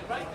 Having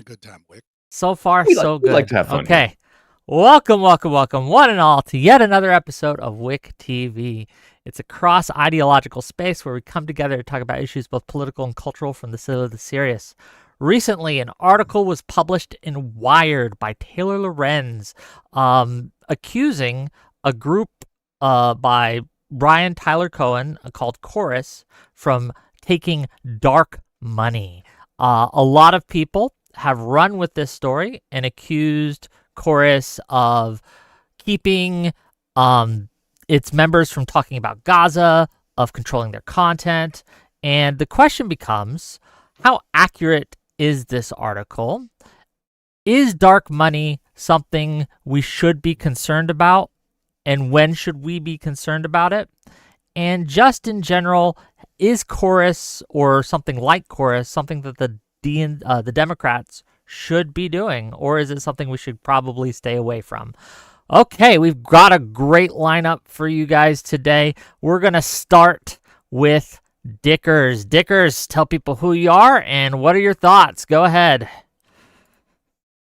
a good time, Wick. So far, so good. We like to have fun. Okay. Welcome, one and all, to yet another episode of Wick TV. It's a cross-ideological space where we come together to talk about issues both political and cultural from the silly to the serious. Recently, an article was published in Wired by Taylor Lorenz, accusing a group by Brian Tyler Cohen called Chorus from taking dark money. A lot of people have run with this story and accused Chorus of keeping its members from talking about Gaza, of controlling their content. And the question becomes, how accurate is this article? Is dark money something we should be concerned about? And when should we be concerned about it? And just in general, is Chorus or something like Chorus something that the Democrats should be doing, or is it something we should probably stay away from? Okay, we've got a great lineup for you guys today. We're going to start with Dickers. Dickers, tell people who you are and what are your thoughts. Go ahead.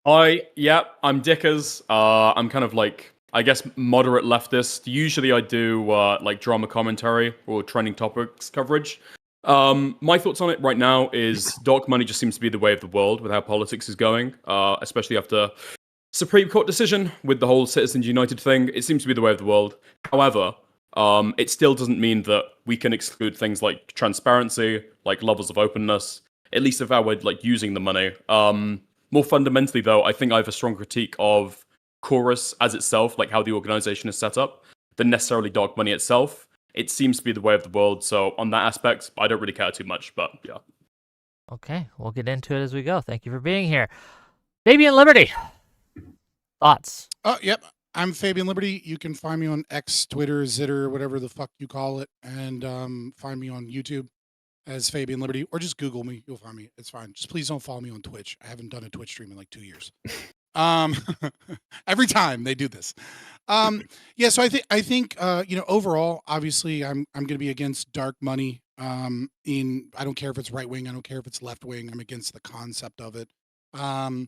I'm Dickers. I'm kind of like, I guess, moderate leftist. Usually I do like drama commentary or trending topics coverage. My thoughts on it right now is dark money just seems to be the way of the world with how politics is going, especially after Supreme Court decision with the whole Citizens United thing. It seems to be the way of the world. However, it still doesn't mean that we can exclude things like transparency, like levels of openness, at least if I were like using the money. More fundamentally, though, I think I have a strong critique of Chorus as itself, like how the organization is set up, than necessarily dark money itself. It seems to be the way of the world, so on that aspect, I don't really care too much, but yeah. Okay, we'll get into it as we go. Thank you for being here. Fabian Liberty, thoughts? Yep. I'm Fabian Liberty. You can find me on X, Twitter, Zitter, whatever the fuck you call it, and find me on YouTube as Fabian Liberty, or just Google me. You'll find me. It's fine. Just please don't follow me on Twitch. I haven't done a Twitch stream in like 2 years. Every time they do this. So I think overall, obviously I'm going to be against dark money. I don't care if it's right wing, I don't care if it's left wing. I'm against the concept of it. I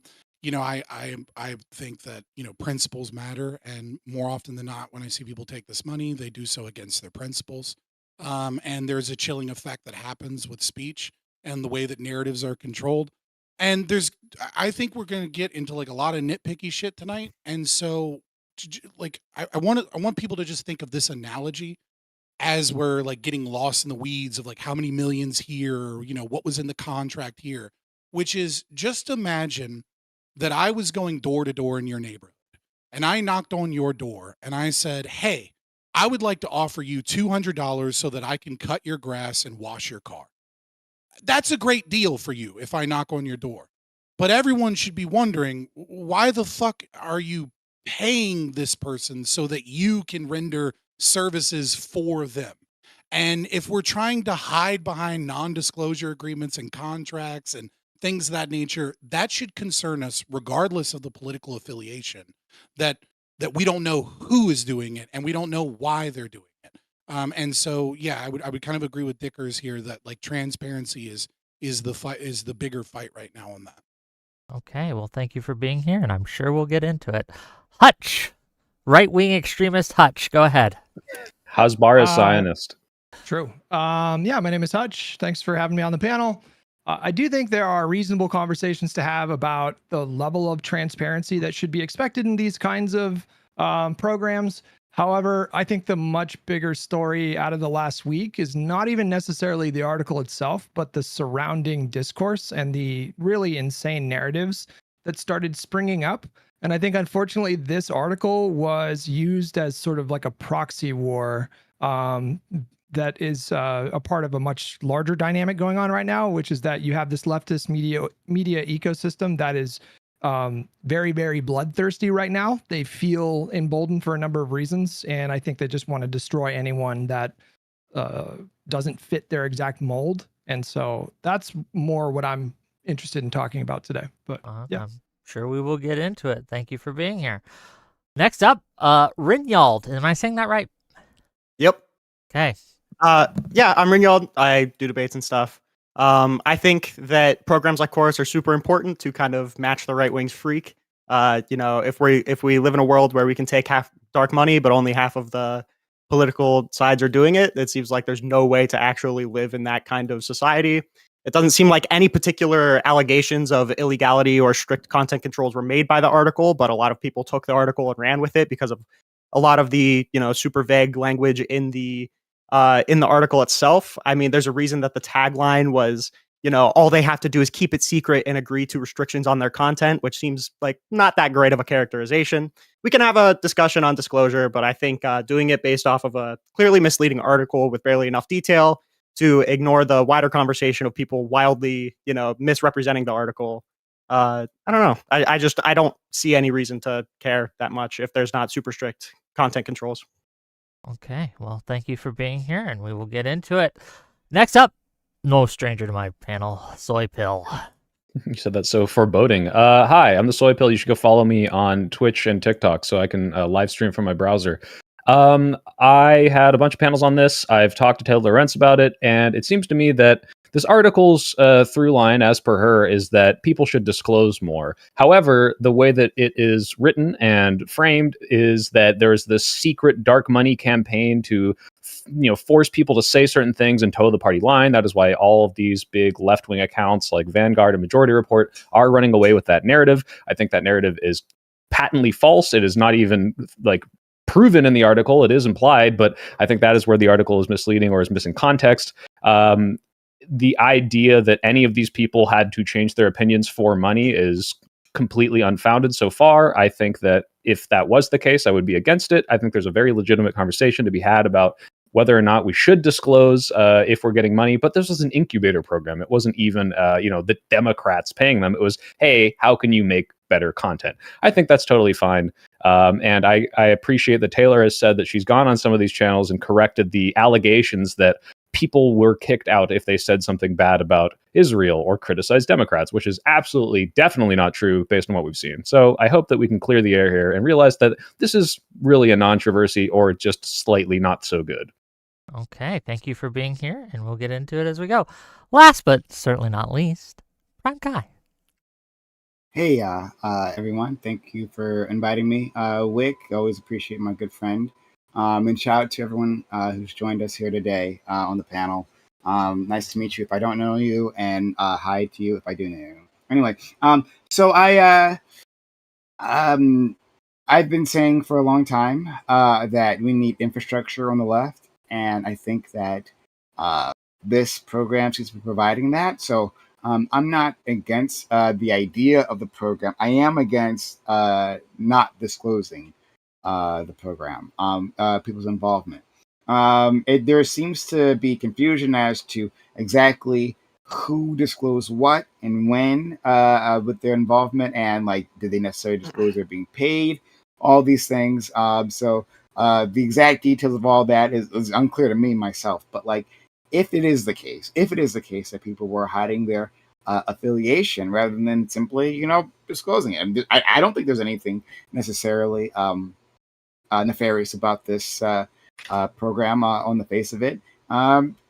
think that, principles matter, and more often than not, when I see people take this money, they do so against their principles. And there's a chilling effect that happens with speech and the way that narratives are controlled. And I think we're going to get into like a lot of nitpicky shit tonight. And so I want people to just think of this analogy as we're like getting lost in the weeds of like how many millions here, what was in the contract here, which is just imagine that I was going door to door in your neighborhood and I knocked on your door and I said, hey, I would like to offer you $200 so that I can cut your grass and wash your car. That's a great deal for you if I knock on your door. But everyone should be wondering, why the fuck are you paying this person so that you can render services for them? And if we're trying to hide behind non-disclosure agreements and contracts and things of that nature, that should concern us regardless of the political affiliation. That that we don't know who is doing it and we don't know why they're doing it. And so, yeah, I would kind of agree with Dickers here that like transparency is the bigger fight right now on that. Okay, well, thank you for being here, and I'm sure we'll get into it. Hutch, right-wing extremist Hutch, go ahead. Hasbar is Zionist. True. Yeah, my name is Hutch. Thanks for having me on the panel. I do think there are reasonable conversations to have about the level of transparency that should be expected in these kinds of programs. However, I think the much bigger story out of the last week is not even necessarily the article itself, but the surrounding discourse and the really insane narratives that started springing up. And I think, unfortunately, this article was used as sort of like a proxy war that is a part of a much larger dynamic going on right now, which is that you have this leftist media ecosystem that is very, very bloodthirsty right now. They feel emboldened for a number of reasons, and I think they just want to destroy anyone that doesn't fit their exact mold. And so that's more what I'm interested in talking about today. But yeah, I'm sure we will get into it. Thank you for being here. Next up, Rinyald. Am I saying that right? Yep. Okay. Yeah, I'm Rinyald. I do debates and stuff. I think that programs like Chorus are super important to kind of match the right wing's freak. If we live in a world where we can take half dark money, but only half of the political sides are doing it, it seems like there's no way to actually live in that kind of society. It doesn't seem like any particular allegations of illegality or strict content controls were made by the article, but a lot of people took the article and ran with it because of a lot of the, super vague language in the article itself. I mean, there's a reason that the tagline was, all they have to do is keep it secret and agree to restrictions on their content, which seems like not that great of a characterization. We can have a discussion on disclosure, but I think doing it based off of a clearly misleading article with barely enough detail to ignore the wider conversation of people wildly, misrepresenting the article. I don't know. I don't see any reason to care that much if there's not super strict content controls. Okay, well, thank you for being here, and we will get into it. Next up, no stranger to my panel, Soypill. You said that's so foreboding. Hi, I'm the Soypill. You should go follow me on Twitch and TikTok so I can live stream from my browser. I had a bunch of panels on this. I've talked to Taylor Lorenz about it, and it seems to me that this article's through line, as per her, is that people should disclose more. However, the way that it is written and framed is that there is this secret dark money campaign to, force people to say certain things and toe the party line. That is why all of these big left-wing accounts like Vanguard and Majority Report are running away with that narrative. I think that narrative is patently false. It is not even proven in the article. It is implied, but I think that is where the article is misleading or is missing context. The idea that any of these people had to change their opinions for money is completely unfounded so far. I think that if that was the case, I would be against it. I think there's a very legitimate conversation to be had about whether or not we should disclose if we're getting money. But this was an incubator program. It wasn't even, the Democrats paying them. It was, hey, how can you make better content? I think that's totally fine. And I appreciate that Taylor has said that she's gone on some of these channels and corrected the allegations that people were kicked out if they said something bad about Israel or criticized Democrats, which is absolutely, definitely not true based on what we've seen. So I hope that we can clear the air here and realize that this is really a controversy or just slightly not so good. Okay, thank you for being here, and we'll get into it as we go. Last but certainly not least, Primecayes. Hey, everyone. Thank you for inviting me. Wick, always appreciate my good friend. And shout out to everyone who's joined us here today on the panel. Nice to meet you if I don't know you, and hi to you if I do know you. Anyway, so I've been saying for a long time that we need infrastructure on the left, and I think that this program seems to be providing that. So I'm not against the idea of the program. I am against not disclosing the program, people's involvement. There seems to be confusion as to exactly who disclosed what and when with their involvement, and did they necessarily disclose they're being paid? All these things. So the exact details of all that is unclear to me myself. But if it is the case that people were hiding their affiliation rather than simply, disclosing it, I don't think there's anything necessarily nefarious about this program on the face of it,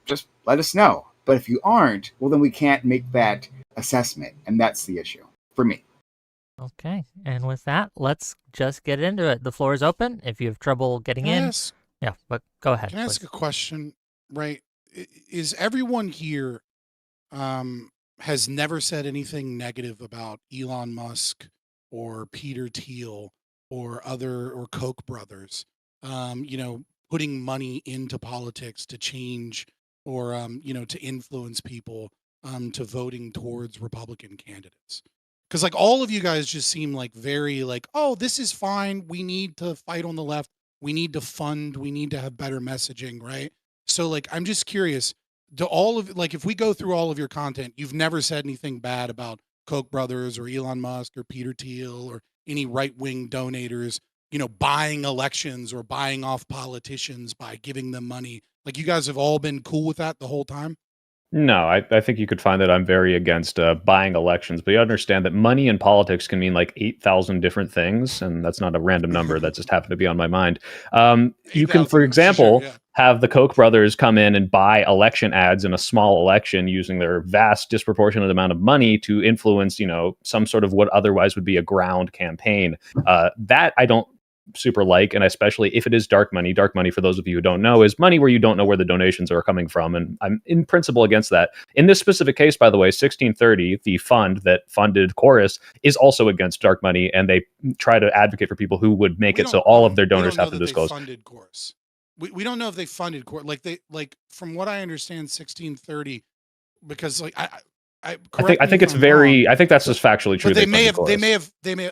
just let us know. But if you aren't, well, then we can't make that assessment, and that's the issue for me. Okay, and with that, let's just get into it. The floor is open. If you have trouble getting in, yeah, but go ahead. Can I ask a question? Right, is everyone here has never said anything negative about Elon Musk or Peter Thiel or Koch brothers, putting money into politics to change or to influence people to voting towards Republican candidates? Because like all of you guys just seem like very like, oh, this is fine. We need to fight on the left. We need to fund. We need to have better messaging, right? So like, I'm just curious. Do all of like, if we go through all of your content, you've never said anything bad about Koch brothers or Elon Musk or Peter Thiel or any right-wing donators, buying elections or buying off politicians by giving them money. Like you guys have all been cool with that the whole time? No, I think you could find that I'm very against buying elections, but you understand that money in politics can mean like 8,000 different things, and that's not a random number. That just happened to be on my mind. You can, for example, have the Koch brothers come in and buy election ads in a small election using their vast disproportionate amount of money to influence, some sort of what otherwise would be a ground campaign. That I don't super like, and especially if it is dark money. Dark money, for those of you who don't know, is money where you don't know where the donations are coming from, and I'm in principle against that. In this specific case, by the way, 1630, the fund that funded Chorus, is also against dark money, and they try to advocate for people who would make it so all of their donors have to disclose. Funded Chorus. We don't know if they funded Chorus. Like from what I understand, 1630, because like I think it's very. I think that's just factually true. But they may have.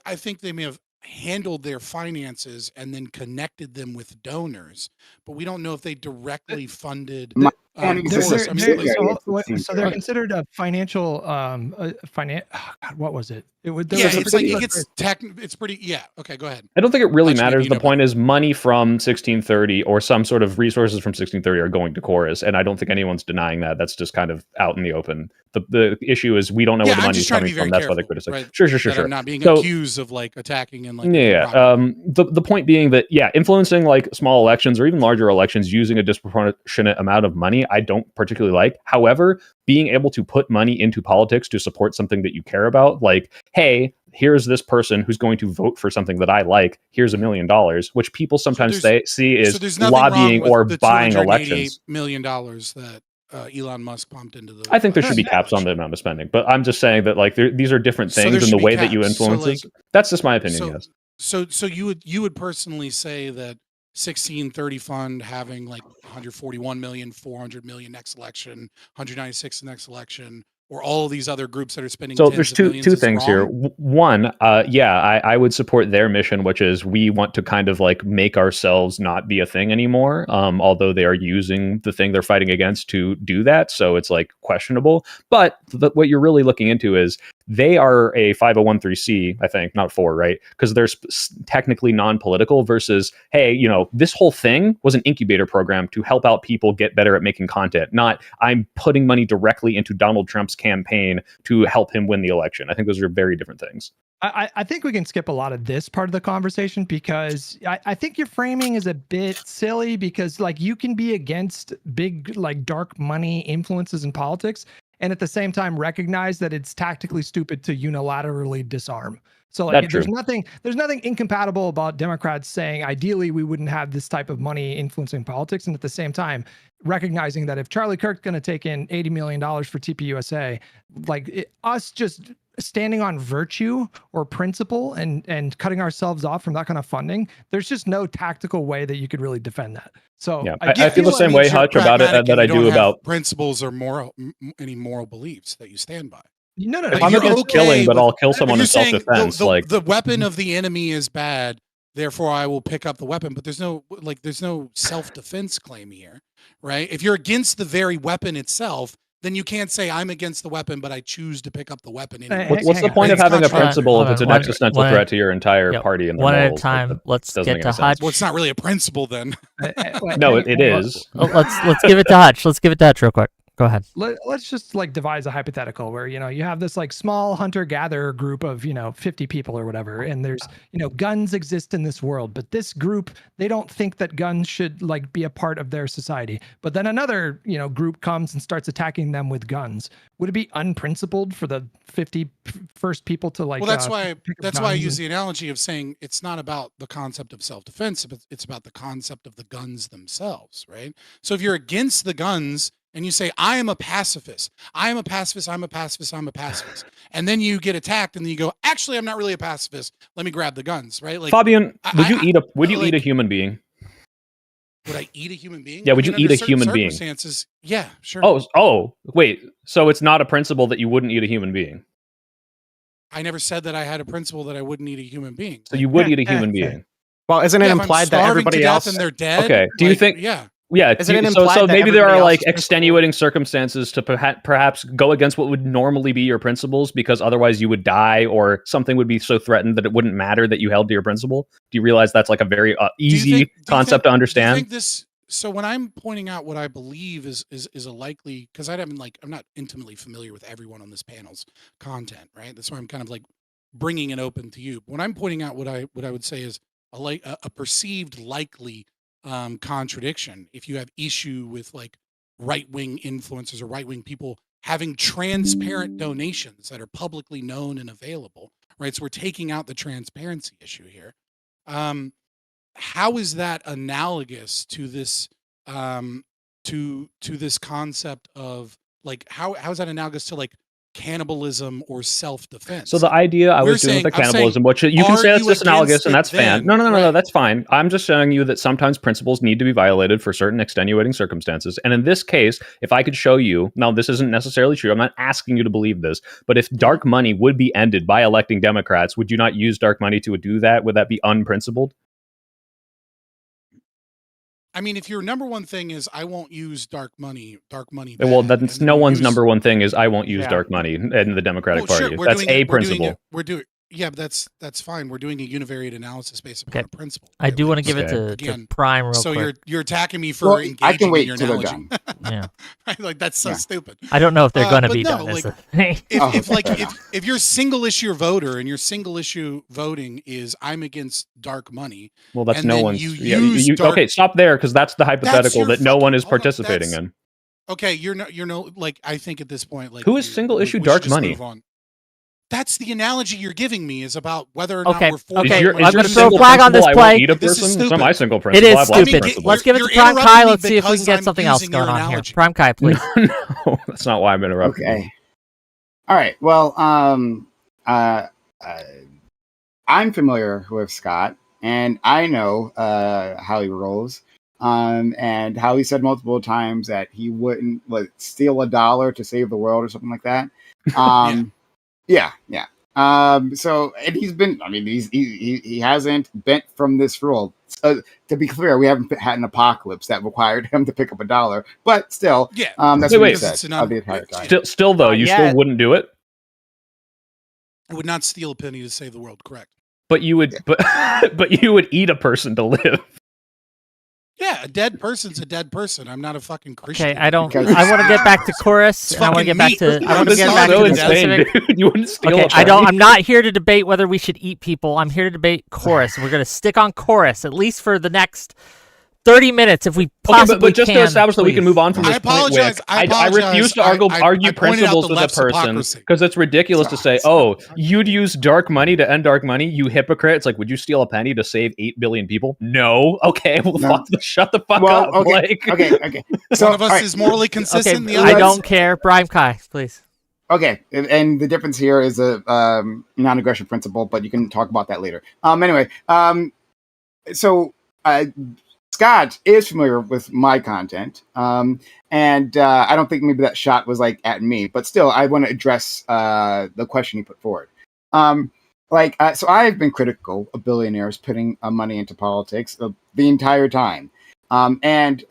I think they may have handled their finances and then connected them with donors, but we don't know if they directly funded. So they're considered a financial what was it? It's pretty. Yeah. Okay, go ahead. I don't think it really matters. The point is money from 1630 or some sort of resources from 1630 are going to Chorus, and I don't think anyone's denying that. That's just kind of out in the open. The issue is we don't know where the money's coming from. That's why they criticize. Right? Sure. I'm not being accused of like attacking and like. The point being that influencing like small elections or even larger elections using a disproportionate amount of money, I don't particularly like. However, being able to put money into politics to support something that you care about, like, hey, here's this person who's going to vote for something that I like, here's $1 million, which people sometimes see is lobbying or buying elections. $188 million that Elon Musk pumped into the. I think there should be caps on the amount of spending, but I'm just saying that like these are different things, and the way that you influence it. That's just my opinion. Yes. So you would personally say that 1630 fund having like 141 million, 400 million next election, 196 the next election, or all of these other groups that are spending. So there's two things here. One, I would support their mission, which is we want to kind of like make ourselves not be a thing anymore. Although they are using the thing they're fighting against to do that, so it's like questionable. But what you're really looking into is they are a 501(c), I think, not 4, right? Because they're technically non-political versus, hey, this whole thing was an incubator program to help out people get better at making content, not I'm putting money directly into Donald Trump's campaign to help him win the election. I think those are very different things. I think we can skip a lot of this part of the conversation because I think your framing is a bit silly because like you can be against big like dark money influences in politics and at the same time recognize that it's tactically stupid to unilaterally disarm. So like there's nothing incompatible about Democrats saying ideally we wouldn't have this type of money influencing politics, and at the same time recognizing that if Charlie Kirk's going to take in $80 million for TPUSA, like us just standing on virtue or principle and cutting ourselves off from that kind of funding, there's just no tactical way that you could really defend that. So yeah, I feel the same way, Hutch, about it that I do about principles or any moral beliefs that you stand by. No. If I'm against killing, but I'll kill someone in self-defense. Like the weapon of the enemy is bad, therefore I will pick up the weapon. But there's no self-defense claim here, right? If you're against the very weapon itself, then you can't say I'm against the weapon, but I choose to pick up the weapon. Anyway. What's the point of having a principle if it's an existential threat to your entire party? And one at a time. Let's get to Hutch. Well, it's not really a principle then. No, it is. Let's give it to Hutch. Let's give it to Hutch real quick. Go ahead. Let's just like devise a hypothetical where, you have this like small hunter-gatherer group of, 50 people or whatever, and there's, guns exist in this world, but this group, they don't think that guns should like be a part of their society. But then another, group comes and starts attacking them with guns. Would it be unprincipled for the 50 first people to like? Well, that's why pick up I guns use and- the analogy of saying it's not about the concept of self-defense, but it's about the concept of the guns themselves, right? So if you're against the guns and you say, I am a pacifist, I'm a pacifist, I'm a pacifist, I'm a pacifist, and then you get attacked and then you go, actually, I'm not really a pacifist. Let me grab the guns, right? Like, Fabian, would you eat a like- human being? would I eat a human being? Yeah, would you eat under a certain human being? circumstances, yeah, sure. Oh, wait. So it's not a principle that you wouldn't eat a human being. I never said that I had a principle that I wouldn't eat a human being. So you would eat a human being. Well, isn't it Yeah, if I'm implied that starving to everybody death else? and they're dead. Okay, do you like, think- Yeah. Yeah, Isn't it so implied that maybe there everybody are else like is principled? extenuating circumstances to perhaps go against what would normally be your principles because otherwise you would die or something would be so threatened that it wouldn't matter that you held to your principle. Do you realize that's like a very easy concept to understand? Do you think this? So when I'm pointing out what I believe is a likely, because I'm not intimately familiar with everyone on this panel's content, right? That's why I'm kind of like bringing it open to you. When I'm pointing out what I would say is a perceived likely contradiction, if you have issue with like right-wing influencers or right-wing people having transparent donations that are publicly known and available, right? So we're taking out the transparency issue here. How is that analogous to this to this concept of like how is that analogous to like cannibalism or self-defense? So the idea I We're was doing with the saying- I'm cannibalism, saying, which you can are say that's you just analogous, against and it that's fine. then? No, Right. that's fine. I'm just showing you that sometimes principles need to be violated for certain extenuating circumstances. And in this case, if I could show you, now this isn't necessarily true, I'm not asking you to believe this, but if dark money would be ended by electing Democrats, would you not use dark money to do that? Would that be unprincipled? I mean, if your number one thing is I won't use dark money. Well, bad, that's and no then one's use- number one thing is I won't use Yeah. dark money in the Democratic Well, sure, Party. we're That's doing a it- we're doing principle. it- We're doing yeah, but that's fine. We're doing a univariate analysis based upon Okay. a principle. I do want to give Okay. it to Again, Prime real so quick. you're attacking me for Well, engaging I can in wait your till they're analogy. done. Yeah. Right? Like that's so Yeah. stupid. I don't know if they're going to but be no, done. Is like, the thing. If like fair enough. if you're single issue voter and your single issue voting is I'm against dark money, Well, that's and no then one's. you Yeah, use dark- okay, stop there because that's the hypothetical your that no one is fucking- hold on, participating that's- in. okay, you're no like I think at this point like Who is single issue we should dark just money? move on. That's the analogy you're giving me is about whether or not Okay, we're for okay. Is your, I'm is your gonna throw single flag on this principle, I won't play. eat a This is person? It's not stupid. my single It principle. is I have lots of stupid. principles. Let's give it to You're Prime interrupting Kai. me Let's see if we can because get I'm something else using going your on here. analogy. Prime Kai, please. No, that's not why I'm interrupting. Okay. All right. Well, I'm familiar with Scott, and I know how he rolls, and how he said multiple times that he wouldn't steal $1 to save the world or something like that. Yeah. So, and he's been. I mean, he hasn't bent from this rule. To be clear, we haven't had an apocalypse that required him to pick up $1, but still, Yeah. that's Wait, what he wait. said It's an the entire time. Still though, you yet. still wouldn't do it. I would not steal a penny to save the world, correct? But you would, but you would eat a person to live. Yeah, a dead person's a dead person. I'm not a fucking Christian. Okay, I don't. Okay. I want to get back to chorus. It's And I want to get back fucking to. meat. I want to This get is back so to the insane, specific. dude. You wouldn't steal Okay, a I don't. penny. I'm not here to debate whether we should eat people. I'm here to debate chorus. We're gonna stick on chorus at least for the next 30 minutes if we Okay, possibly but just can. to establish that we can please. move on from I this apologize. point, I I refuse to apologize. argue I pointed out principles the with a left's person hypocrisy. because it's ridiculous to say, "Oh, you'd use dark money to end dark money, you hypocrite." It's like, would you steal a penny to save 8 billion people? No. Okay, well, No. shut the fuck Well, up. okay, Like, okay. So, One of us all right. is morally consistent. Okay, the other I is- don't care. Brian Kai, please. Okay, and the difference here is a non-aggression principle, but you can talk about that later. Anyway, so Scott is familiar with my content, and I don't think maybe that shot was like at me, but still, I want to address the question he put forward. So I've been critical of billionaires putting money into politics the entire time, and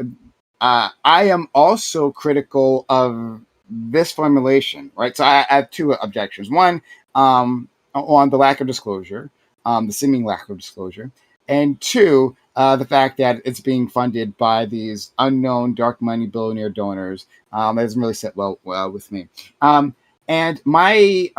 I am also critical of this formulation, right? So I have two objections. One, on the lack of disclosure, the seeming lack of disclosure, and two, the fact that it's being funded by these unknown dark money billionaire donors. It doesn't really sit well with me. And my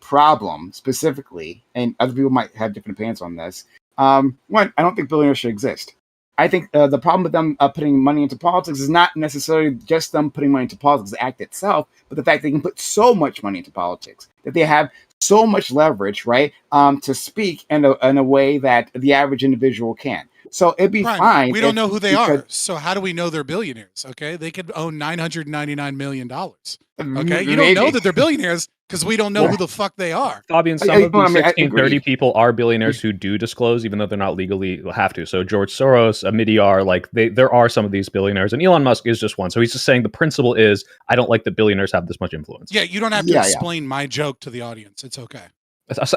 problem specifically, and other people might have different opinions on this. One, I don't think billionaires should exist. I think the problem with them putting money into politics is not necessarily just them putting money into politics, the act itself, but the fact they can put so much money into politics, that they have so much leverage, right, to speak in a way that the average individual can. So it'd be fine. We don't know who they are. So how do we know they're billionaires? Okay. They could own $999 million. Okay. You don't know that they're billionaires because we don't know who the fuck they are. Fabian, some of the 1630 people are billionaires who do disclose, even though they're not legally have to. So George Soros, Midyar, like there are some of these billionaires, and Elon Musk is just one. So he's just saying the principle is, I don't like that billionaires have this much influence. Yeah. You don't have to explain my joke to the audience. It's okay.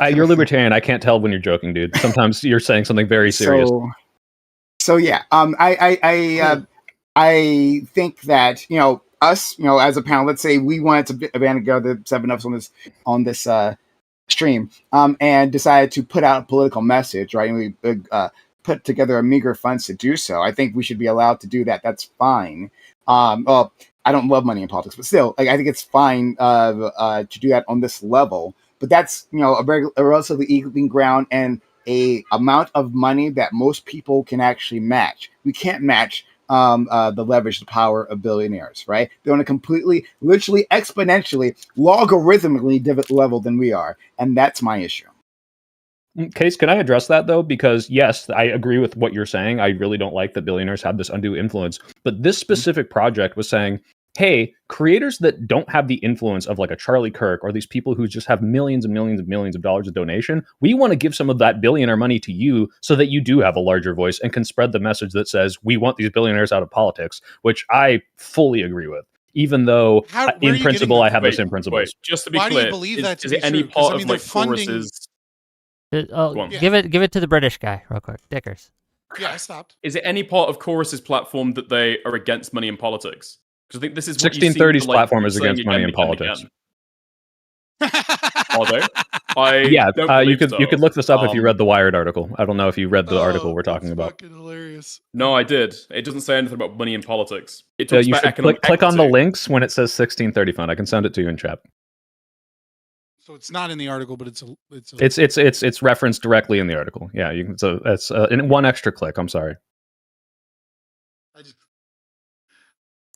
You're libertarian. I can't tell when you're joking, dude. Sometimes you're saying something very serious. So yeah, I think that us, as a panel, let's say we wanted to band together 7 of us on this stream, and decided to put out a political message, right? And we put together a meager funds to do so. I think we should be allowed to do that. That's fine. Well, I don't love money in politics, but still, like I think it's fine to do that on this level. But that's a relatively even ground and a amount of money that most people can actually match. We can't match the leverage, the power of billionaires, right? They're on a completely, literally, exponentially, logarithmically different level than we are, and that's my issue. Case, can I address that though? Because yes, I agree with what you're saying. I really don't like that billionaires have this undue influence. But this specific project was saying, hey, creators that don't have the influence of like a Charlie Kirk or these people who just have millions and millions and millions of dollars of donation, we want to give some of that billionaire money to you so that you do have a larger voice and can spread the message that says we want these billionaires out of politics, which I fully agree with. Even though in principle I have the same principles. Just to be clear, do you believe that to is be it any true? part I mean, of like choruses? Give it to the British guy real quick, Dickers. Yeah, I stopped. Is it any part of Chorus's platform that they are against money in politics? Because I think this is 1630's platform is against money in politics. Are they? You could look this up if you read the Wired article. I don't know if you read the article we're talking about. Fucking hilarious. No, I did. It doesn't say anything about money in politics. It talks you about should economic click on the equity. links when it says 1630 fund. I can send it to you in chat. So it's not in the article, but it's referenced directly in the article. Yeah, you can. So that's in one extra click. I'm sorry.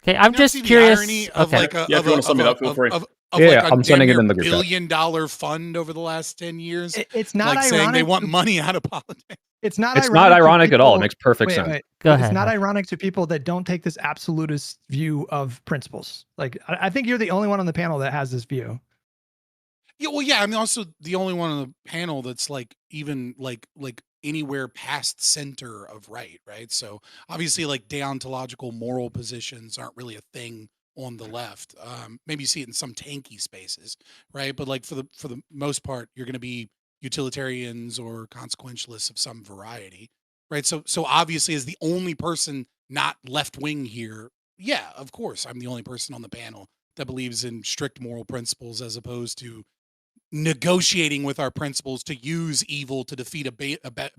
Okay, I'm just curious. Of okay. like if you want to sum it up, feel free. I'm sending it in the group $1 billion fund over the last 10 years. It's not like ironic saying they want money out of politics. It's not ironic at all. It makes perfect sense. Go ahead. It's not ironic to people that don't take this absolutist view of principles. Like, I think you're the only one on the panel that has this view. Yeah, well, yeah. I mean, also the only one on the panel that's like even like anywhere past center of right. So obviously, like deontological moral positions aren't really a thing on the left. Maybe you see it in some tanky spaces, right? But like for the most part, you're going to be utilitarians or consequentialists of some variety, right? So obviously, as the only person not left wing here, yeah, of course, I'm the only person on the panel that believes in strict moral principles as opposed to negotiating with our principles to use evil to defeat a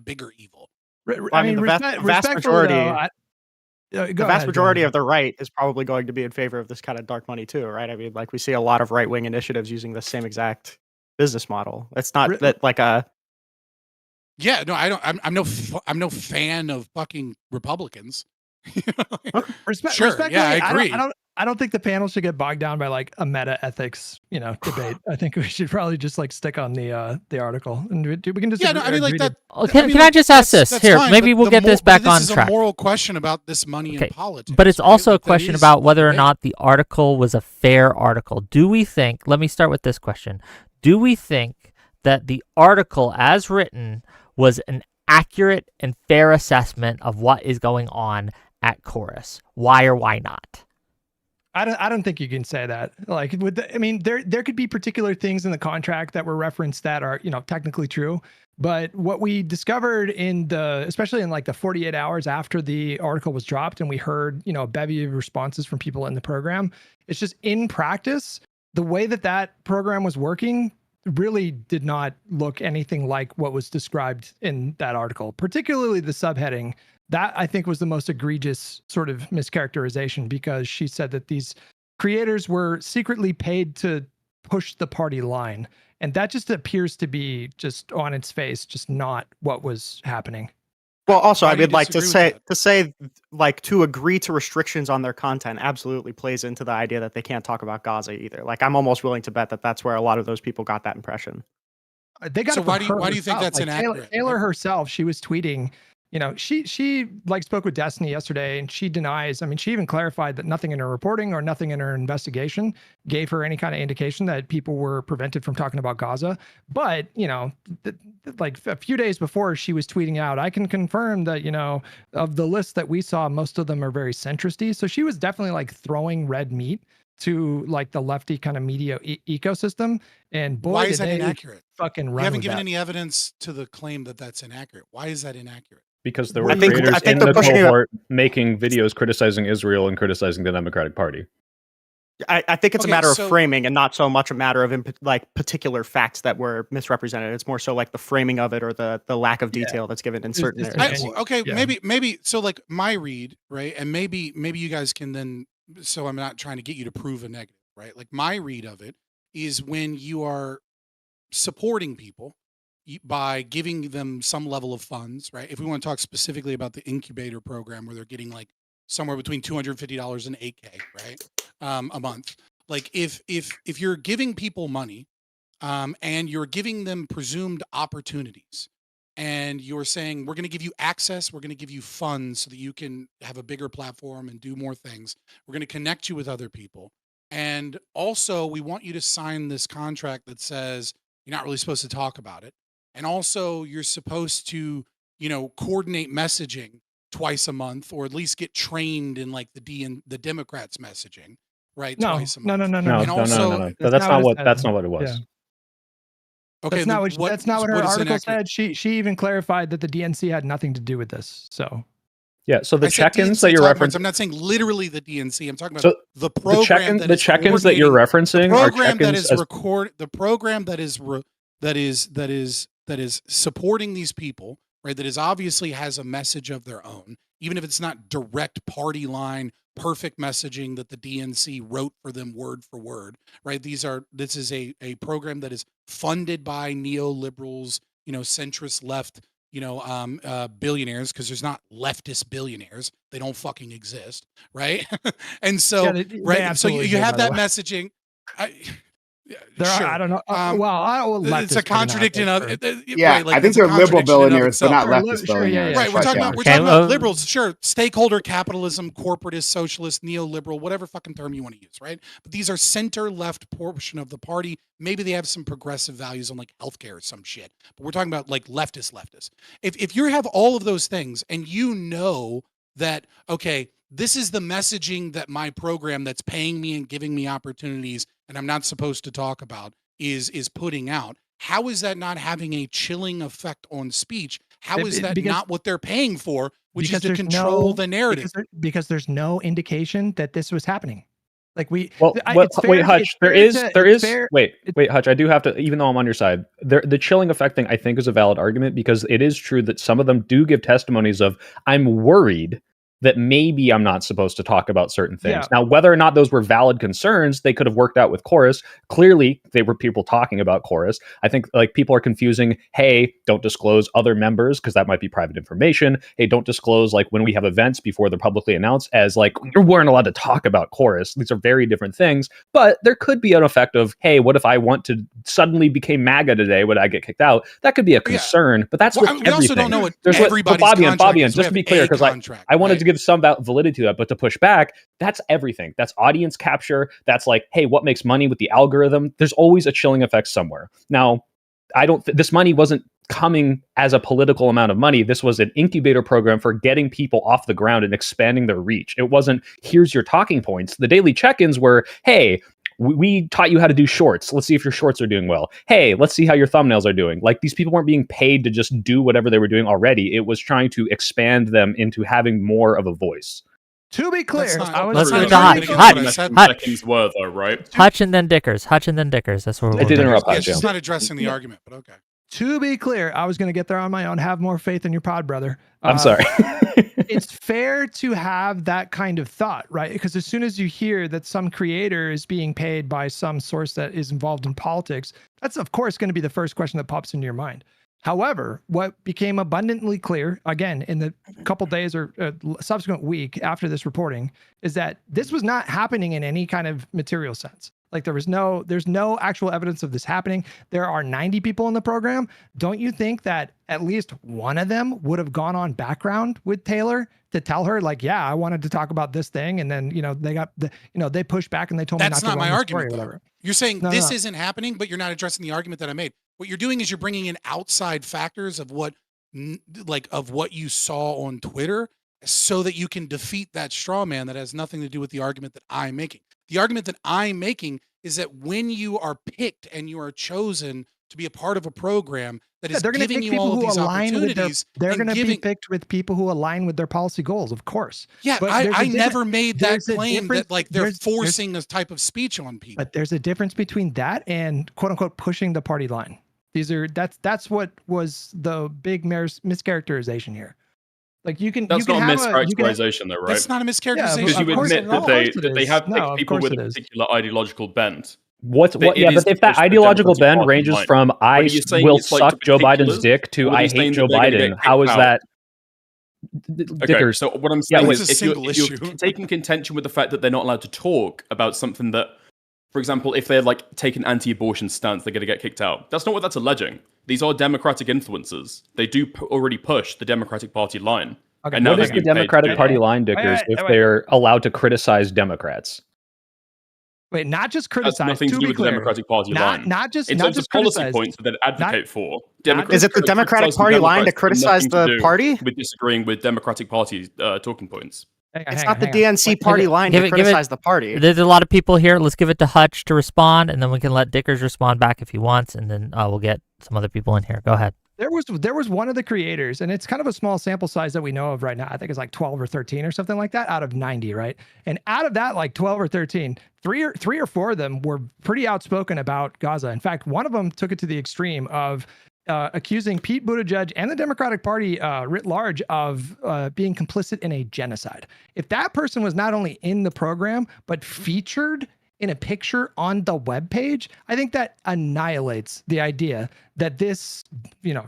bigger evil. I mean, the vast majority of the right is probably going to be in favor of this kind of dark money too, right? I mean, like we see a lot of right-wing initiatives using the same exact business model. It's not that like a. Yeah, no, I don't. I'm no fan of fucking Republicans. Respectfully, yeah, I agree. I don't think the panel should get bogged down by like a meta ethics, debate. I think we should probably just like stick on the article, and we can just. Yeah, no, I mean like that. Can I just ask this here? Fine, maybe we'll get this back on track. This is a moral question about this money in politics, but it's also a question about whether or not the article was a fair article. Do we think? Let me start with this question: do we think that the article, as written, was an accurate and fair assessment of what is going on at Chorus? Why or why not? I don't think you can say that. Like, there could be particular things in the contract that were referenced that are, technically true. But what we discovered especially in like the 48 hours after the article was dropped, and we heard, a bevy of responses from people in the program, it's just in practice, the way that program was working really did not look anything like what was described in that article, particularly the subheading That I think was the most egregious sort of mischaracterization, because she said that these creators were secretly paid to push the party line. And that just appears to be just on its face, just not what was happening. Well, also, Why I do you would like to disagree with say like to agree to restrictions on their content absolutely plays into the idea that they can't talk about Gaza either. Like, I'm almost willing to bet that that's where a lot of those people got that impression. They got So it from why do you her think herself. that's Like, inaccurate? Taylor herself, she was tweeting, you know, she like spoke with Destiny yesterday, and she denies. I mean, she even clarified that nothing in her reporting or nothing in her investigation gave her any kind of indication that people were prevented from talking about Gaza. But, you know, like a few days before, she was tweeting out, I can confirm that, you know, of the list that we saw, most of them are very centristy. So she was definitely like throwing red meat to like the lefty kind of media ecosystem. And boy, Why did is that they inaccurate? fucking You run haven't with given that. any evidence to the claim that that's inaccurate. Why is that inaccurate? Because there I were think- creators I think in they're the pushing it- cohort making videos criticizing Israel and criticizing the Democratic Party. I think it's Okay, a matter so- of framing and not so much a matter of like particular facts that were misrepresented. It's more so like the framing of it or the lack of detail that's given in certain it's areas. just- Okay, Yeah. maybe so like my read, right? And maybe you guys can then, so I'm not trying to get you to prove a negative, right? Like my read of it is when you are supporting people by giving them some level of funds, right? If we want to talk specifically about the incubator program where they're getting like somewhere between $250 and $8K, right? A month. Like if you're giving people money and you're giving them presumed opportunities, and you're saying, we're going to give you access, we're going to give you funds so that you can have a bigger platform and do more things. We're going to connect you with other people. And also, we want you to sign this contract that says you're not really supposed to talk about it. And also, you're supposed to, you know, coordinate messaging twice a month, or at least get trained in like the Democrats' messaging, right? No, Twice a no, month. no, no, no. And also- no. That's That's not not what what it that's said. not what it was. Yeah. Okay, That's not what her article said. She even clarified that the DNC had nothing to do with this. So Yeah, so the I said check-ins DNC that you're talk boards. referencing, I'm not saying literally the DNC. I'm talking about so the program the that check-ins that you're referencing the are program that check-ins is as the program that is supporting these people, right? That is obviously has a message of their own, even if it's not direct party line, perfect messaging that the DNC wrote for them word for word, right? This is a program that is funded by neoliberals, you know, centrist left, you know, billionaires, because there's not leftist billionaires. They don't fucking exist, right? And so, Yeah, they right. So absolutely you do, have by the that way. messaging. there Sure. are, I don't know. Well, it's a contradiction of Yeah, right, like, I think it's a they're liberal contradiction in and of billionaires, but itself. not Sure, leftist sure, yeah, billionaires. yeah. Right, we're but talking yeah. about Okay, liberals, sure, stakeholder capitalism, corporatist, socialist, neoliberal, whatever fucking term you want to use, right? But these are center left portion of the party. Maybe they have some progressive values on like healthcare or some shit, but we're talking about like leftist. If you have all of those things and you know that, okay, this is the messaging that my program that's paying me and giving me opportunities and I'm not supposed to talk about is putting out, how is that not having a chilling effect on speech? How is that not what they're paying for, which is to control the narrative? Because there's no indication that this was happening. Like wait, it's Hutch, fair wait, Hutch, I do have to, even though I'm on your side, the chilling effect thing I think is a valid argument, because it is true that some of them do give testimonies of, I'm worried that maybe I'm not supposed to talk about certain things. Yeah. Now, whether or not those were valid concerns, they could have worked out with Chorus. Clearly, they were people talking about Chorus. I think like people are confusing, hey, don't disclose other members because that might be private information. Hey, don't disclose like when we have events before they're publicly announced, as like you weren't allowed to talk about Chorus. These are very different things. But there could be an effect of, hey, what if I want to suddenly became MAGA today? Would I get kicked out? That could be a concern, but that's with we also don't know what There's everybody's Fabian, contract is. We just to have be clear, a because contract, I wanted right? to give some validity to that, but to push back, that's everything. That's audience capture. That's like, hey, what makes money with the algorithm? There's always a chilling effect somewhere. Now, this money wasn't coming as a political amount of money. This was an incubator program for getting people off the ground and expanding their reach. It wasn't, here's your talking points. The daily check-ins were, hey, we taught you how to do shorts. Let's see if your shorts are doing well. Hey, let's see how your thumbnails are doing. Like, these people weren't being paid to just do whatever they were doing already. It was trying to expand them into having more of a voice. To be clear, Let's true. move to Hutch. Seconds were though, right? Hutch and then Dickers. That's where we're I did going. interrupt Yeah, Hutch. she's not addressing the argument, but okay. To be clear, I was going to get there on my own. Have more faith in your pod, brother. I'm sorry. it's fair to have that kind of thought, right? Because as soon as you hear that some creator is being paid by some source that is involved in politics, that's of course going to be the first question that pops into your mind. However, what became abundantly clear, again, in the couple days or subsequent week after this reporting, is that this was not happening in any kind of material sense. Like there's no actual evidence of this happening. There are 90 people in the program. Don't you think that at least one of them would have gone on background with Taylor to tell her, like, yeah, I wanted to talk about this thing, and then they pushed back and they told me That's not to not my run the argument. story or whatever. You're saying No, this no. isn't happening, but you're not addressing the argument that I made. What you're doing is you're bringing in outside factors of what you saw on Twitter, so that you can defeat that straw man that has nothing to do with the argument that I'm making. The argument that I'm making is that when you are picked and you are chosen to be a part of a program that is They're going to giving pick you all people of who these align with their. opportunities, They're and going to be giving, picked with people who align with their policy goals, of course. yeah, But there's a I difference- never made that there's a claim that difference- like they're there's- forcing this type of speech on people. But there's a difference between that and quote unquote pushing the party line. That's what was the big mischaracterization here. Like you can That's you can not a have mischaracterization, though, right? That's not a mischaracterization. Yeah, Because you of course admit it- that of course it they is. have No, picked of people course with it a is. particular ideological bent. What? It Yeah, is but if to that push the ideological Democratic bend Party ranges line. from But I are you saying will it's like suck to Joe particulars, Biden's dick to or are you I saying hate that Joe they're gonna Biden, get how kicked is out? that? Okay, Dickers. so what I'm Yeah, saying wait. is, It's a if single you're issue. taking contention with the fact that they're not allowed to talk about something that, for example, if they're like take an anti-abortion stance, they're going to get kicked out. That's not what that's alleging. These are Democratic influences. They do already push the Democratic Party line. Okay, And now What they're is the being paid to Democratic do Party that. line, Dickers, if wait. they're allowed to criticize Democrats? Wait, not just That's criticize. nothing to to do be with the clear. Democratic Party line. Not just In not terms just of policy criticize. points that they advocate for, Is it the Democratic criticizing Party line to Democrats has criticize nothing to the do party? with disagreeing with Democratic Party talking points. It's not the DNC Wait, party give it- line give to it- give criticize the party. There's a lot of people here. Let's give it to Hutch to respond, and then we can let Dickers respond back if he wants, and then we'll get some other people in here. Go ahead. There was one of the creators, and it's kind of a small sample size that we know of right now. I think it's like 12 or 13 or something like that out of 90, right? And out of that, like 12 or 13, three or four of them were pretty outspoken about Gaza. In fact, one of them took it to the extreme of accusing Pete Buttigieg and the Democratic Party writ large of being complicit in a genocide. If that person was not only in the program, but featured in a picture on the webpage, I think that annihilates the idea that this,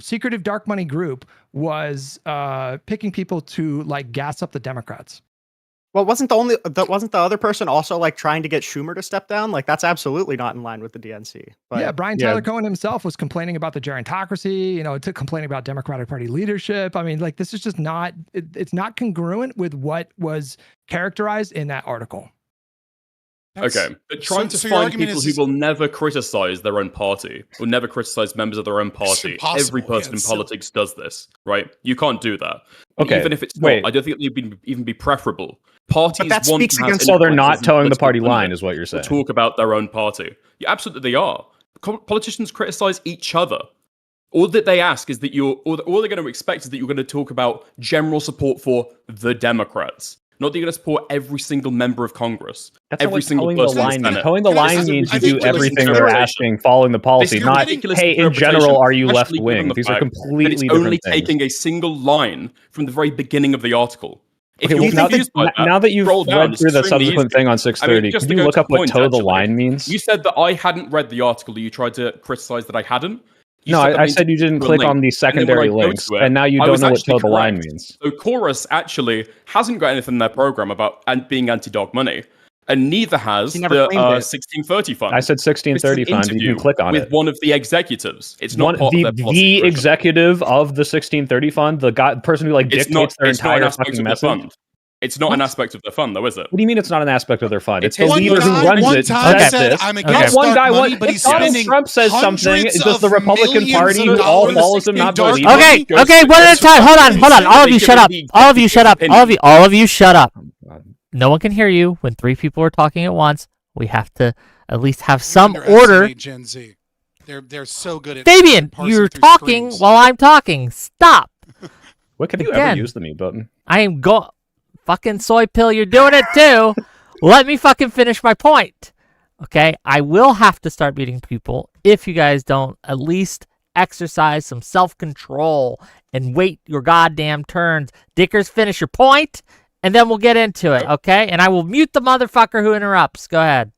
secretive dark money group was picking people to like gas up the Democrats. Well, wasn't the other person also like trying to get Schumer to step down? Like that's absolutely not in line with the DNC. But, Yeah, Brian Tyler Cohen himself was complaining about the gerontocracy, complaining about Democratic Party leadership. I mean, like this is just not, it's not congruent with what was characterized in that article. Okay, but trying to so your find argument people is who will never criticize their own party, will never criticize members of their own party. impossible. Every Yeah, person in it's silly. politics does this, right? You can't do that. Okay, Even if it's wait. not, I don't think it would even be preferable. Parties that want speaks to have against- So they're not influence in towing the political party line, limit is what you're to saying. talk about their own party. Yeah, absolutely they are. Politicians criticize each other. All that they ask is that all they're going to expect is that you're going to talk about general support for the Democrats. Not that you're going to support every single member of Congress. That's not every what single towing the person in line the means. Senate. Towing the Can I line just- means I you think do it's everything they're interpretation. asking, following the policy, This is not, ridiculous hey, in interpretation, general, are you left especially given wing? the These are fact that completely it's different only things. taking a single line from the very beginning of the article. If Okay, you're well, confused by now that you've scroll down, read it's through the extremely subsequent easy. thing on I 630, mean, just can to you go look to up the what point, toe the actually, line means? You said that I hadn't read the article that you tried to criticize that I hadn't. You No, said that I means said you didn't to a click link. on the And then when secondary I go links, to it, and now you I don't was know what actually toe the line correct. means. So Chorus actually hasn't got anything in their program about being anti-dog money, and neither has He the never claimed it. 1630 fund. I said This is an 1630 fund. You interview can click on with it. one of the executives. It's not One, part of their policy the curriculum. executive of the 1630 fund, the person who It's not. dictates their It's not an entire aspect fucking of their message. fund. It's not an aspect of their fund, though, is it? What do you mean it's not an aspect of their fund? It's It's the one leader who guy- runs one it. time says said, this. "I'm Not against one dark guy. money," One, but if he's Donald spending Trump says something, hundreds does the of Republican millions Party, of who all dollars follows him, in not dark believe money. him? Okay, okay, one at a time. Hold on. All of you shut up. All of you shut up. All of you shut up. No one can hear you when three people are talking at once. We have to at least have some order. Underestimate Gen Z. They're so good at Fabian, parsing you're through talking screens. while I'm talking. Stop. What have you Again. ever used the mute button? I am fucking Soypill. You're doing it too. Let me fucking finish my point. Okay, I will have to start meeting people if you guys don't at least exercise some self-control and wait your goddamn turns. Dickers, finish your point, and then we'll get into it, okay? And I will mute the motherfucker who interrupts. Go ahead.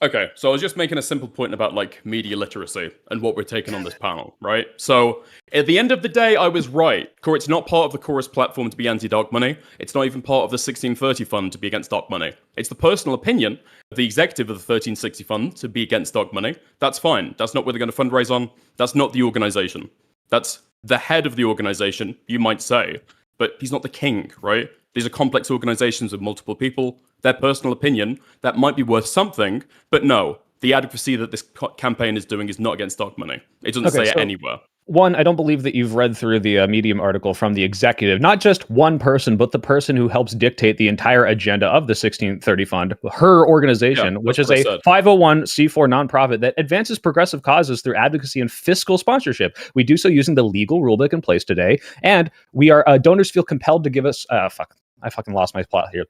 Okay, so I was just making a simple point about like media literacy and what we're taking on this panel, right? So at the end of the day, I was right. It's not part of the Chorus platform to be anti-dark money. It's not even part of the 1630 fund to be against dark money. It's the personal opinion of the executive of the 1360 fund to be against dark money. That's fine. That's not what they're going to fundraise on. That's not the organization. That's the head of the organization, you might say, but he's not the king, right? These are complex organizations with multiple people. Their personal opinion, that might be worth something, but no, the advocacy that this campaign is doing is not against dark money. It doesn't say it anywhere. One, I don't believe that you've read through the Medium article from the executive, not just one person, but the person who helps dictate the entire agenda of the 1630 Fund, her organization, which is a 501c4 nonprofit that advances progressive causes through advocacy and fiscal sponsorship. We do so using the legal rulebook in place today, and we are donors feel compelled to give us. I fucking lost my plot here.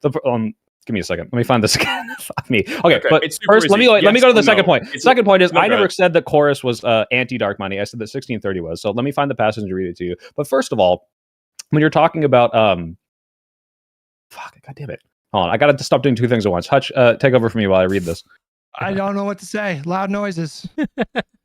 Give me a second. Let me find this again. Fuck me. Okay, but first, let me go to the second point. The second point is I never said that Chorus was anti-dark money. I said that 1630 was. So let me find the passage and read it to you. But first of all, when you're talking about fuck, god damn it. Hold on, I gotta stop doing two things at once. Hutch, take over for me while I read this. I don't know what to say. Loud noises.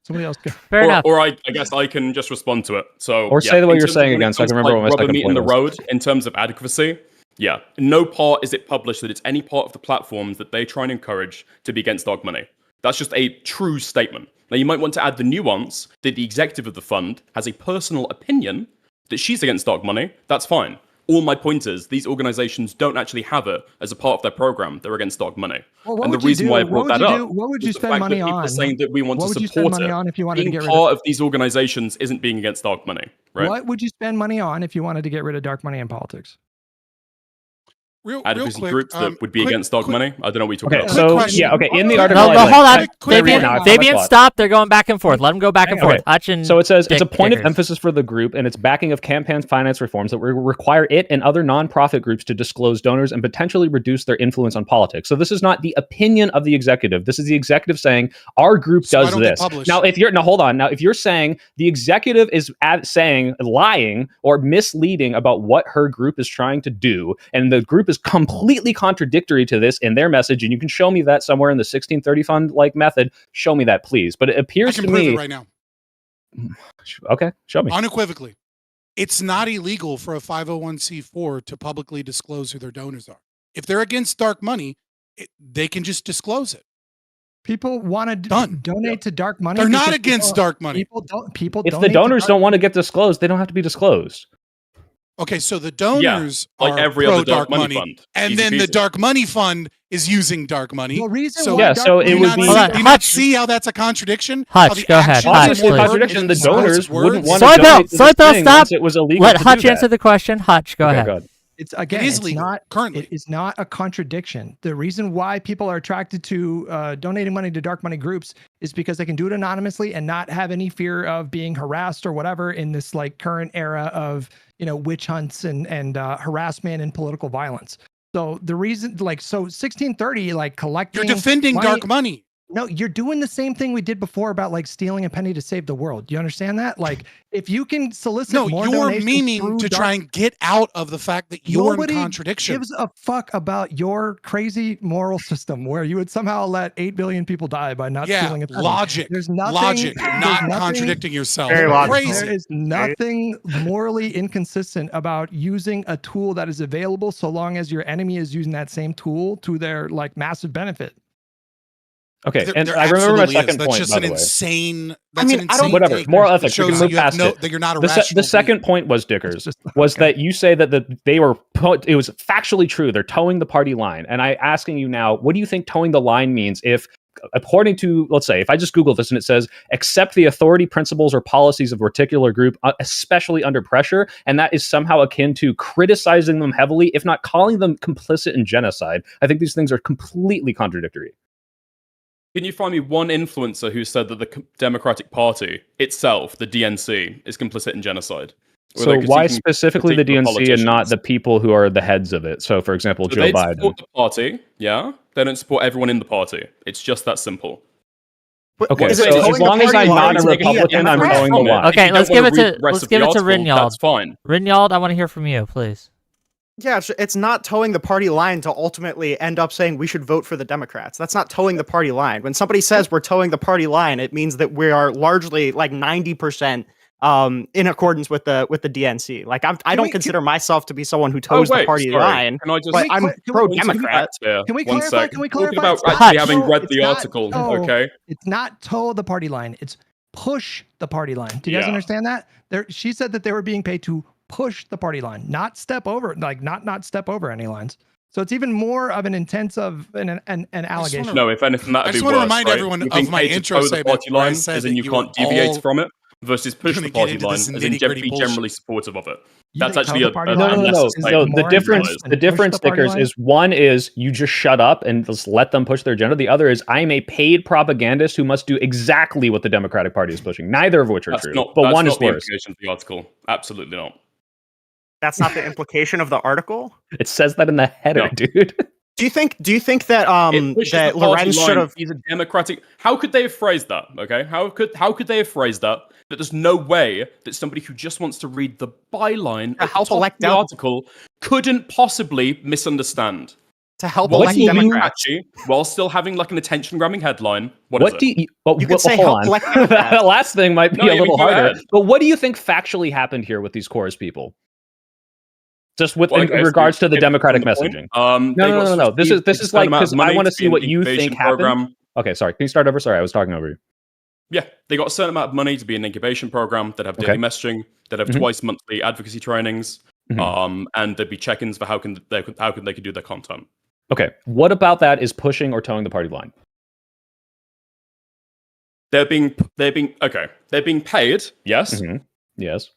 Somebody else go. Fair enough. Or I guess I can just respond to it. So or say what you're saying again, so I can remember what my second point in the was. road in terms of advocacy. Yeah, no part is it published that it's any part of the platforms that they try and encourage to be against dark money. That's just a true statement. Now, you might want to add the nuance that the executive of the fund has a personal opinion that she's against dark money. That's fine. All my point is, these organizations don't actually have it as a part of their program. They're against dark money. Well, and the reason why I brought that up what would you is the spend fact money that people on? are saying that we want What to would you spend support money it. on if you wanted to Being get rid part of these organizations isn't being against dark money, right? What would you spend money on if you wanted to get rid of dark money in politics? Real Advocacy quick, groups that would be against dark money. I don't know what you're talking Okay, about. so question. yeah, okay. In the No, article, No, I no, went- hold on. quick Fabian, now I found Fabian, my plot. stop. They're going back and forth. Let them go back and Okay. forth. Hutch and So it says it's a point of Dickers. emphasis for the group and its backing of campaign finance reforms that will require it and other nonprofit groups to disclose donors and potentially reduce their influence on politics. So this is not the opinion of the executive. This is the executive saying our group So why does don't they this. publish? Now, hold on. Now, if you're saying the executive is lying or misleading about what her group is trying to do, and the group is completely contradictory to this in their message, and you can show me that somewhere in the 1630 fund like method, show me that, please. But it I appears can to prove me it right now. Okay, show me. Unequivocally, it's not illegal for a 501c4 to publicly disclose who their donors are. If they're against dark money, they can just disclose it. People want to donate to dark money. They're not because against dark money. People If the donate to donors dark- don't want to get disclosed, they don't have to be disclosed. Okay, so the donors like are every pro other dark money money, fund. and Easy then the peasy. dark money fund is using dark money. The reason So why yeah, dark so money it do you would not be- see- Hold on, do you not Hutch. see how that's a contradiction? Hutch, How the go ahead. actions Hutch, Obviously, a please. contradiction. The and words donors wouldn't want to Soypill, donate to this Soypill, thing stop. once it was illegal Let to Hutch do that. answer the question. Hutch, go Okay, ahead. go ahead. It's again, It is it's legal not currently. It is not a contradiction. The reason why people are attracted to donating money to dark money groups is because they can do it anonymously and not have any fear of being harassed or whatever in this like current era of witch hunts and harassment and political violence. So the reason, like, so 1630, like collecting. You're defending money- dark money. No, you're doing the same thing we did before about like stealing a penny to save the world. Do you understand that? Like, if you can solicit No, more you're donations meaning through to dark- try and get out of the fact that you're Nobody in contradiction. gives a fuck about your crazy moral system where you would somehow let 8 billion people die by not Yeah, stealing a penny. logic. There's nothing, Logic, there's not nothing- contradicting yourself. Very logical. Crazy. There is nothing morally inconsistent about using a tool that is available so long as your enemy is using that same tool to their like massive benefit. Okay, There- and there I remember my absolutely is. second That's point, just by an the way. insane. I That's mean, an I don't- insane Whatever, take. moral That ethics, we shows can move you have past it. that you're not a The rational second being. point was Dickers, Just- was okay. that you say that they were it was factually true. They're towing the party line, and I asking you now, what do you think towing the line means? If according to, let's say, if I just Google this and it says accept the authority, principles, or policies of a particular group, especially under pressure, and that is somehow akin to criticizing them heavily, if not calling them complicit in genocide. I think these things are completely contradictory. Can you find me one influencer who said that the Democratic Party itself, the DNC, is complicit in genocide? Or So they're why critiquing specifically the particular DNC and not politicians? the people who are the heads of it? So, for example, So Joe they Biden. support the party, yeah? They don't support everyone in the party. It's just that simple. Okay, Is it so towing as the long as party I'm line not a to be Republican, I'm Democrat? towing the line. Okay, If you let's don't give wanna it read to- the rest let's of give the it to article, Rinyald. That's fine. Rinyald, I want to hear from you, please. Yeah, it's not towing the party line to ultimately end up saying we should vote for the Democrats. That's not towing the party line. When somebody says we're towing the party line, it means that we are largely like 90% in accordance with the DNC. Like I don't consider myself to be someone who toes the party line, Can I just but I'm pro point some Democrat. facts here? Can we One clarify? sec. Can we Talking clarify? about It's not actually Hutch. having read It's the not article, toe. okay? It's not toe the party line. It's push the party line. Do you guys Yeah. understand that? She said that they were being paid to push the party line, not step over, like not step over any lines. So it's even more of an intensive an allegation. No, if anything, I that'd be just worse. want to remind right? everyone You're of being my paid to intro toe the statement party where I line, said as that in you you can't were deviate all from it, versus push gonna the get party into line, this as in nitty-gritty be bullshit. generally supportive of it. You That's think toe actually the a party No, line no, no, is no. more So the intense difference, than the push difference, the party stickers, line? is one is you just shut up and just let them push their agenda. The other is I'm a paid propagandist who must do exactly what the Democratic Party is pushing. Neither of which are That's true, not. but That's one not is the worse. implication of the article. Absolutely not. That's not the implication of the article. It says that in the header, No. dude. Do you think that It pushes that the party Lorenz line. should have? He's a democratic. How could they have phrased that? Okay, how could they have phrased that? That there's no way that somebody who just wants to read the byline To at the help top of elect the Dem- article couldn't possibly misunderstand. To help While elect still being Democrats. catchy, while still having like an attention-grabbing headline. What What is do it? you? Well, You could say hold help on. elect That Democrats. last thing might be No, a you little can go harder. ahead. But what do you think factually happened here with these chorus people? Just with Well, in okay, so regards to the get Democratic the point. messaging. They No, got no, no, no. This received is a like certain amount because of I money want to to see the what you incubation think happened. program. Okay, sorry. Can you start over? Sorry, I was talking over you. Yeah, they got a certain amount of money to be an incubation program. That have daily Okay. messaging. That have Mhm. twice monthly advocacy trainings. Mhm. And there'd be check-ins for how they could do their content. Okay. What about that is pushing or towing the party line? They're being okay. They're being paid. Yes. Mhm. Yes.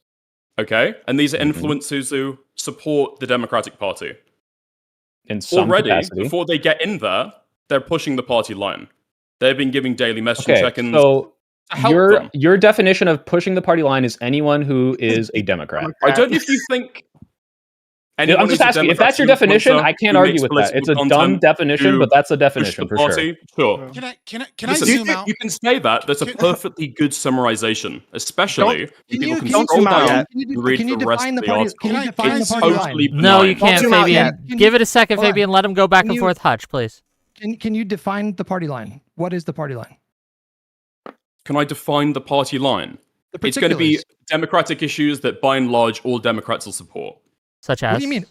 Okay. And these are Mhm. influencers who support the Democratic Party. In some Already, capacity. before they get in there, they're pushing the party line. They've been giving daily messaging Okay. check-ins So to help them. your definition of pushing the party line is anyone who is a Democrat. I don't know if you think. I'm anyone just who's a asking if Democrat that's your definition. influencer I can't who argue makes with that. It's a political dumb content definition, to but that's a push definition the for sure. party. Sure. Can I Listen, zoom out? You can say that. That's a perfectly good summarization, especially when people can don't scroll zoom out down yet. and read Can you the rest define of the the party? article. Can you define the It's party totally line? No, benign. you can't, zoom out Fabian. yet. Give it a second, Hold on. Fabian. Let him go back Can and you- forth. Hutch, please. Can you define the party line? What is the party line? Can I define the party line? The It's going to be particulars. democratic issues that, by and large, all Democrats will support. Such as. What do you mean?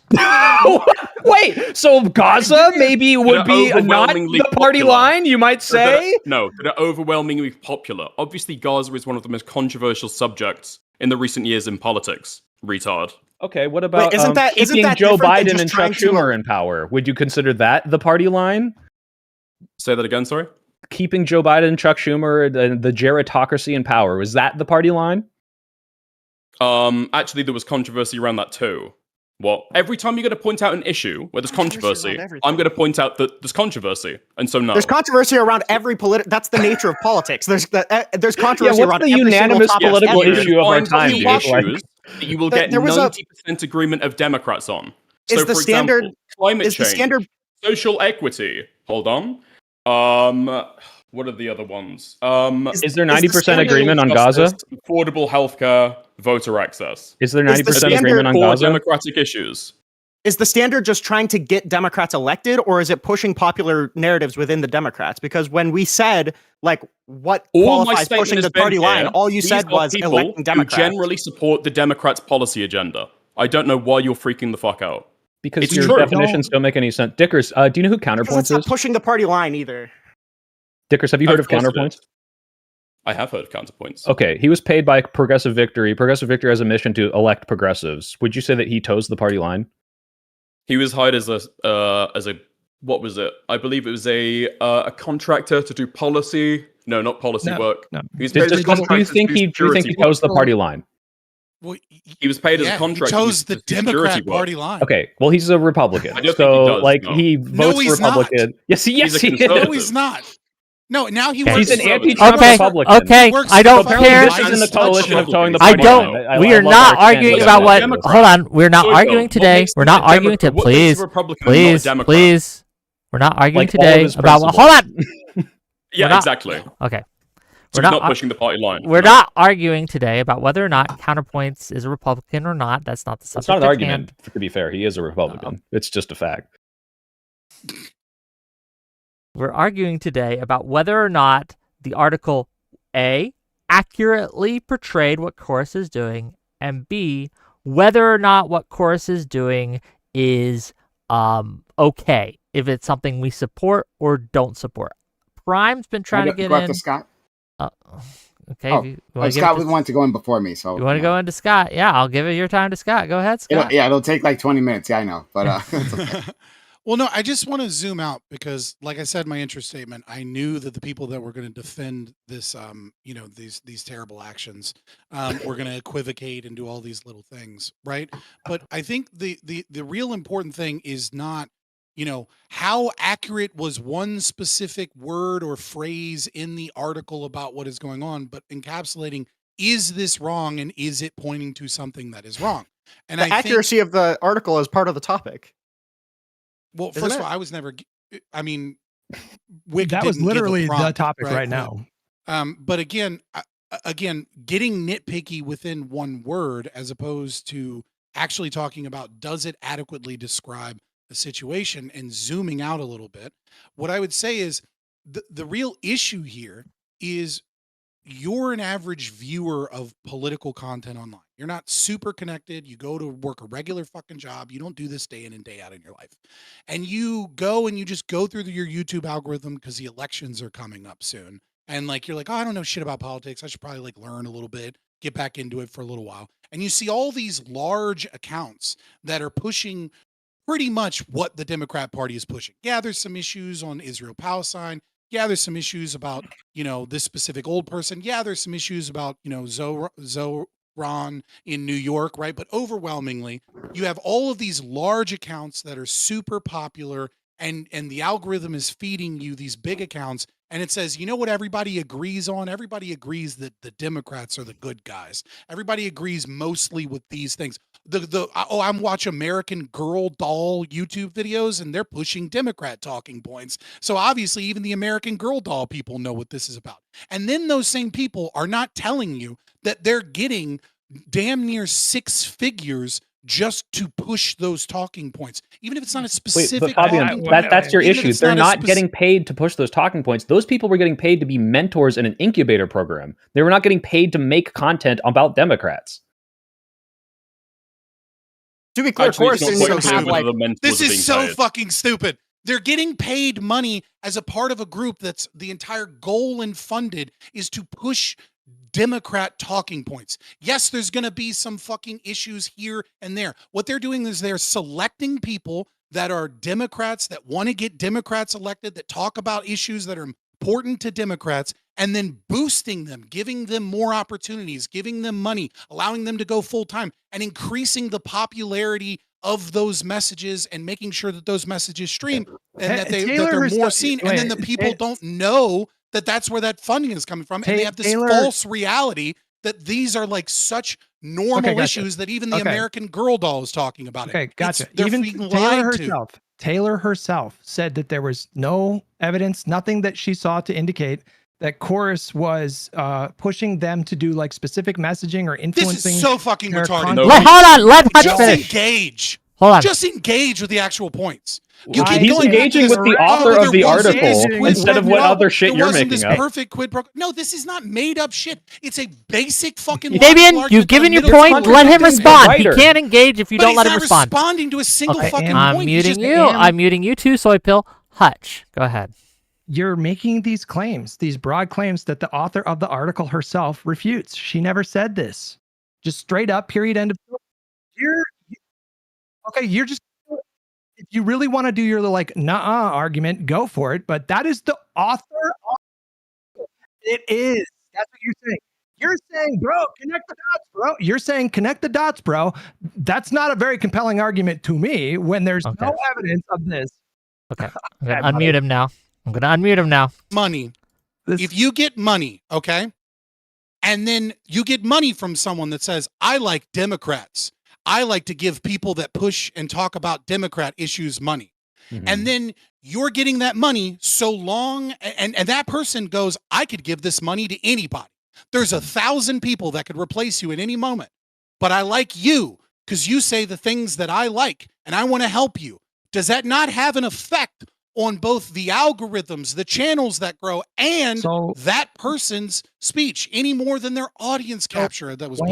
Wait, so Gaza maybe would be not overwhelmingly the party popular. line, you might say? No, that are overwhelmingly popular. Obviously, Gaza is one of the most controversial subjects in the recent years in politics. Retard. Okay, what about Wait, isn't that keeping Joe different than Biden just and Chuck trying to- Schumer in power? Would you consider that the party line? Say that again, sorry? Keeping Joe Biden and Chuck Schumer, the gerontocracy in power, was that the party line? Actually, there was controversy around that too. What? Every time you're going to point out an issue where there's Controversy controversy, around everything. I'm going to point out that there's controversy, and so no. There's controversy around every that's the nature of politics. There's Yeah, controversy what's around the every single unanimous topic political ever. issue of our Find time, the dude? Like- issues that you will get There was a- 90% agreement of Democrats on. Is So, the for standard- example, climate is the change, standard- social equity. Hold on. What are the other ones? Is there the 90% standard agreement on justice, Gaza? affordable healthcare, voter access. Is there Is the 90% agreement standard on Core Gaza? democratic issues. Is the standard just trying to get Democrats elected, or is it pushing popular narratives within the Democrats? Because when we said, like, what All my qualifies statement pushing has the been party line, here, all you these said are was people electing who Democrats. generally support the Democrats' policy agenda. I don't know why you're freaking the fuck out. Because It's your true. definitions don't make any sense. Dickers, do you know who Because Counterpoints it's not is? pushing the party line either. Dickers, have you heard of course it Counterpoints? is. I have heard of counterpoints. Okay, he was paid by Progressive Victory. Progressive Victory has a mission to elect progressives. Would you say that he toes the party line? He was hired as a what was it? I believe it was a contractor to do policy. No, not policy No, work. no. He was Do paid as a you contractor to think do he security toes the work. party line? Well, He was paid as yeah, a contractor. He to chose do the security Democrat work. party line. Okay, well, he's a Republican. I don't think So, he does, like, no. he votes he's not. Republican. Yes, he He's a is. conservative. No, he's not. No, now he Okay. works. He's an for- anti-Trump Okay, Republican. okay. Works I don't for Apparently care. this is in the coalition of towing the I party don't. line. We are love not our arguing standing about on what. that. Democrat. Hold on. We're not Soypill. arguing What today. makes We're you not a arguing Democrat? today. What makes you Please, a Republican and not a please, Democrat? please. We're not arguing Like all of today his about. principles. Hold on. Yeah, We're not- exactly. Okay. So We're he's not not pushing the party line. We're not arguing today about whether or not Counterpoints is a Republican or not. That's not the subject. It's not an at argument, hand. to be fair. He is a Republican. It's just a fact. We're arguing today about whether or not the article A accurately portrayed what Chorus is doing, and B whether or not what Chorus is doing is okay, if it's something we support or don't support. Prime's been trying to get go in. After Scott. Okay. Oh, Scott would want to go in before me, so you want to go into Scott? Yeah, I'll give it your time to Scott. Go ahead, Scott. It'll take like 20 minutes. Yeah, I know, but it's okay. Well, no, I just want to zoom out because, like I said in my intro statement, I knew that the people that were going to defend this, these terrible actions, were going to equivocate and do all these little things, right? But I think the real important thing is not, how accurate was one specific word or phrase in the article about what is going on, but encapsulating, is this wrong and is it pointing to something that is wrong? And the accuracy of the article is part of the topic. Well, first of all, I was never. I mean, Wick that was didn't give a literally prompt, the topic right now. But again, getting nitpicky within one word as opposed to actually talking about does it adequately describe a situation and zooming out a little bit. What I would say is the real issue here is you're an average viewer of political content online. You're not super connected. You go to work a regular fucking job. You don't do this day in and day out in your life. And you go and you just go through your YouTube algorithm because the elections are coming up soon. And you're like, oh, I don't know shit about politics. I should probably learn a little bit, get back into it for a little while. And you see all these large accounts that are pushing pretty much what the Democrat Party is pushing. Yeah, there's some issues on Israel-Palestine. Yeah, there's some issues about, this specific old person. Yeah, there's some issues about, Zoran in New York, right? But overwhelmingly, you have all of these large accounts that are super popular, and the algorithm is feeding you these big accounts, and it says, you know what everybody agrees on? Everybody agrees that the Democrats are the good guys. Everybody agrees mostly with these things. I'm watching American Girl doll YouTube videos and they're pushing Democrat talking points. So obviously even the American Girl doll people know what this is about. And then those same people are not telling you that they're getting damn near 6 figures just to push those talking points, even if it's not a specific. But Fabian, that's your issue. They're not getting paid to push those talking points. Those people were getting paid to be mentors in an incubator program. They were not getting paid to make content about Democrats. To be clear, Chorus didn't even have this is so fucking stupid. They're getting paid money as a part of a group that's the entire goal and funded is to push Democrat talking points. Yes, there's going to be some fucking issues here and there. What they're doing is they're selecting people that are Democrats that want to get Democrats elected, that talk about issues that are important to Democrats, and then boosting them, giving them more opportunities, giving them money, allowing them to go full time, and increasing the popularity of those messages and making sure that those messages stream and that they're more seen. And then the people don't know that that's where that funding is coming from. And they have this false reality that these are such normal issues that even the American Girl doll is talking about it. Okay, gotcha. Even Taylor herself said that there was no evidence, nothing that she saw to indicate that Chorus was pushing them to do specific messaging or influencing. This is so fucking retarded. Hold on, let Hutch finish. Engage. Hold on. Just engage with the actual points. He's engaging with the author of the article instead of what other shit you're making up. Perfect quid pro. No, this is not made up shit. It's a basic fucking. Fabian, you've given your point. Let him respond. He can't engage if you don't let him respond. He's not responding to a single fucking point. I'm muting you. I'm muting you too, Soypill. Hutch, go ahead. You're making these claims, these broad claims that the author of the article herself refutes. She never said this. Just straight up, period, end of story. You're just, if you really want to do your nah argument, go for it. But that is the author. It is. That's what you're saying. You're saying, bro, connect the dots, bro. You're saying connect the dots, bro. That's not a very compelling argument to me when there's no evidence of this. Okay. I'm going to unmute him now. Money. If you get money, okay, and then you get money from someone that says, I like Democrats. I like to give people that push and talk about Democrat issues money. And then you're getting that money so long, and that person goes, I could give this money to anybody. There's 1,000 people that could replace you at any moment, but I like you because you say the things that I like, and I want to help you. Does that not have an effect on both the algorithms, the channels that grow, and that person's speech any more than their audience capture that was brought up?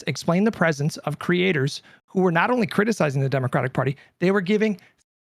Explain the presence of creators who were not only criticizing the Democratic Party, they were giving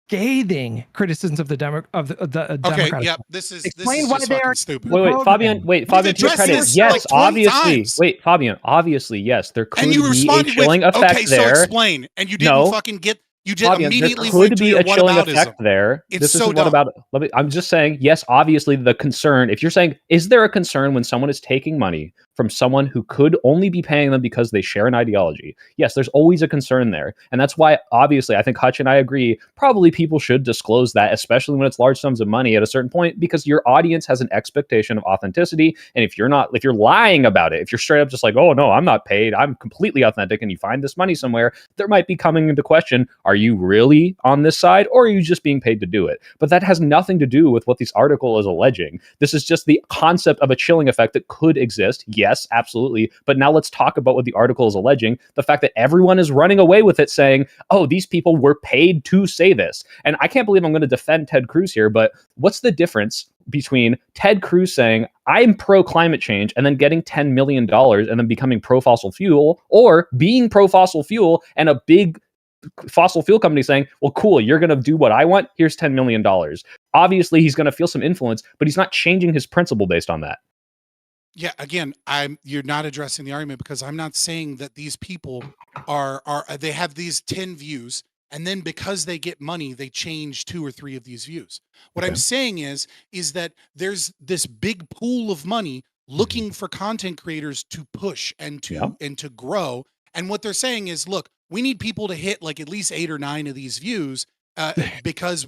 scathing criticisms of the Democratic Okay, Party. this is Explain just why they fucking are stupid. Fabian, to your credit, this yes, like 20 obviously. times. Wait, Fabian, obviously, yes, there could And you be a responded chilling with, effect okay, there. so explain. And you didn't fucking get, you did Fabian, immediately there went could to be your a chilling whataboutism. effect there. It's This so isn't what dumb. about. I'm just saying, yes, obviously the concern. If you're saying, is there a concern when someone is taking money from someone who could only be paying them because they share an ideology? Yes, there's always a concern there, and that's why obviously I think Hutch and I agree. Probably people should disclose that, especially when it's large sums of money at a certain point, because your audience has an expectation of authenticity. And if you're lying about it, if you're straight up just like, oh no, I'm not paid, I'm completely authentic, and you find this money somewhere, there might be coming into question, are you really on this side, or are you just being paid to do it? But that has nothing to do with what this article is alleging. This is just the concept of a chilling effect that could exist. Yes, absolutely. But now let's talk about what the article is alleging. The fact that everyone is running away with it saying, oh, these people were paid to say this. And I can't believe I'm going to defend Ted Cruz here, but what's the difference between Ted Cruz saying, I'm pro climate change, and then getting $10 million and then becoming pro fossil fuel, or being pro fossil fuel and a big fossil fuel company saying, well, cool, you're going to do what I want, here's $10 million. Obviously he's going to feel some influence, but he's not changing his principle based on that. Yeah, again, you're not addressing the argument, because I'm not saying that these people they have these 10 views, and then because they get money, they change 2 or 3 of these views. What I'm saying is that there's this big pool of money looking for content creators to push and to grow. And what they're saying is, look, we need people to hit like at least 8 or 9 of these views, because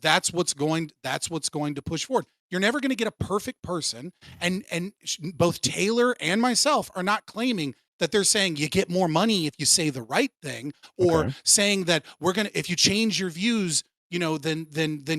that's what's going to push forward. You're never going to get a perfect person, and both Taylor and myself are not claiming that they're saying you get more money if you say the right thing, or saying that if you change your views, then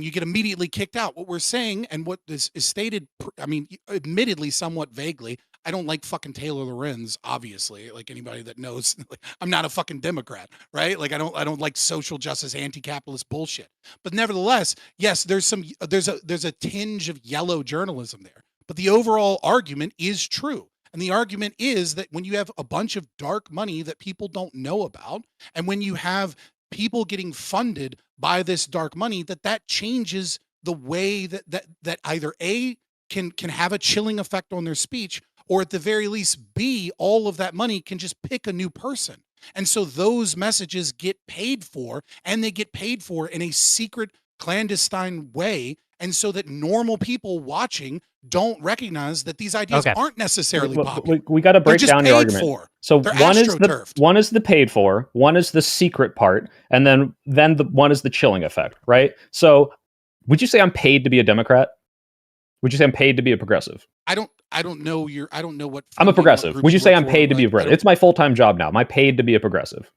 you get immediately kicked out. What we're saying, and what is stated, I mean, admittedly somewhat vaguely, I don't like fucking Taylor Lorenz, obviously. Like anybody that knows, I'm not a fucking Democrat, right? Like I don't like social justice, anti-capitalist bullshit. But nevertheless, yes, there's a tinge of yellow journalism there. But the overall argument is true. And the argument is that when you have a bunch of dark money that people don't know about, and when you have people getting funded by this dark money, that changes the way that either A, can have a chilling effect on their speech, or at the very least, B, all of that money can just pick a new person. And so those messages get paid for, and they get paid for in a secret, clandestine way. And so that normal people watching don't recognize that these ideas aren't necessarily popular. We got to break down your argument. So one is the paid for, one is the secret part, and then the one is the chilling effect, right? So would you say I'm paid to be a Democrat? Would you say I'm paid to be a progressive? I don't know what I'm a progressive. Would you say I'm paid to be a progressive? It's my full-time job now. Am I paid to be a progressive?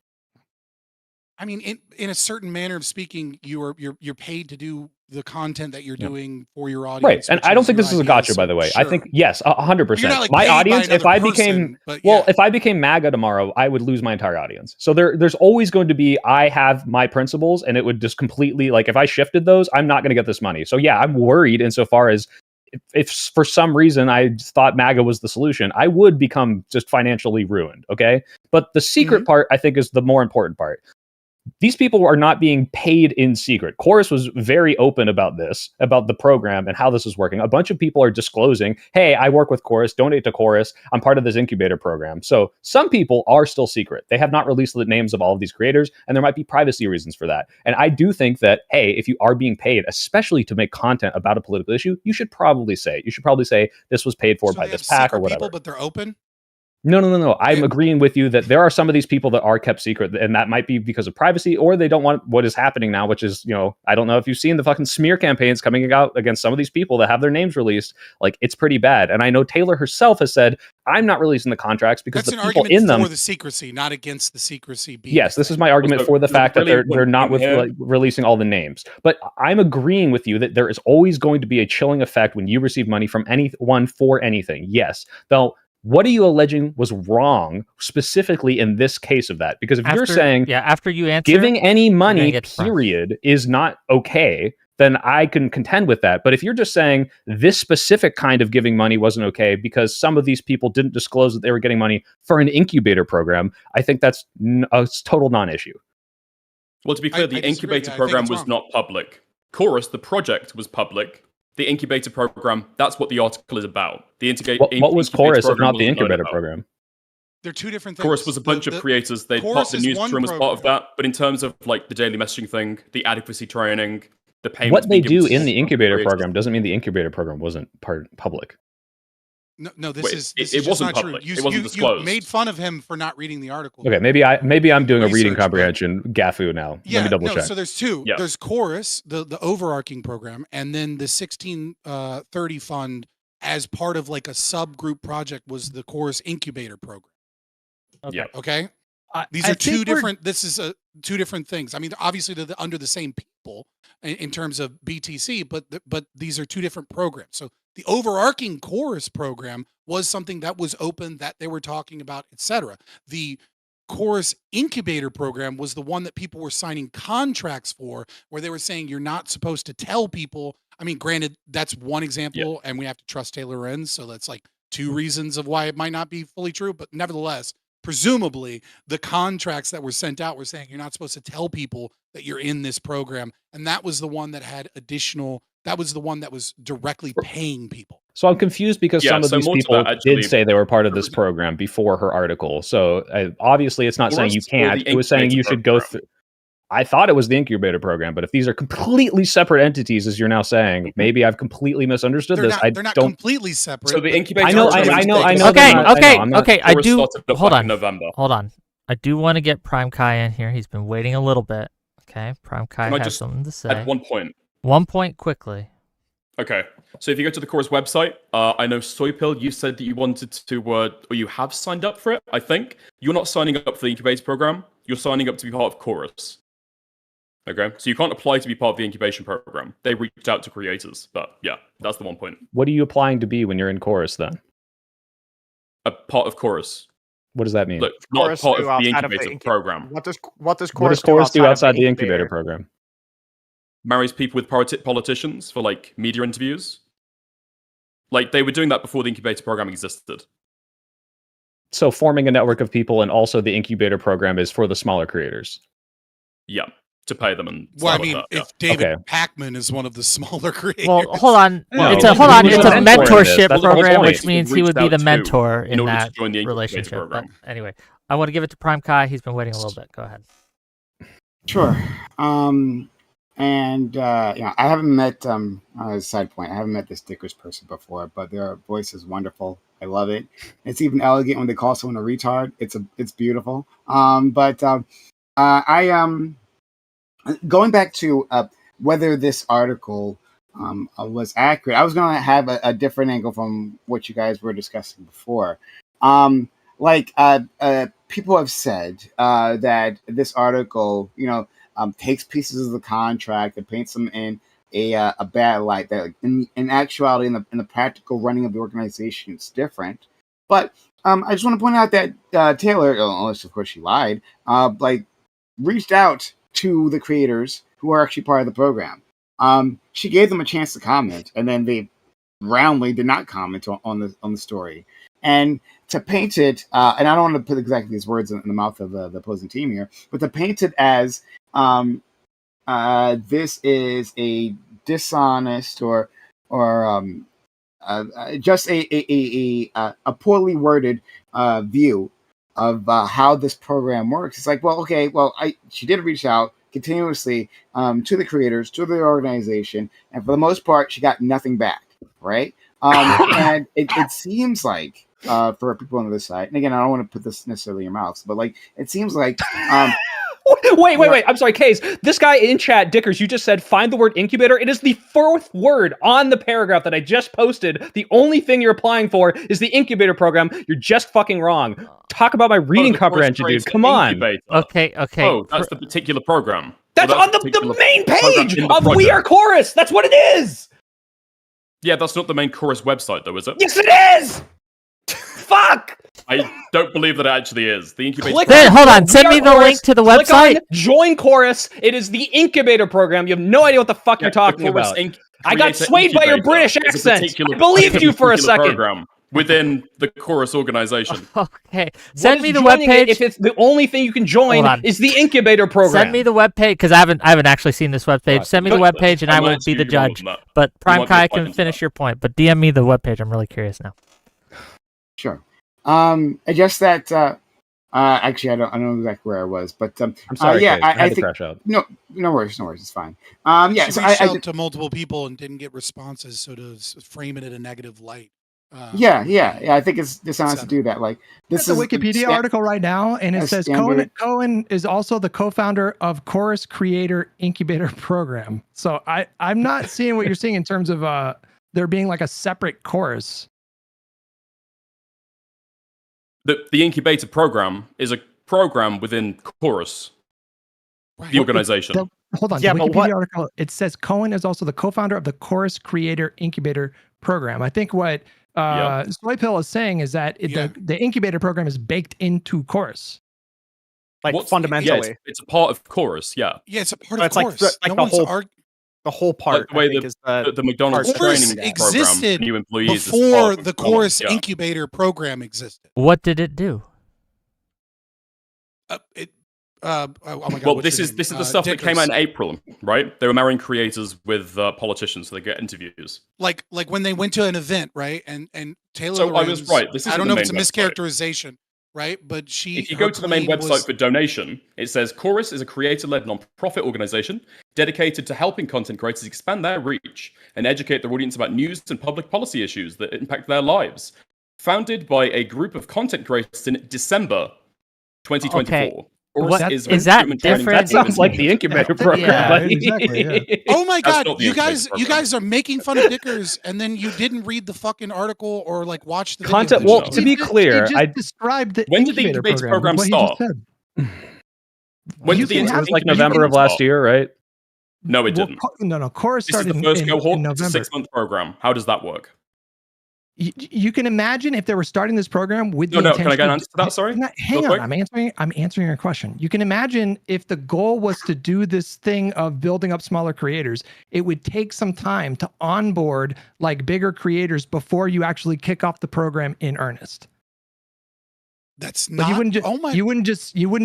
I mean, in a certain manner of speaking, you're paid to do the content that you're doing for your audience. Right. And I don't think this is a gotcha, by the way. Sure. I think, yes, 100%. Like my audience, if I became MAGA tomorrow, I would lose my entire audience. So there's always going to be, I have my principles, and it would just completely, like, if I shifted those, I'm not going to get this money. So yeah, I'm worried insofar as if for some reason I thought MAGA was the solution, I would become just financially ruined. Okay. But the secret part, I think, is the more important part. These people are not being paid in secret. Chorus was very open about this, about the program and how this is working. A bunch of people are disclosing, hey, I work with Chorus, donate to Chorus, I'm part of this incubator program. So some people are still secret. They have not released the names of all of these creators, and there might be privacy reasons for that. And I do think that, hey, if you are being paid, especially to make content about a political issue, you should probably say, this was paid for by this PAC or whatever. People, but they're open? No. I'm agreeing with you that there are some of these people that are kept secret, and that might be because of privacy, or they don't want what is happening now, which is, I don't know if you've seen the fucking smear campaigns coming out against some of these people that have their names released. Like, it's pretty bad. And I know Taylor herself has said, I'm not releasing the contracts because That's the an people argument in them. for the secrecy, not against the secrecy being. Yes, this is my argument for the fact that they're not releasing all the names. But I'm agreeing with you that there is always going to be a chilling effect when you receive money from anyone for anything. Yes. Though, what are you alleging was wrong specifically in this case of that? Because if you're saying after you answer, giving any money, period, is not okay, then I can contend with that. But if you're just saying this specific kind of giving money wasn't okay because some of these people didn't disclose that they were getting money for an incubator program, I think that's a total non-issue. Well, to be clear, the incubator program was not public. Chorus, the project, was public. The incubator program, that's what the article is about. The what was Chorus if not the incubator program? They're two different things. Chorus was a bunch of creators. The newsroom was part of that. But in terms of like the daily messaging thing, the adequacy training, the payment. What they do in the incubator program doesn't mean the incubator program wasn't public. No, this it is wasn't not public. True. It wasn't disclosed. You made fun of him for not reading the article. Okay, maybe I'm doing a reading comprehension gaffu now. Yeah, let me double check. So there's two. Yeah. There's Chorus, the overarching program, and then the 1630 fund as part of like a subgroup project was the Chorus incubator program. Okay. Yeah. Okay. These are two different. This is two different things. I mean, obviously they're under the same people in terms of BTC, but these are two different programs. So the overarching Chorus program was something that was open, that they were talking about, etc. The Chorus incubator program was the one that people were signing contracts for, where they were saying you're not supposed to tell people. I mean, granted, that's one example, and we have to trust Taylor Lorenz, so that's like two reasons of why it might not be fully true, but nevertheless, presumably the contracts that were sent out were saying you're not supposed to tell people that you're in this program, and that was the one that had that was the one that was directly paying people. So I'm confused because some of these people did say they were part of this program before her article. So obviously it's not saying you can't. It was saying you should go through. I thought it was the incubator program, but if these are completely separate entities, as you're now saying, maybe I've completely misunderstood this. They're not completely separate. So the incubator. I know. Okay. I do. Hold on. November. Hold on. I do want to get Primecayes in here. He's been waiting a little bit. Okay, Primecayes has something to say. At one point. One point quickly. Okay, so if you go to the Chorus website, I know Soypill, you said that you wanted to, or you have signed up for it, I think. You're not signing up for the incubator program. You're signing up to be part of Chorus. Okay, so you can't apply to be part of the incubation program. They reached out to creators, but yeah, that's the one point. What are you applying to be when you're in Chorus then? A part of Chorus. What does that mean? Look, not part of the incubator program. What does Chorus do outside the incubator program? Marries people with politicians for like media interviews. Like they were doing that before the incubator program existed. So forming a network of people, and also the incubator program is for the smaller creators. Yeah, to pay them and. Well, I mean, if David Packman is one of the smaller creators. Well, hold on. It's a mentorship program, which means he would be the mentor in that relationship. But anyway, I want to give it to Primecayes. He's been waiting a little bit. Go ahead. Sure. And I haven't met as a side point, I haven't met this Stickers person before, but their voice is wonderful. I love it. It's even elegant when they call someone a retard. It's beautiful. Going back to whether this article was accurate, I was going to have a different angle from what you guys were discussing before. People have said that this article, takes pieces of the contract and paints them in a bad light. That in actuality, in the practical running of the organization, it's different. But I just want to point out that Taylor, unless of course she lied, reached out to the creators who are actually part of the program. She gave them a chance to comment, and then they roundly did not comment on the story. And to paint it, and I don't want to put exactly these words in the mouth of the opposing team here, but to paint it as this is a dishonest or just a poorly worded view of how this program works. It's like, she did reach out continuously to the creators, to the organization, and for the most part, she got nothing back, right? And it seems like for people on this side. And again, I don't want to put this necessarily in your mouths, but like it seems like Wait. I'm sorry, Case. This guy in chat, Dickers, you just said find the word incubator. It is the fourth word on the paragraph that I just posted. The only thing you're applying for is the incubator program. You're just fucking wrong. Talk about my reading comprehension, dude. Come on. Incubator. Okay. Oh, that's the particular program. That's Well, on the the particular main program page in the of We Are project. Chorus. That's what it is. Yeah, that's not the main chorus website, though, is it? Yes, it is. Fuck. I don't believe that it actually is. The incubator. Click Wait, hold on. We Send Are me the Chorus. link to the Click website. on Join Chorus. It is the incubator program. You have no idea what the fuck you're talking about. I got swayed by your British accent. I believed you for a second. Program within the chorus organization. Okay. What Send is me the joining it webpage. if it's the only thing you can join Hold on. is the incubator program. Send me the webpage because I haven't actually seen this webpage. Right. Send me the But- webpage and I will be the judge. But Primecayes can finish your point. But DM me the webpage. I'm really curious now. sure. Just that. Actually, I don't know exactly where I was, but I'm sorry, yeah, Case. I had I to think crash out. no worries, it's fine. Yeah, She so reached I out to multiple people and didn't get responses, so to frame it in a negative light. yeah, I think it's dishonest to do that. Like this That's is a Wikipedia article right now, and it a says standard- Cohen is also the co-founder of Chorus Creator Incubator Program. So I'm not seeing what you're seeing in terms of there being like a separate chorus. The incubator program is a program within chorus, the organization. Hold on. Yeah, the but Wikipedia what- article, it says Cohen is also the co-founder of the Chorus Creator Incubator Program. I think what Soypill is saying is that the incubator program is baked into Chorus. Like What's- fundamentally, yeah, it's a part of chorus. Yeah, Yeah, it's a part So of it's like course. the- like no the one's whole- arg- the whole part. the way I think is the McDonald's Chorus training existed program, new employees is before part of the McDonald's, chorus yeah. incubator program existed. What did it do? Oh my God, Well, what's this his is name? the stuff that came out Dickers. in April, right? They were marrying creators with politicians, so they get interviews. Like when they went to an event, right? And Taylor So I was Lorenz- right. This I isn't don't the know if it's a main website. mischaracterization, right? But If you her go to the main claim website was- for donation, it says Chorus is a creator-led non-profit organization dedicated to helping content creators expand their reach and educate their audience about news and public policy issues that impact their lives. Founded by a group of content creators in December 2024. Okay. Chorus What- is is that recruitment training different? That sounds like the incubator program. Yeah, buddy. exactly, yeah. Oh my That's God, not the you incubator guys, you program. guys are making fun of Dickers, and then you didn't read the fucking article or like watch the video Content- that well, shows to it. be clear, he just described the When did the incubator incubator program what he just start? said. When You did the can It have- was like you November can- of last year, right? No, it Well, didn't. no, Chorus This is started the first in cohort. It's a November. 6-month program. How does that work? You can imagine if they were starting this program with No, the intention. can I get an of- answer to that? Sorry? Hang Real on, quick. I'm answering your question. You can imagine if the goal was to do this thing of building up smaller creators, it would take some time to onboard like bigger creators before you actually kick off the program in earnest. That's But not. you wouldn't just oh my! you wouldn't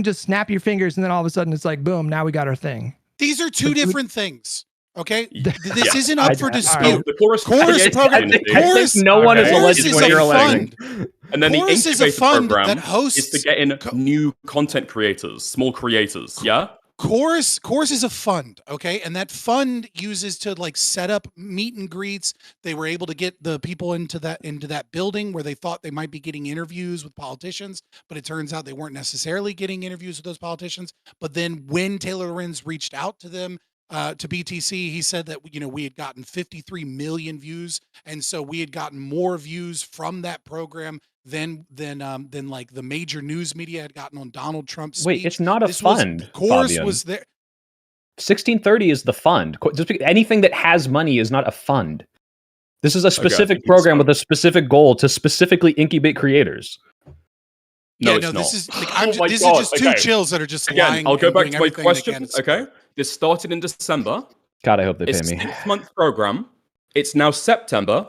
just snap your fingers and then all of a sudden it's like boom, now we got our thing. These are two But- different things. Okay, Yeah. this isn't up for I- dispute. The chorus Chorus creator program- community, I Chorus- think no one is Okay. alleged Chorus when is you're a alleging. fund. and then Chorus the is a incubator fund program that hosts is to get in new content creators, small creators. Yeah. Chorus is a fund, okay, and that fund uses to like set up meet and greets. They were able to get the people into that building where they thought they might be getting interviews with politicians, but it turns out they weren't necessarily getting interviews with those politicians. But then when Taylor Lorenz reached out to them, to BTC, he said that we had gotten 53 million views, and so we had gotten more views from that program than like the major news media had gotten on Donald Trump's Wait, speech. it's not a This was- fund. Chorus Fabian. was there. 1630 is the fund. Anything that has money is not a fund. This is a I specific think program so. with a specific goal to specifically incubate creators. No, Yeah, it's no, not. this is like Oh my this God, is just two okay. chills that are just Again, lying. I'll go and back doing to my everything they question. can. Okay, this started in December. God, I hope they It's pay a me. 6-month program. It's now September.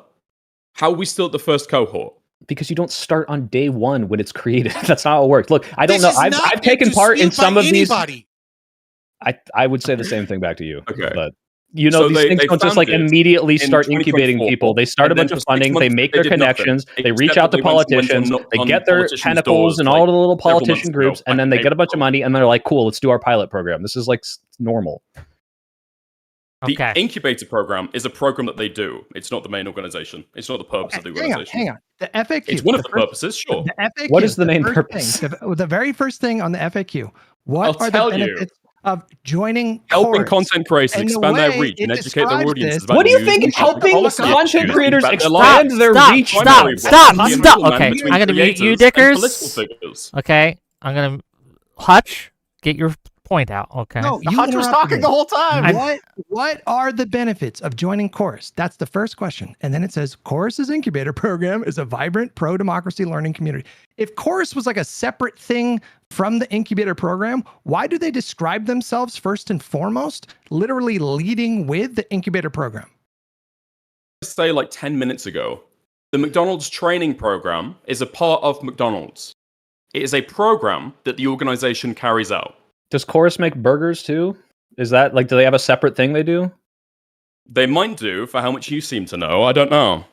How are we still at the first cohort? Because you don't start on day one when it's created. That's not how it works. Look, I don't This know. is not I've taken part in dispute some by of these. anybody. I would say the same thing back to you. Okay. But you know, So these they things don't just like founded immediately in start incubating 2024, people. They start a and then bunch of for 6 funding. They months, make they their did nothing. connections. They Except reach out to that they went politicians. on They get politicians' their doors, tentacles and all like, the little several months politician ago, groups, and like then they get a bunch of April. money, and they're like, "Cool, let's do our pilot program." This is like normal. The Okay. incubator program is a program that they do. It's not the main organization. It's not the purpose of the organization. Hang on. The FAQ. It's one of the purposes, sure. The FAQ. What is the main first purpose? Thing, the very first thing on the FAQ. What I'll are the tell you. benefits of joining Helping Chorus? content creators And the expand their way reach and it educate their describes audiences this- about What do you news think and helping policy content issues creators about their expand lives? their Stop, reach? stop, Primarily stop, being a stop. middleman Okay, between I'm gonna mute you, creators and Dickers. political figures. Okay, I'm gonna Hutch, get your point out. Okay. No, you Hutch was interrupted talking me. the whole time. What are the benefits of joining Chorus? That's the first question. And then it says Chorus's incubator program is a vibrant pro-democracy learning community. If Chorus was like a separate thing from the incubator program, why do they describe themselves first and foremost, literally leading with the incubator program? Say like 10 minutes ago, the McDonald's training program is a part of McDonald's. It is a program that the organization carries out. Does Chorus make burgers too? Is that like, do they have a separate thing they do? They might do, for how much you seem to know. I don't know.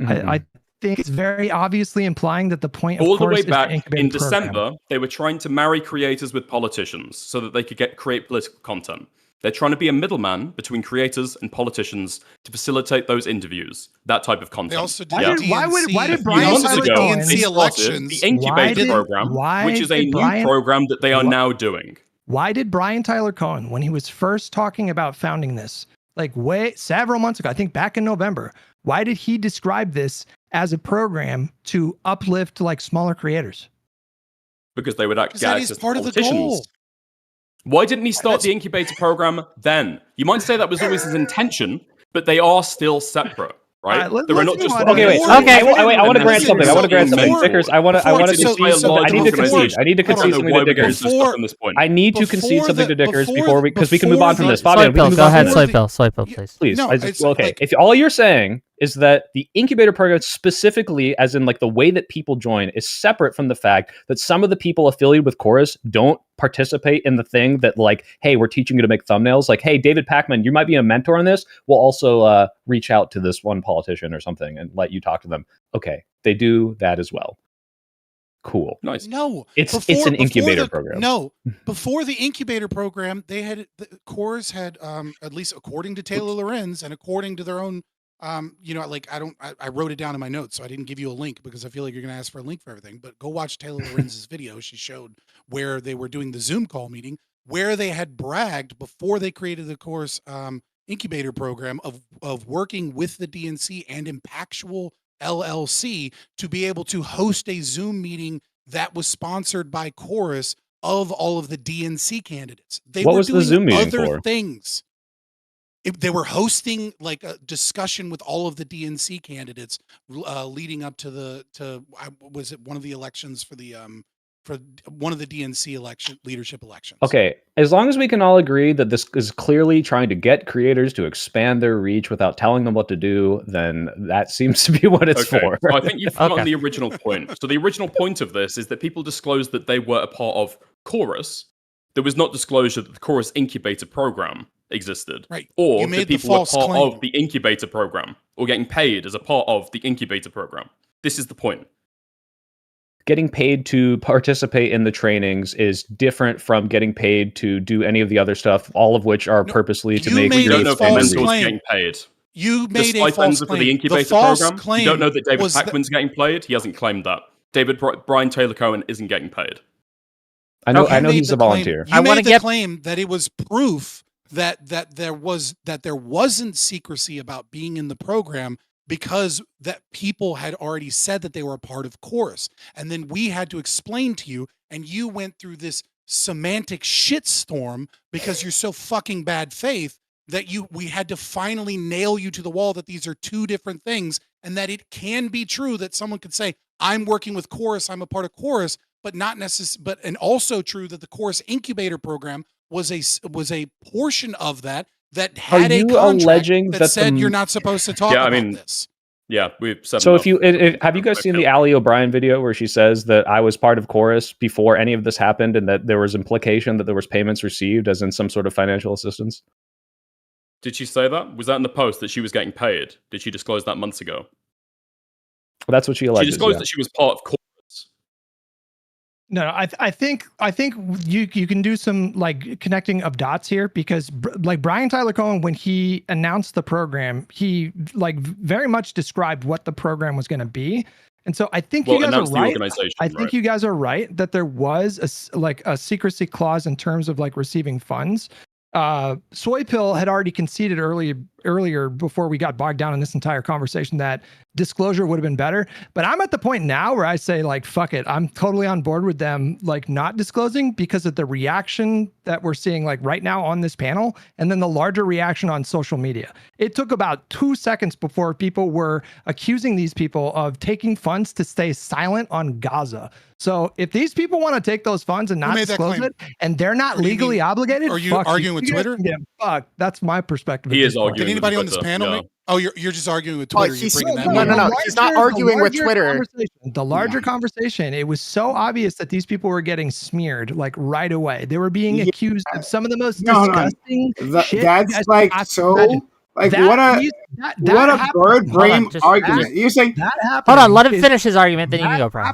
I think it's very obviously implying that the point of All the Chorus way is the back incubator in program. December, they were trying to marry creators with politicians so that they could create political content. They're trying to be a middleman between creators and politicians to facilitate those interviews, that type of content. They also did Why did- why would- why did DNC Brian months Tyler ago, Cohen- they DNC started elections. the incubator program, why which is a did new Brian- program that they are wh- now doing. Why did Brian Tyler Cohen, when he was first talking about founding this, like several months ago, I think back in November, why did he describe this as a program to uplift like smaller creators? Because they would Because that is access part of the politicians. goal. Why didn't he start That's- the incubator program then? You might say that was always his intention, but they are still separate, right? Alright, There are let's not move just on. Okay, wait. Before- Okay, before- I want to grant listen, something. I want to grant something. before- Dickers, I want to before- concede so- something. so- I need to concede. I need to Hold on. concede something to Dickers. Before- on this point. I need to concede Before something the- to Dickers before because we can move on from the- this. Fabian, we can Soypill, move go on ahead, from this. Soypill, please. Please. No, it's okay. like- If all you're saying is that the incubator program specifically, as in like the way that people join, is separate from the fact that some of the people affiliated with Chorus don't participate in the thing that like, hey, we're teaching you to make thumbnails. Like, hey, David Pacman, you might be a mentor on this. We'll also reach out to this one politician or something and let you talk to them. Okay, they do that as well. Cool. Nice. No, It's before- an incubator before the- program. No, before the incubator program, they had Chorus had at least according to Taylor Lorenz and according to their own like I wrote it down in my notes, so I didn't give you a link because I feel like you're going to ask for a link for everything. But go watch Taylor Lorenz's video. She showed where they were doing the Zoom call meeting, where they had bragged before they created the Chorus incubator program of working with the DNC and Impactual LLC to be able to host a Zoom meeting that was sponsored by Chorus of all of the DNC candidates. They What were was the doing Zoom meeting other for? things. They were hosting like a discussion with all of the DNC candidates leading up to was it one of the elections for one of the DNC leadership elections. Okay, as long as we can all agree that this is clearly trying to get creators to expand their reach without telling them what to do, then that seems to be what it's Okay, for. so I think you've forgotten Okay. the original point. So the original point of this is that people disclosed that they were a part of Chorus. There was not disclosure that the Chorus incubator program existed. Right. Or You that made the people were false part claim. of the incubator program or getting paid as a part of the incubator program. This is the point. Getting paid to participate in the trainings is different from getting paid to do any of the other stuff, all of which are No, purposely to you make made You your don't know if the false mentors claim. getting paid. You The made a stipends false are for claim. the incubator false program. claim You don't know that David was that- Pacman's getting paid. He hasn't claimed that. Brian Taylor Cohen isn't getting paid. I know You made he's the a claim- volunteer. I You wanna made the get- claim that it was proof that there wasn't secrecy about being in the program because that people had already said that they were a part of Chorus, and then we had to explain to you, and you went through this semantic shitstorm because you're so fucking bad faith that we had to finally nail you to the wall that these are two different things, and that it can be true that someone could say, I'm working with Chorus, I'm a part of Chorus, but not necessarily, and also true that the Chorus incubator program was a portion of that had a you contract alleging that that said the- you're not supposed to talk Yeah, I about mean, this. Yeah, we've said So enough. have you guys seen the Ali O'Brien video where she says that I was part of Chorus before any of this happened and that there was implication that there was payments received as in some sort of financial assistance? Did she say that? Was that in the post that she was getting paid? Did she disclose that months ago? Well, that's what she She alleges. disclosed yeah. that she was part of Chorus. No, I think you can do some like connecting of dots here because like Brian Tyler Cohen, when he announced the program, he like very much described what the program was going to be. And so I think you guys are right. I think you guys are right that there was a secrecy clause in terms of like receiving funds. Soypill had already conceded earlier before we got bogged down in this entire conversation that disclosure would have been better. But I'm at the point now where I say like, fuck it. I'm totally on board with them like not disclosing because of the reaction that we're seeing like right now on this panel. And then the larger reaction on social media. It took about 2 seconds before people were accusing these people of taking funds to stay silent on Gaza. So if these people want to take those funds and not disclose it, and they're not legally obligated, are you arguing with Twitter? Yeah, fuck. That's my perspective. He is arguing. Did anybody on this panel? Yeah. Oh, you're just arguing with Twitter. No. He's not arguing with Twitter. The larger conversation. It was so obvious that these people were getting smeared like right away. They were being accused of some of the most disgusting shit. That's like so. Imagine. Like what a bird brain argument. You're saying that hold on, let him finish his argument, then you can go, Brian.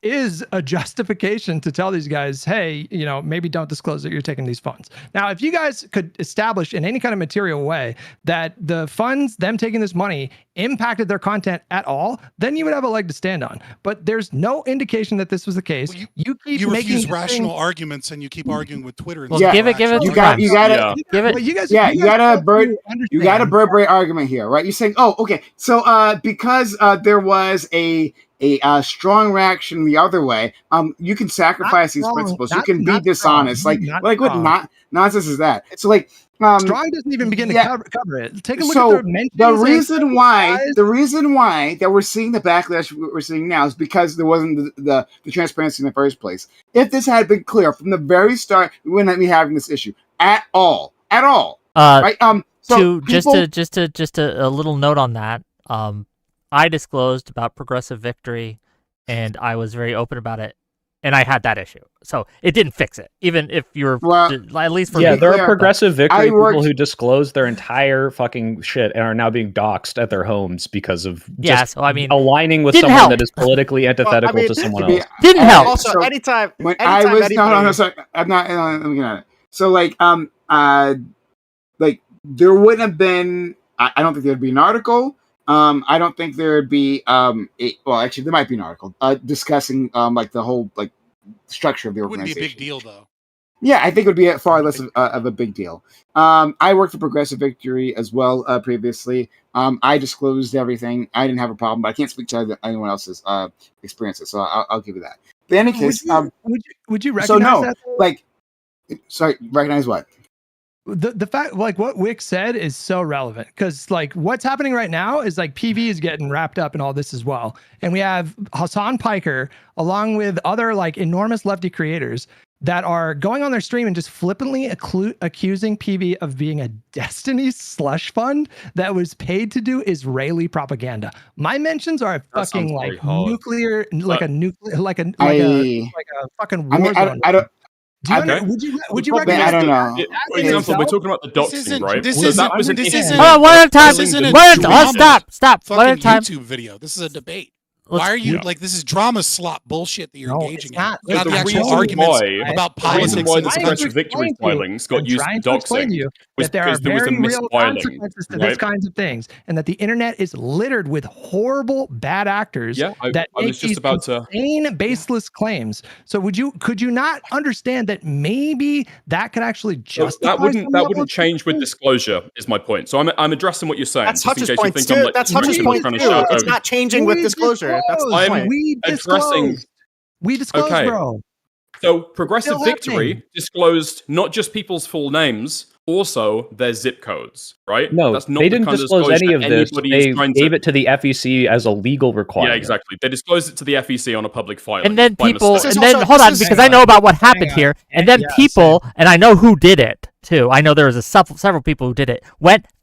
Is a justification to tell these guys, hey, you know, maybe don't disclose that you're taking these funds. Now, if you guys could establish in any kind of material way that the funds, them taking this money, impacted their content at all, then you would have a leg to stand on. But there's no indication that this was the case. Well, you refuse rational arguments and you keep arguing with Twitter. Well, give it. You got a bird brain argument here, right? You're saying, oh, okay, so because there was a strong reaction the other way, you can sacrifice these principles. You can be dishonest. Like what nonsense is that? So like strong doesn't even begin to cover it. Take a look at the reason why that we're seeing the backlash we're seeing now is because there wasn't the transparency in the first place. If this had been clear from the very start, we wouldn't be having this issue at all. Right? So just a little note on that. I disclosed about Progressive Victory, and I was very open about it, and I had that issue. So it didn't fix it, even if you're at least for me. There are Progressive Victory people who disclose their entire fucking shit and are now being doxxed at their homes because of aligning with someone that is politically antithetical to someone else. Didn't help. Also, anytime I'm not looking at it. So like there wouldn't have been. I don't think there'd be an article. I don't think there would be actually there might be an article discussing like the whole like structure of the organization. It wouldn't be a big deal though. Yeah, I think it would be far less of a big deal. I worked for Progressive Victory as well previously. I disclosed everything. I didn't have a problem, but I can't speak to anyone else's experiences, so I'll give you that. But in any case, would you recognize that? Like, sorry, recognize what? The fact, like what Wick said is so relevant because like what's happening right now is like PV is getting wrapped up in all this as well. And we have Hassan Piker along with other like enormous lefty creators that are going on their stream and just flippantly accusing PV of being a Destiny slush fund that was paid to do Israeli propaganda. My mentions are fucking like nuclear, like a fucking war zone. Would you recognize? I don't know. For example, we're talking about the doxing, right? This isn't. Hold on, one at a time. Stop. One at a time. YouTube video. This is a debate. Why are you like this is drama slop bullshit that you're engaging in? Not the actual arguments about politics. The reason why the Progressive Victory filings got used for doxing was because there was a misfiling, to these kinds of things, and that the internet is littered with horrible bad actors that make these insane, baseless claims. So could you not understand that maybe that could actually justify that wouldn't change with disclosure? Is my point. So I'm addressing what you're saying. That's Hutch's point too. That's Hutch's point too. It's not changing with disclosure. That's the point. We disclosed, bro. So Progressive Victory disclosed not just people's full names, also their zip codes, right? No, they didn't disclose any of this. They gave it to the FEC as a legal requirement. Yeah, exactly. They disclosed it to the FEC on a public filing. And then hold on, because I know about what happened here. And then and I know who did it too. I know there was several people who did it.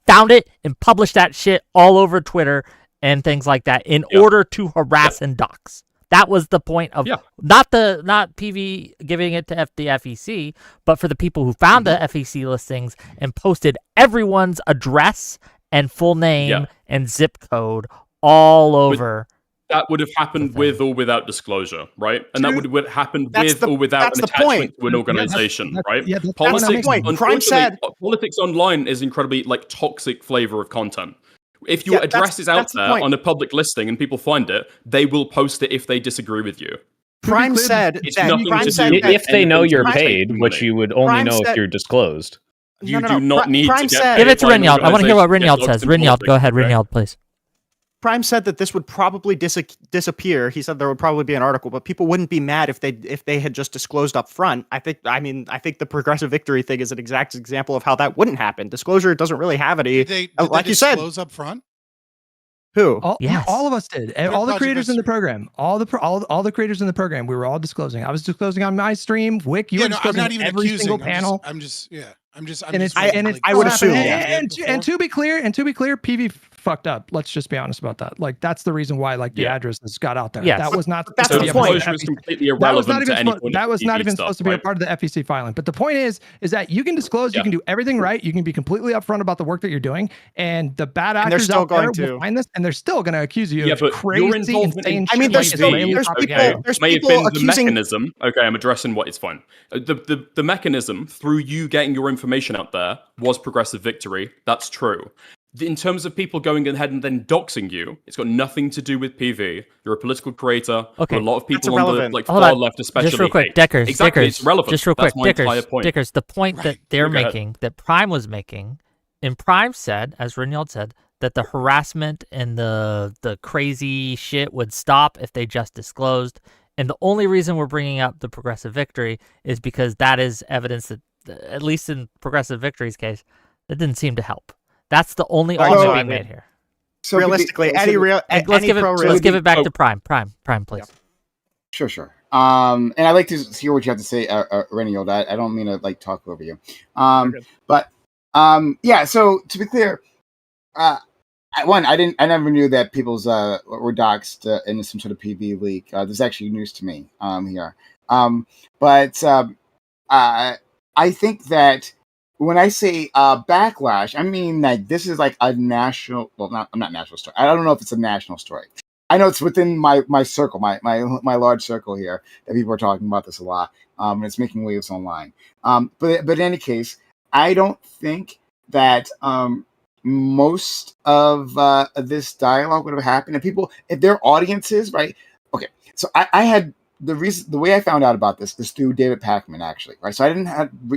Found it, and published that shit all over Twitter and things like that in order to harass and dox. That was the point of not PV giving it to the FEC, but for the people who found the FEC listings and posted everyone's address and full name and zip code all over that would have happened with or without disclosure, right? And that would have happened with or without an attachment to an organization, right? Yeah, that's Politics, the point. unfortunately, politics online is incredibly toxic flavor of content. If your address is out there on a public listing and people find it, they will post it if they disagree with you. Prime said if they know you're paid, which you would only know if you're disclosed. You do not need to give it to Rinyald. I want to hear what Rinyald says. Rinyald, go ahead, Rinyald, please. Prime said that this would probably disappear. He said there would probably be an article, but people wouldn't be mad if they had just disclosed up front. I think the progressive victory thing is an exact example of how that wouldn't happen. Disclosure doesn't really have any. Did like they you said, disclose up front? Who? All of us did. All the creators in the program. All the creators in the program. We were all disclosing. I was disclosing on my stream. Wick, you were disclosing on every single panel. I'm just I would assume. And to be clear, PV fucked up. Let's just be honest about that. Like that's the reason why the addresses got out there. Yes. That was not. That's the point. Was completely irrelevant to any point. That was not even supposed to be a part of the FEC filing. But the point is that you can disclose. You can do everything right. You can be completely upfront about the work that you're doing, and the bad actors out there will find this, and they're still going to accuse you of crazy, insane. I mean, there's people accusing. Mechanism. Okay, I'm addressing what is fine. The mechanism through you getting your information out there was progressive victory. That's true. In terms of people going ahead and then doxing you, it's got nothing to do with PV. You're a political creator. Okay. A lot of people on the Hold far on. left, especially. Just real quick, Deckers. Exactly, it's relevant. Just real quick, Point. Dickers. The point that they're making, that Prime was making, and Prime said, as Rinyald said, that the harassment and the crazy shit would stop if they just disclosed. And the only reason we're bringing up the progressive victory is because that is evidence that, at least in progressive victory's case, that didn't seem to help. That's the only argument being made here. So realistically, let's give it back to Prime. Prime, please. Yeah. Sure. And I'd like to hear what you have to say, Rinyald. I don't mean to talk over you. Yeah. So to be clear, I never knew that people's were doxed in some sort of PV leak. This is actually news to me here. I think that when I say backlash, I mean that this is like a national. Well, not national story. I don't know if it's a national story. I know it's within my circle, my large circle here, that people are talking about this a lot. And it's making waves online. But in any case, I don't think that most of this dialogue would have happened. And people, if their audiences, right? Okay, so I had the way I found out about this is through David Pakman, actually, right? So I didn't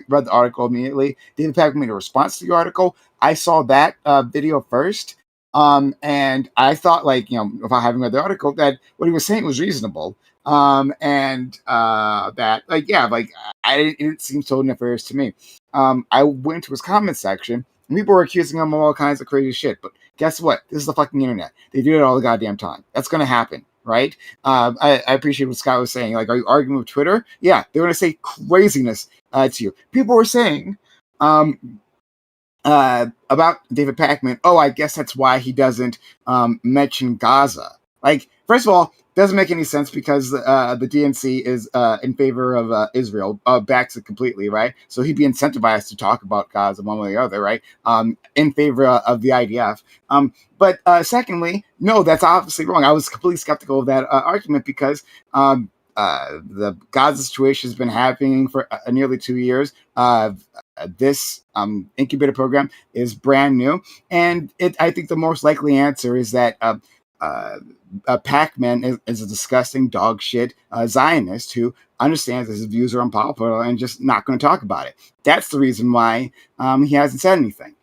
read the article immediately. David Pakman made a response to the article. I saw that video first, and I thought, without having read the article, that what he was saying was reasonable, it didn't seem so nefarious to me. I went to his comment section, and people were accusing him of all kinds of crazy shit. But guess what? This is the fucking internet. They do it all the goddamn time. That's going to happen. Right? I appreciate what Scott was saying. Are you arguing with Twitter? Yeah, they're going to say craziness to you. People were saying about David Pakman, I guess that's why he doesn't mention Gaza. First of all, doesn't make any sense because the DNC is in favor of Israel, backs it completely, right? So he'd be incentivized to talk about Gaza one way or the other, right? In favor of the IDF. But secondly, no, that's obviously wrong. I was completely skeptical of that argument because the Gaza situation has been happening for nearly 2 years. This incubator program is brand new. And I think the most likely answer is that Pakman is a disgusting dog shit Zionist who understands that his views are unpopular and just not going to talk about it. That's the reason why he hasn't said anything.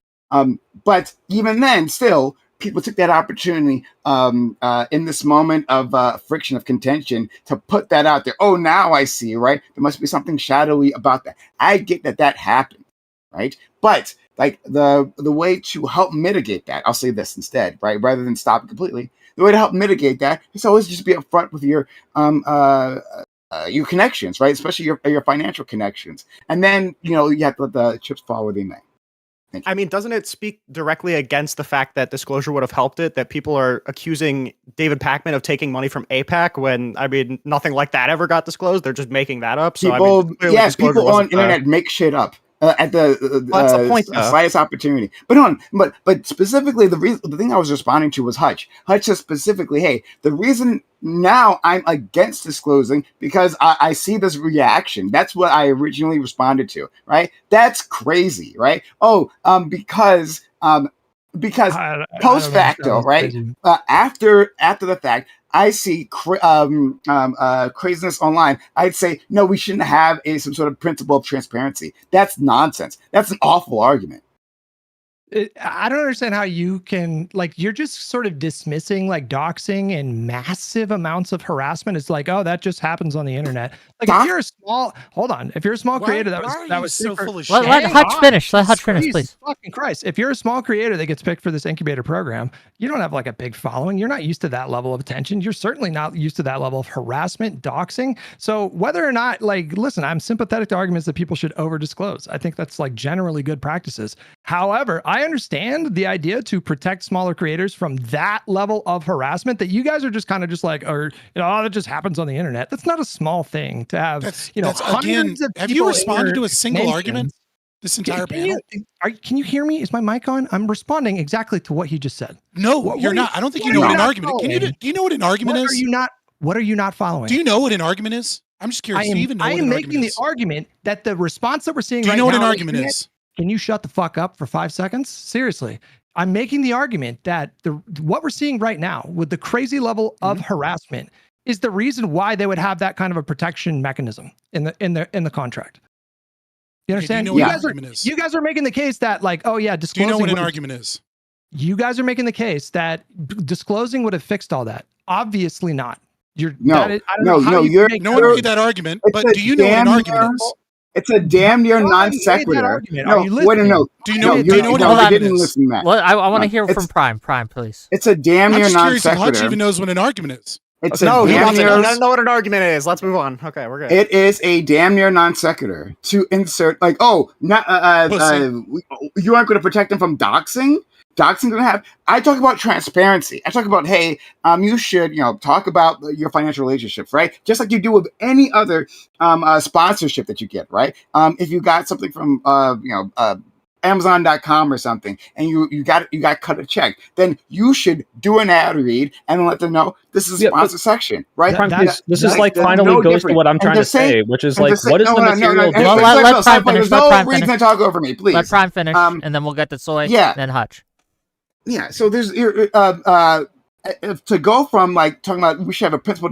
But even then, still, people took that opportunity in this moment of friction, of contention, to put that out there. Oh, now I see, right? There must be something shadowy about that. I get that happened, right? But the way to help mitigate that, I'll say this instead, right? Rather than stop it completely, the way to help mitigate that is always just be upfront with your connections, right? Especially your financial connections, and then you have to let the chips fall where they may. I mean, doesn't it speak directly against the fact that disclosure would have helped it? That people are accusing David Pakman of taking money from AIPAC when, nothing like that ever got disclosed. They're just making that up. So people on internet make shit up. at the Well, that's the point, though. slightest opportunity. But specifically, the thing I was responding to was Hutch. Hutch says specifically, hey, the reason now I'm against disclosing because I see this reaction. That's what I originally responded to, right? That's crazy, right? Oh, because post facto, right? After the fact, I see craziness online. I'd say no, we shouldn't have some sort of principle of transparency. That's nonsense. That's an awful argument. I don't understand how you can, like, you're just sort of dismissing like doxing and massive amounts of harassment. It's like, oh, that just happens on the internet. Like, if you're a small, if you're a small creator that was so full of shit. Let Hutch finish. Let Hutch finish, please. Fucking Christ! If you're a small creator that gets picked for this incubator program, you don't have like a big following. You're not used to that level of attention. You're certainly not used to that level of harassment, doxing. So whether or not, like, listen, I'm sympathetic to arguments that people should over disclose. I think that's like generally good practices. However, I understand the idea to protect smaller creators from that level of harassment that you guys are just kind of just like, or, oh, that just happens on the internet. That's not a small thing to have, hundreds of have you responded to a single argument this entire panel? Can you hear me? Is my mic on? I'm responding exactly to what he just said. No, you're not. I don't think you know what an argument is. Do you know what an argument is? What are you not following? Do you know what an argument is? I'm just curious. I am making the argument that the response that we're seeing right now. Do you know what an argument is? Can you shut the fuck up for 5 seconds? Seriously. I'm making the argument that what we're seeing right now with the crazy level of harassment is the reason why they would have that kind of a protection mechanism in the contract. You understand? Do you know what an argument is? You guys are making the case that, like, oh yeah, disclosing. Do you know what an argument is? You guys are making the case that disclosing would have fixed all that. Obviously not. No one can get that argument, but do you know what an argument is? It's a damn near non sequitur. No. Do you know what an argument is? Well, I want to hear from Prime. Prime, please. It's a damn near non sequitur. Hutch even knows what an argument is. He doesn't know what an argument is. Let's move on. Okay, we're good. It is a damn near non sequitur to insert, like, you aren't going to protect them from doxing. Doxing going to have. I talk about transparency. I talk about, hey, you should, talk about your financial relationships, right? Just like you do with any other sponsorship that you get, right? If you got something from, Amazon.com or something, and you got cut a check, then you should do an ad read and let them know this is a sponsor section, right? This is like finally goes to what I'm trying to say, which is like, what is the material? Let Prime finish. There's no reason to talk over me, please. Let Prime finish, and then we'll get to Soy, then Hutch. Yeah, so there's to go from like talking about we should have a principle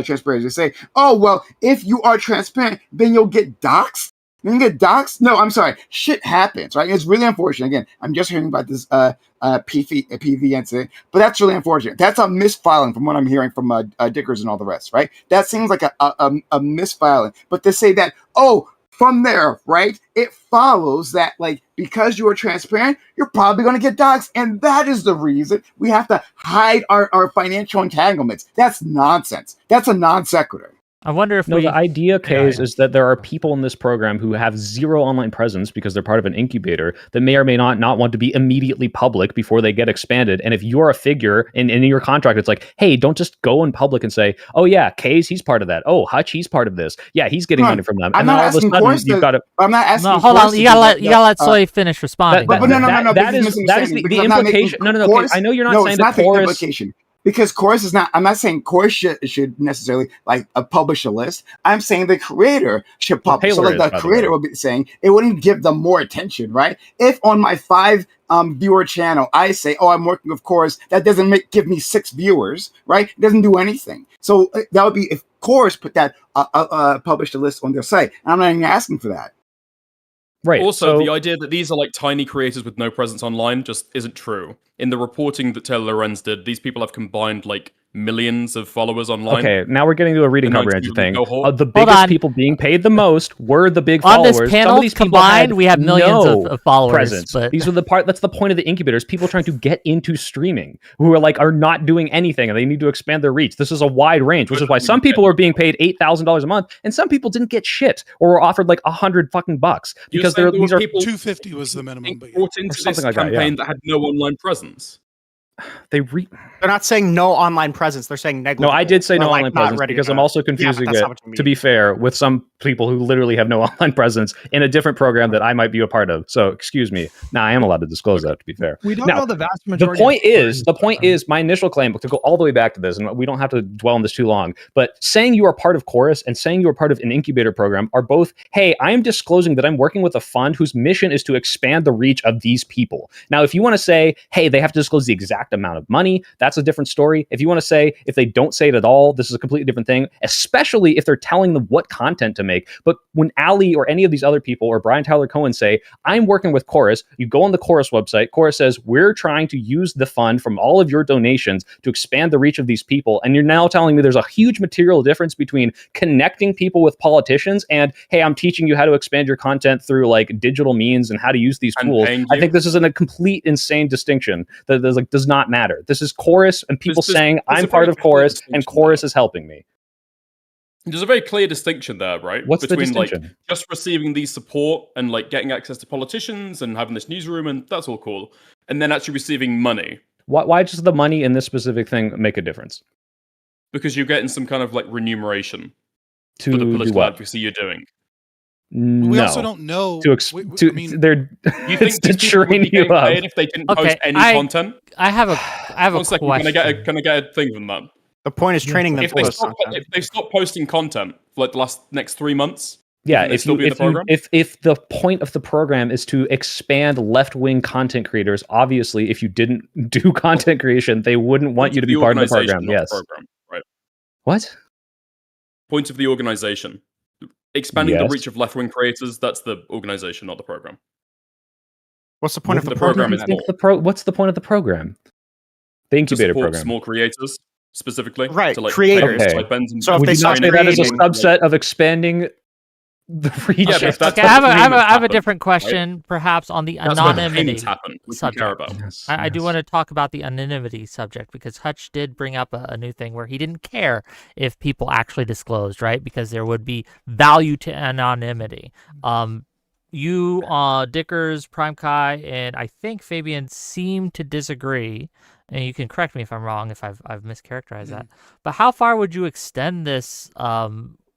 transparency. Say, oh well, if you are transparent, then you'll get doxed. Then you get doxed. No, I'm sorry. Shit happens, right? It's really unfortunate. Again, I'm just hearing about this PV incident, but that's really unfortunate. That's a misfiling from what I'm hearing from Dickers and all the rest, right? That seems like a misfiling. But to say that, from there, right, it follows that, like, because you are transparent, you're probably going to get doxxed. And that is the reason we have to hide our financial entanglements. That's nonsense. That's a non sequitur. I wonder if the idea, Case, is that there are people in this program who have zero online presence because they're part of an incubator that may or may not want to be immediately public before they get expanded. And if you're a figure in your contract, it's like, hey, don't just go in public and say, oh yeah, Case, he's part of that. Oh, Hutch, he's part of this. Yeah, he's getting money from them. I'm not asking you've got to. I'm not asking. No, hold on. You gotta let Soy finish responding. No. That is the implication. No. Okay, I know you're not saying the chorus. Because chorus is not. I'm not saying chorus should necessarily like publish a list. I'm saying the creator should publish. So like the creator will be saying it wouldn't give them more attention, right? If on my 5 viewer channel I say, oh, I'm working with chorus, that doesn't give me 6 viewers, right? It doesn't do anything. So that would be if chorus put that published a list on their site. And I'm not even asking for that. Right. Also, the idea that these are like tiny creators with no presence online just isn't true. In the reporting that Taylor Lorenz did, these people have combined like millions of followers online. Okay, now we're getting to a reading comprehension thing. The biggest people being paid the most were the big followers. On this panel, combined, we have millions of followers. Presence. But these are that's the point of the incubators. People trying to get into streaming who are not doing anything and they need to expand their reach. This is a wide range, which is why some people are being paid $8,000 a month and some people didn't get shit or were offered like $100 bucks because these are people $250 was the minimum. Brought into this campaign that had no online presence. They're not saying no online presence. They're saying No, negligible. I did say Or, no like, online not presence ready because to- I'm also Yeah, but confusing that's it, not what you to be mean. fair, with some people who literally have no online presence in a different program that I might be a part of. So excuse me. Now I am allowed to disclose that, to be fair. We don't Now, know the vast The majority. point of people are in is, this the point program. is, my initial claim, to go all the way back to this, and we don't have to dwell on this too long, but saying you are part of Chorus and saying you are part of an incubator program are both, hey, I am disclosing that I'm working with a fund whose mission is to expand the reach of these people. Now, if you want to say, hey, they have to disclose the exact amount of money, that's a different story. If you want to say, if they don't say it at all, this is a completely different thing, especially if they're telling them what content to make. But when Ali or any of these other people or Brian Tyler Cohen say, I'm working with Chorus, you go on the Chorus website, Chorus says, we're trying to use the fund from all of your donations to expand the reach of these people. And you're now telling me there's a huge material difference between connecting people with politicians and, hey, I'm teaching you how to expand your content through like digital means and how to use these And tools. paying I you. think this is a complete insane distinction that like does not matter. This is Chorus and people There's- saying there's a I'm part very of clear Chorus and distinction Chorus there. is helping me. There's a very clear distinction there, right? What's the Between like distinction? just receiving these support and like getting access to politicians and having this newsroom and that's all cool, and then actually receiving money Why does the money in this specific thing make a difference? because you're getting some kind of like remuneration To for the do political what? advocacy you're doing. But we No. also don't know. To I mean, they're You it's think to these people would train be you getting up. paid if they didn't Okay, post any I- content? I have a One second, question. can I get a thing from that? The point is training them If to they post stop, content. if they stop posting content for like the next 3 months, Yeah, can they if still you be in the if you program? if the point of the program is to expand left-wing content creators, obviously if you didn't do content creation, they wouldn't want you to be part of the organization, program. not Yes. the program, right? What? Point of the organization. Expanding the Yes. reach of left-wing creators, that's the organization, not the program. What's the point of The the program program? is then? more. What's the point of the program? The To incubator support program. small creators, specifically. Right, To like creators. pay Okay. stipends and So if Would they you not start say that as a creating- subset of expanding the reach? Yeah, but if that's Okay, I have a, what I have a, I have a happen, different question, perhaps on the That's where the anonymity payments happen, which we care subject. about. Yes, I do yes. want to talk about the anonymity subject because Hutch did bring up a new thing where he didn't care if people actually disclosed, right? Because there would be value to anonymity. You, Dickers, Primecayes, and I think Fabian seem to disagree. And you can correct me if I'm wrong, if I've mischaracterized that. But how far would you extend this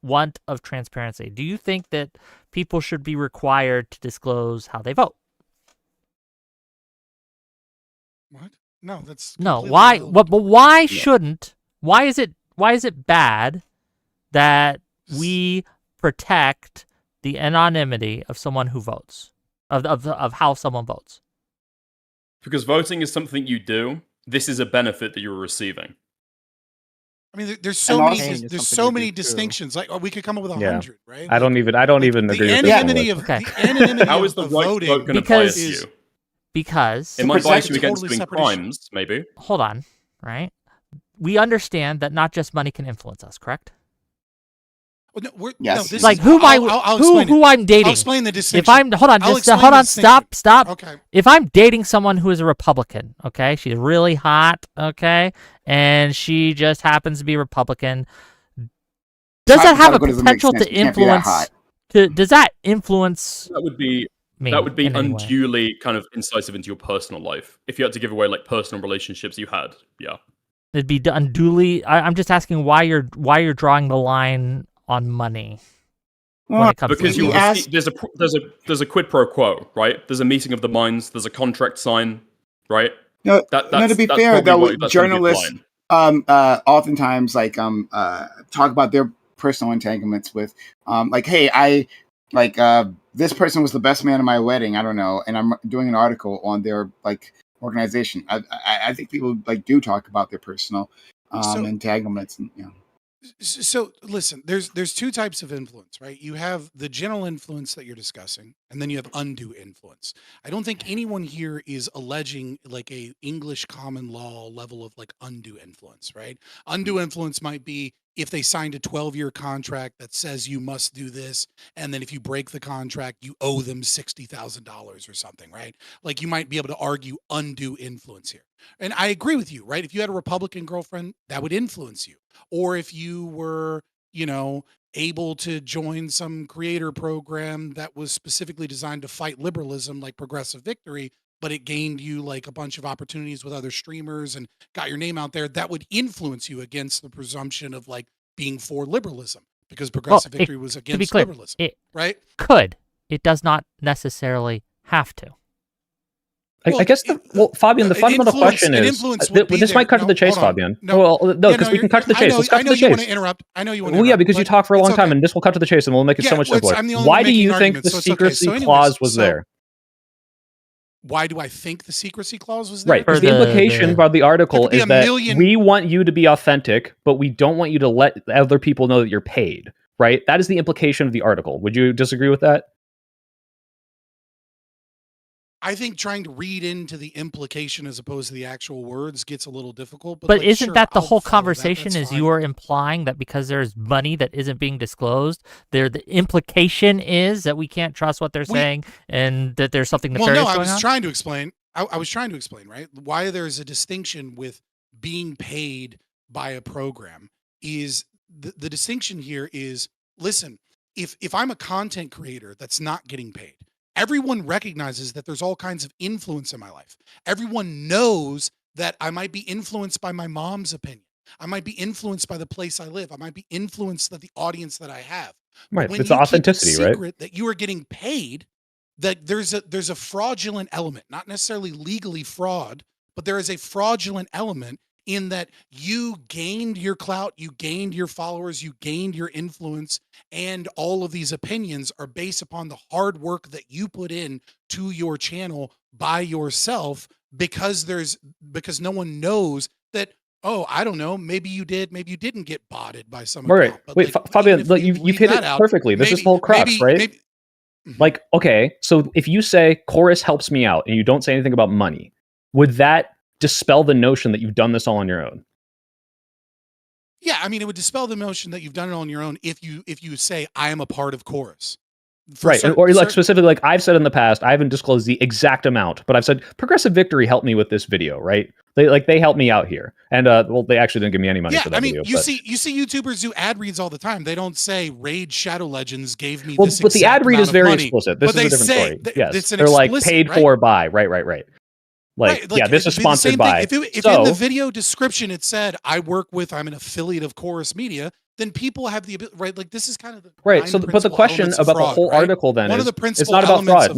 want of transparency? Do you think that people should be required to disclose how they vote? what? No, that's No. completely Why? irrelevant. But why shouldn't? Why is it bad that we protect the anonymity of someone who votes, of how someone votes? Because voting is something you do. This is a benefit that you're receiving. I mean, there's so And many. also- Pain is There's something so you many do, too. distinctions. Like, we could come up with Yeah. 100, right? I don't even agree the with this anonymity one. of Okay. the anonymity How is of, the of right to voting vote going to Because- bias is you? Because It might Because bias that's you a against totally doing separate issue. crimes, maybe. hold on, right? We understand that not just money can influence us, correct? Well, no, we're, Yes. no, this Like is, who my I'll explain who it. I'm dating. I'll explain the distinction. If I'm hold on, I'll just explain hold the on, stop. distinction. Okay. If I'm dating someone who is a Republican, okay, she's really hot, okay, and she just happens to be Republican, does that have a Hypothetical doesn't make potential sense. to You can't be that influence? hot. Does that influence That would be me? that would be in any way? unduly kind of incisive into your personal life. If you had to give away like personal relationships you had, yeah. It'd be unduly. I'm just asking why you're drawing the line on money when Well, it comes Because to you influence. asked- there's a quid pro quo, right? There's a meeting of the minds. There's a contract sign, right? no, That's to be that's fair, probably though, what- that's gonna be the journalists line. oftentimes talk about their personal entanglements with like, hey, I like this person was the best man at my wedding, I don't know, and I'm doing an article on their like organization. I think people like do talk about their personal So- entanglements, and you know. So listen, there's two types of influence, right? You have the general influence that you're discussing, and then you have undue influence. I don't think anyone here is alleging like a English common law level of like undue influence, right? Undue influence might be if they signed a 12-year contract that says you must do this, and then if you break the contract, you owe them $60,000 or something, right? Like you might be able to argue undue influence here. And I agree with you, right? If you had a Republican girlfriend, that would influence you. Or if you were, able to join some creator program that was specifically designed to fight liberalism like Progressive Victory, but it gained you like a bunch of opportunities with other streamers and got your name out there, that would influence you against the presumption of like being for liberalism, because Progressive Victory was to be against clear, liberalism, it right? could. It does not necessarily have to. I guess Fabian, the fundamental question is this might cut to the chase, Fabian. No, because we can cut to the chase. Let's cut to the chase. You want to interrupt. I know you want to. Well, yeah, because you talk for a long time, and this will cut to the chase, and we'll make it so much simpler. Why do you think the secrecy clause was there? Why do I think the secrecy clause was there? Right, because the implication about the article is that we want you to be authentic, but we don't want you to let other people know that you're paid. Right? That is the implication of the article. Would you disagree with that? I think trying to read into the implication as opposed to the actual words gets a little difficult. But like, isn't that the whole conversation? Is you are implying that because there's money that isn't being disclosed, the implication is that we can't trust what they're saying and that there's something nefarious going on? Well, no, I was trying to explain. I was trying to explain, right? Why there's a distinction with being paid by a program is the distinction here is, listen, if I'm a content creator that's not getting paid, everyone recognizes that there's all kinds of influence in my life. Everyone knows that I might be influenced by my mom's opinion. I might be influenced by the place I live. I might be influenced by the audience that I have. Right. It's authenticity, right? That you are getting paid, that there's a fraudulent element, not necessarily legally fraud, but there is a fraudulent element in that you gained your clout, you gained your followers, you gained your influence, and all of these opinions are based upon the hard work that you put in to your channel by yourself, because no one knows that, oh, I don't know, maybe you did, maybe you didn't get botted by someone. Right. Wait, like, Fabian, you've hit it perfectly. This is the whole crux, right? Like, okay, so if you say Chorus helps me out and you don't say anything about money, would that dispel the notion that you've done this all on your own? Yeah, I mean, it would dispel the notion that you've done it on your own if you say I am a part of Chorus. Right, or like specifically, like I've said in the past, I haven't disclosed the exact amount, but I've said Progressive Victory helped me with this video, right? They helped me out here, and they actually didn't give me any money for that video. You see YouTubers do ad reads all the time. They don't say Raid Shadow Legends gave me this. But the ad read is very explicit. This is a different story. Yes, they're like paid for by. Right. Like, yeah, this is sponsored by. If in the video description it said I'm an affiliate of Chorus Media, then people have the ability, right? Like, this is kind of the right. So, but the question about the whole article then is, it's not about fraud.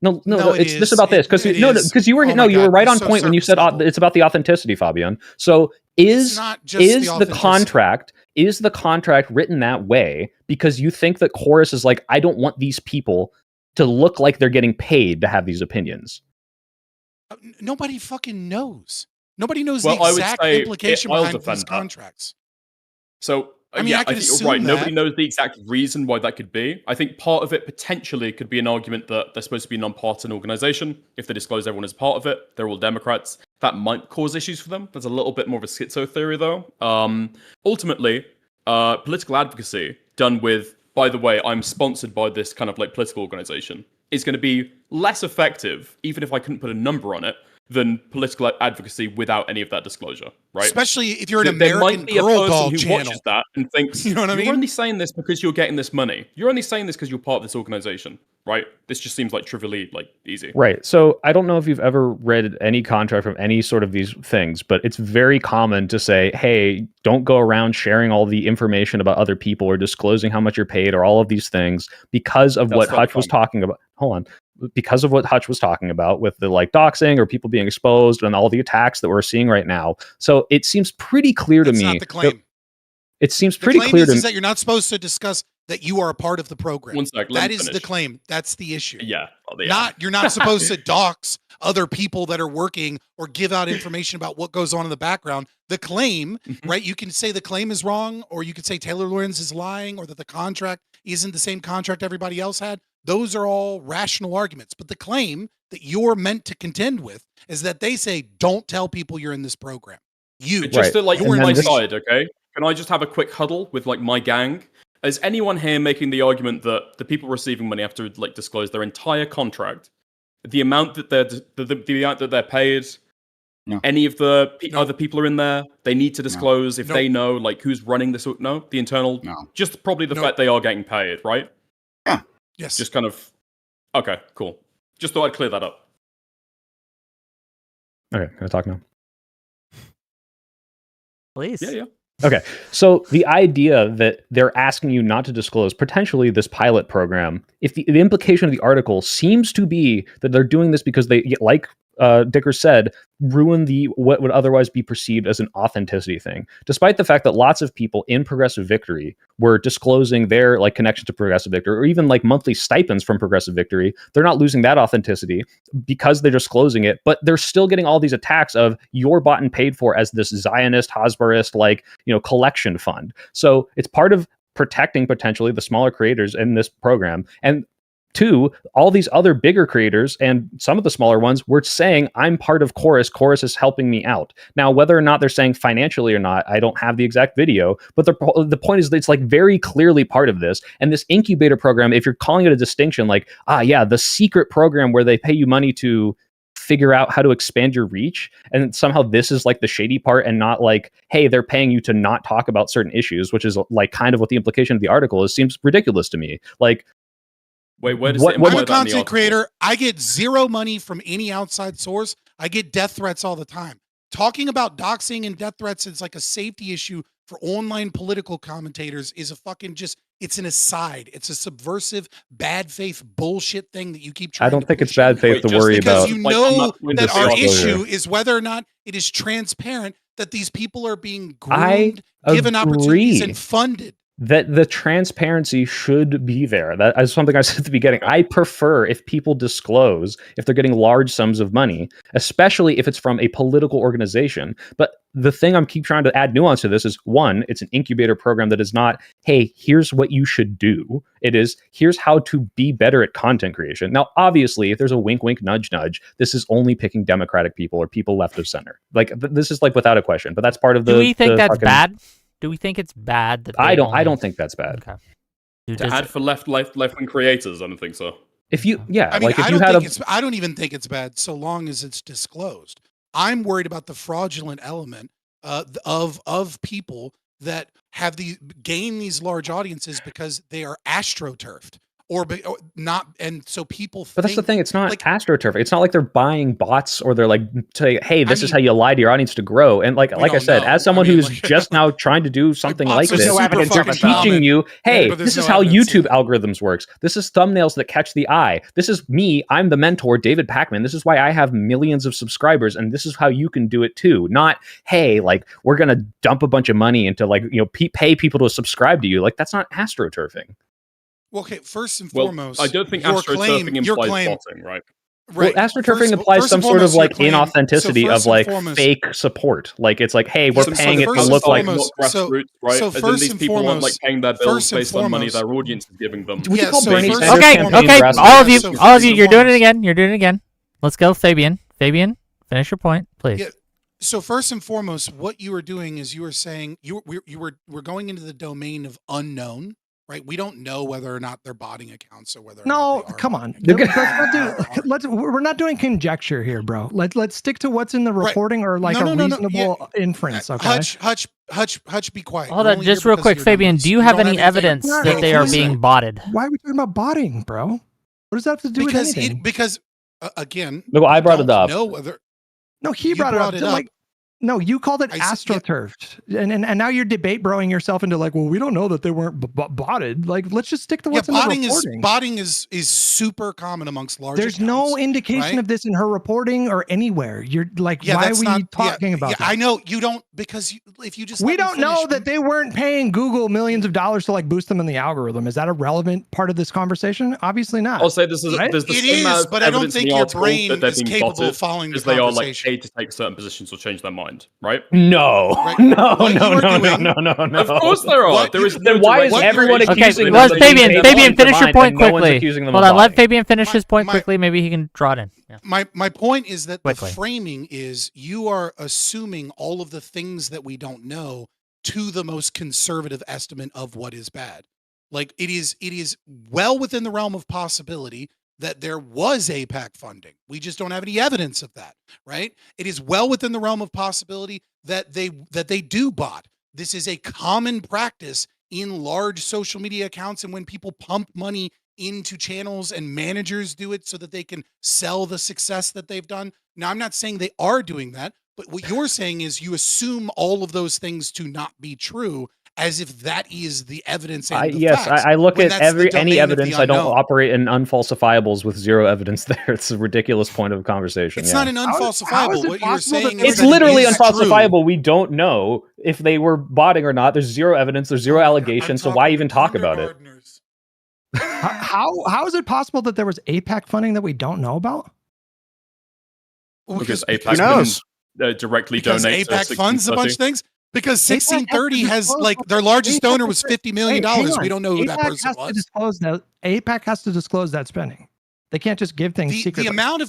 No, it's about this, because you were right on point when you said it's about the authenticity, Fabian. So is the contract written that way because you think that Chorus is like, I don't want these people to look like they're getting paid to have these opinions? Nobody fucking knows. Nobody knows the exact implication behind these contracts. So, I mean, I think you're right. Nobody knows the exact reason why that could be. I think part of it potentially could be an argument that they're supposed to be a non-partisan organization. If they disclose everyone is part of it, they're all Democrats. That might cause issues for them. There's a little bit more of a schizo theory, though. Ultimately, political advocacy done with, by the way, I'm sponsored by this kind of like political organization, is going to be less effective, even if I couldn't put a number on it, than political advocacy without any of that disclosure, right? Especially if you're an American Girl doll channel. Watches that and thinks, you know what I mean? You're only saying this because you're getting this money. You're only saying this because you're part of this organization, right? This just seems like trivially like easy. Right. So I don't know if you've ever read any contract from any sort of these things, but it's very common to say, hey, don't go around sharing all the information about other people or disclosing how much you're paid or all of these things because of what Hutch was talking about. Hold on. Because of what Hutch was talking about with the like doxing or people being exposed and all the attacks that we're seeing right now. So it seems pretty clear to me. That's not the claim. It seems pretty clear to me that you're not supposed to discuss that you are a part of the program. One sec, that is the claim. That's the issue. Yeah. You're not supposed to dox other people that are working or give out information about what goes on in the background. The claim, right? You can say the claim is wrong, or you could say Taylor Lorenz is lying, or that the contract isn't the same contract everybody else had. Those are all rational arguments. But the claim that you're meant to contend with is that they say, don't tell people you're in this program. Just to like, you're on my side, okay? Can I just have a quick huddle with like my gang? Is anyone here making the argument that the people receiving money have to like disclose their entire contract, the amount that the amount that they're paid? No. Any of the other people are in there? They need to disclose if they know like who's running this. No, the internal. No. Just probably the fact they are getting paid, right? Yeah. Yes. Just kind of. Okay, cool. Just thought I'd clear that up. Okay, can I talk now? Please. Yeah. Okay, so the idea that they're asking you not to disclose potentially this pilot program, if the implication of the article seems to be that they're doing this because they, like Dicker said, ruin the what would otherwise be perceived as an authenticity thing, despite the fact that lots of people in Progressive Victory were disclosing their like connection to Progressive Victory, or even like monthly stipends from Progressive Victory. They're not losing that authenticity because they're disclosing it, but they're still getting all these attacks of you're bought and paid for as this Zionist, Hosbarist, like, you know, collection fund. So it's part of protecting potentially the smaller creators in this program. And two, all these other bigger creators and some of the smaller ones were saying, I'm part of Chorus. Chorus is helping me out. Now, whether or not they're saying financially or not, I don't have the exact video, but the point is that it's like very clearly part of this. And this incubator program, if you're calling it a distinction, like, the secret program where they pay you money to figure out how to expand your reach, and somehow this is like the shady part and not like, hey, they're paying you to not talk about certain issues, which is like kind of what the implication of the article is, seems ridiculous to me. Like, Wait, where does What- it what- I'm imply a that in the content article? creator. I get zero money from any outside source. I get death threats all the time. Talking about doxing and death threats is like a safety issue for online political commentators is a fucking it's an aside. It's a subversive, bad faith bullshit thing that you keep trying I don't to think it's push in bad there. faith Wait, to just worry Because about. you Like, know I'm not that our disclosure. issue is whether or not it is transparent that these people are being I groomed, given opportunities, agree. and funded. That the transparency should be there. That is something I said at the beginning. I prefer if people disclose if they're getting large sums of money, especially if it's from a political organization. But the thing I'm keep trying to add nuance to this is, one, it's an incubator program that is not, hey, here's what you should do. It is, here's how to be better at content creation. Now, obviously, if there's a wink, wink, nudge, nudge, this is only picking Democratic people or people left of center. Like this is like without a question. But that's part of the. Do we think the that's fucking- bad? Do we think it's bad that I they don't. I only- don't think that's bad. Okay. To add for left wing creators, I don't think so. If you, yeah, I mean, like if I you don't had think a, it's. I don't even think it's bad so long as it's disclosed. I'm worried about the fraudulent element of people that have gain these large audiences because they are astroturfed or not, and so people. But that's the thing. It's not like- astroturf. It's not like they're buying bots or they're like saying, "Hey, this is mean, how you lie to your audience to grow." And like I don't said, know. as someone I mean, who's like- just now trying to do something bots like are this, no super evidence fucking of it, though. teaching common. you, hey, but there's this is no how evidence YouTube yet. algorithms works. This is thumbnails that catch the eye. This is me. I'm the mentor, David Pacman. This is why I have millions of subscribers, and this is how you can do it too. Not, hey, like we're gonna dump a bunch of money into like pay people to subscribe to you. Like that's not astroturfing. Well, okay, first and Well, foremost, I don't think your astroturfing your implies claim, botting, right? right? Well, astroturfing First- implies first some and sort of foremost, your like claim- inauthenticity so of first and like foremost- fake support. Like it's like, hey, we're So paying it to first look and like. foremost- not so- grassroots, right? so As in first these and people aren't like foremost- paying their bills first and based on money foremost- their audience is giving them. Would you call so Bernie first- Sanders' Okay, campaign okay, grassroots? all of you, So all of you, first you're and doing it foremost- again. You're doing it again. Let's go, Fabian. Fabian, finish your point, please. Yeah. So first and foremost, what you were doing is you were saying we're going into the domain of unknown, right? We don't know whether or not they're botting accounts or whether. Or No, not they are come botting on. accounts. We're not doing conjecture here, bro. Let's stick to what's in the Right. reporting or like No, a no, no, reasonable inference. Okay. Hutch, be quiet. Hold You're on, only here just real because quick, of your Fabian. numbers. Do you have don't any anything evidence No, that no, they are listen. being botted? Why are we talking about botting, bro? What does that have to do with anything? because again, No, I brought it don't up. know whether No, he You brought brought it it up. up. Like, no, you called it I s- yeah. astroturfed, and now you're debate broing yourself into like, well, we don't know that they weren't botted. Like, let's just stick to what's in the reporting. botting is super common amongst large. There's no accounts, indication right? of this in her reporting or anywhere. You're like, Yeah, why are that's we not talking about that? I know you don't because if you just We let me don't know finish, that they weren't paying Google millions of dollars to like boost them in the algorithm. Is that a relevant part of this conversation? Obviously not. I'll say this is Right? there's the It same amount is, of but I don't evidence in think the your article brain that they're is being capable botted of following the because they are like conversation. paid to take certain positions or change their mind, right? No, Right. no, What no, you are no, no, doing- no, no, no. Of course there are. What There you- is no Then why is direct everyone indication accusing Okay, them well, of being paid Fabian, to finish your lie, point but no one's quickly. accusing them Hold of on, let lying? Fabian finish his point my- quickly. Maybe he can draw it in. Yeah. My point is that Quickly. the framing is you are assuming all of the things that we don't know to the most conservative estimate of what is bad. Like it is well within the realm of possibility that there was APAC funding. We just don't have any evidence of that, right? It is well within the realm of possibility that they do bot. This is a common practice in large social media accounts and when people pump money into channels and managers do it so that they can sell the success that they've done. Now, I'm not saying they are doing that, but what you're saying is you assume all of those things to not be true, as if that is the evidence and the Yes, facts. I look when at that's the any domain of the evidence. I don't unknown. operate in unfalsifiables with zero evidence there. It's a ridiculous point of conversation. It's yeah. not an How unfalsifiable. is it What you're possible that saying there is It's that it literally is true. unfalsifiable. We don't know if they were botting or not. There's zero evidence. There's zero allegations. So why even talk about it? How is it possible that there was APAC funding that we don't know about? Because Who APAC knows? can directly Because donate to APAC funds a bunch of 1630. things. Because APAC has to 1630 has disclose like what their largest APAC donor was has to- $50 million. Wait, hang We on. don't know who that APAC person has to was. disclose that. APAC has to disclose that spending. They can't just give things The secretly. amount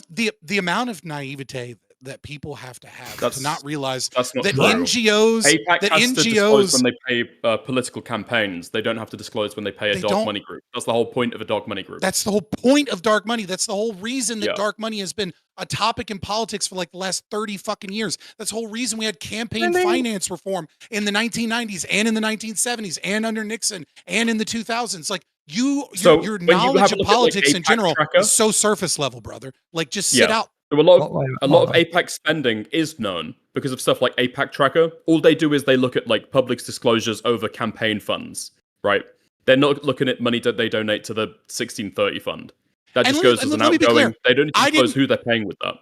of naivete that people have to That's- not realize That's not that true. NGOs APAC has to disclose when they pay political campaigns. They don't have to disclose when they pay a They dark don't- money group. That's the whole point of a dark money group. that's the whole point of dark money. That's the whole reason that Yeah. dark money has been a topic in politics for like the last 30 fucking years. That's the whole reason we had campaign And they- finance reform in the 1990s and in the 1970s and under Nixon and in the 2000s. Like So, your when you have knowledge a of look at, like, politics in APAC general tracker- is so surface level, brother. Like just sit Yeah. out. So a lot Well, of APAC spending is known because of stuff like APAC Tracker. All they do is they look at like public's disclosures over campaign funds, right? They're not looking at money that they donate to the 1630 fund. That And just let me- goes as and an let me be outgoing. clear. They don't I disclose didn't- who they're paying with that.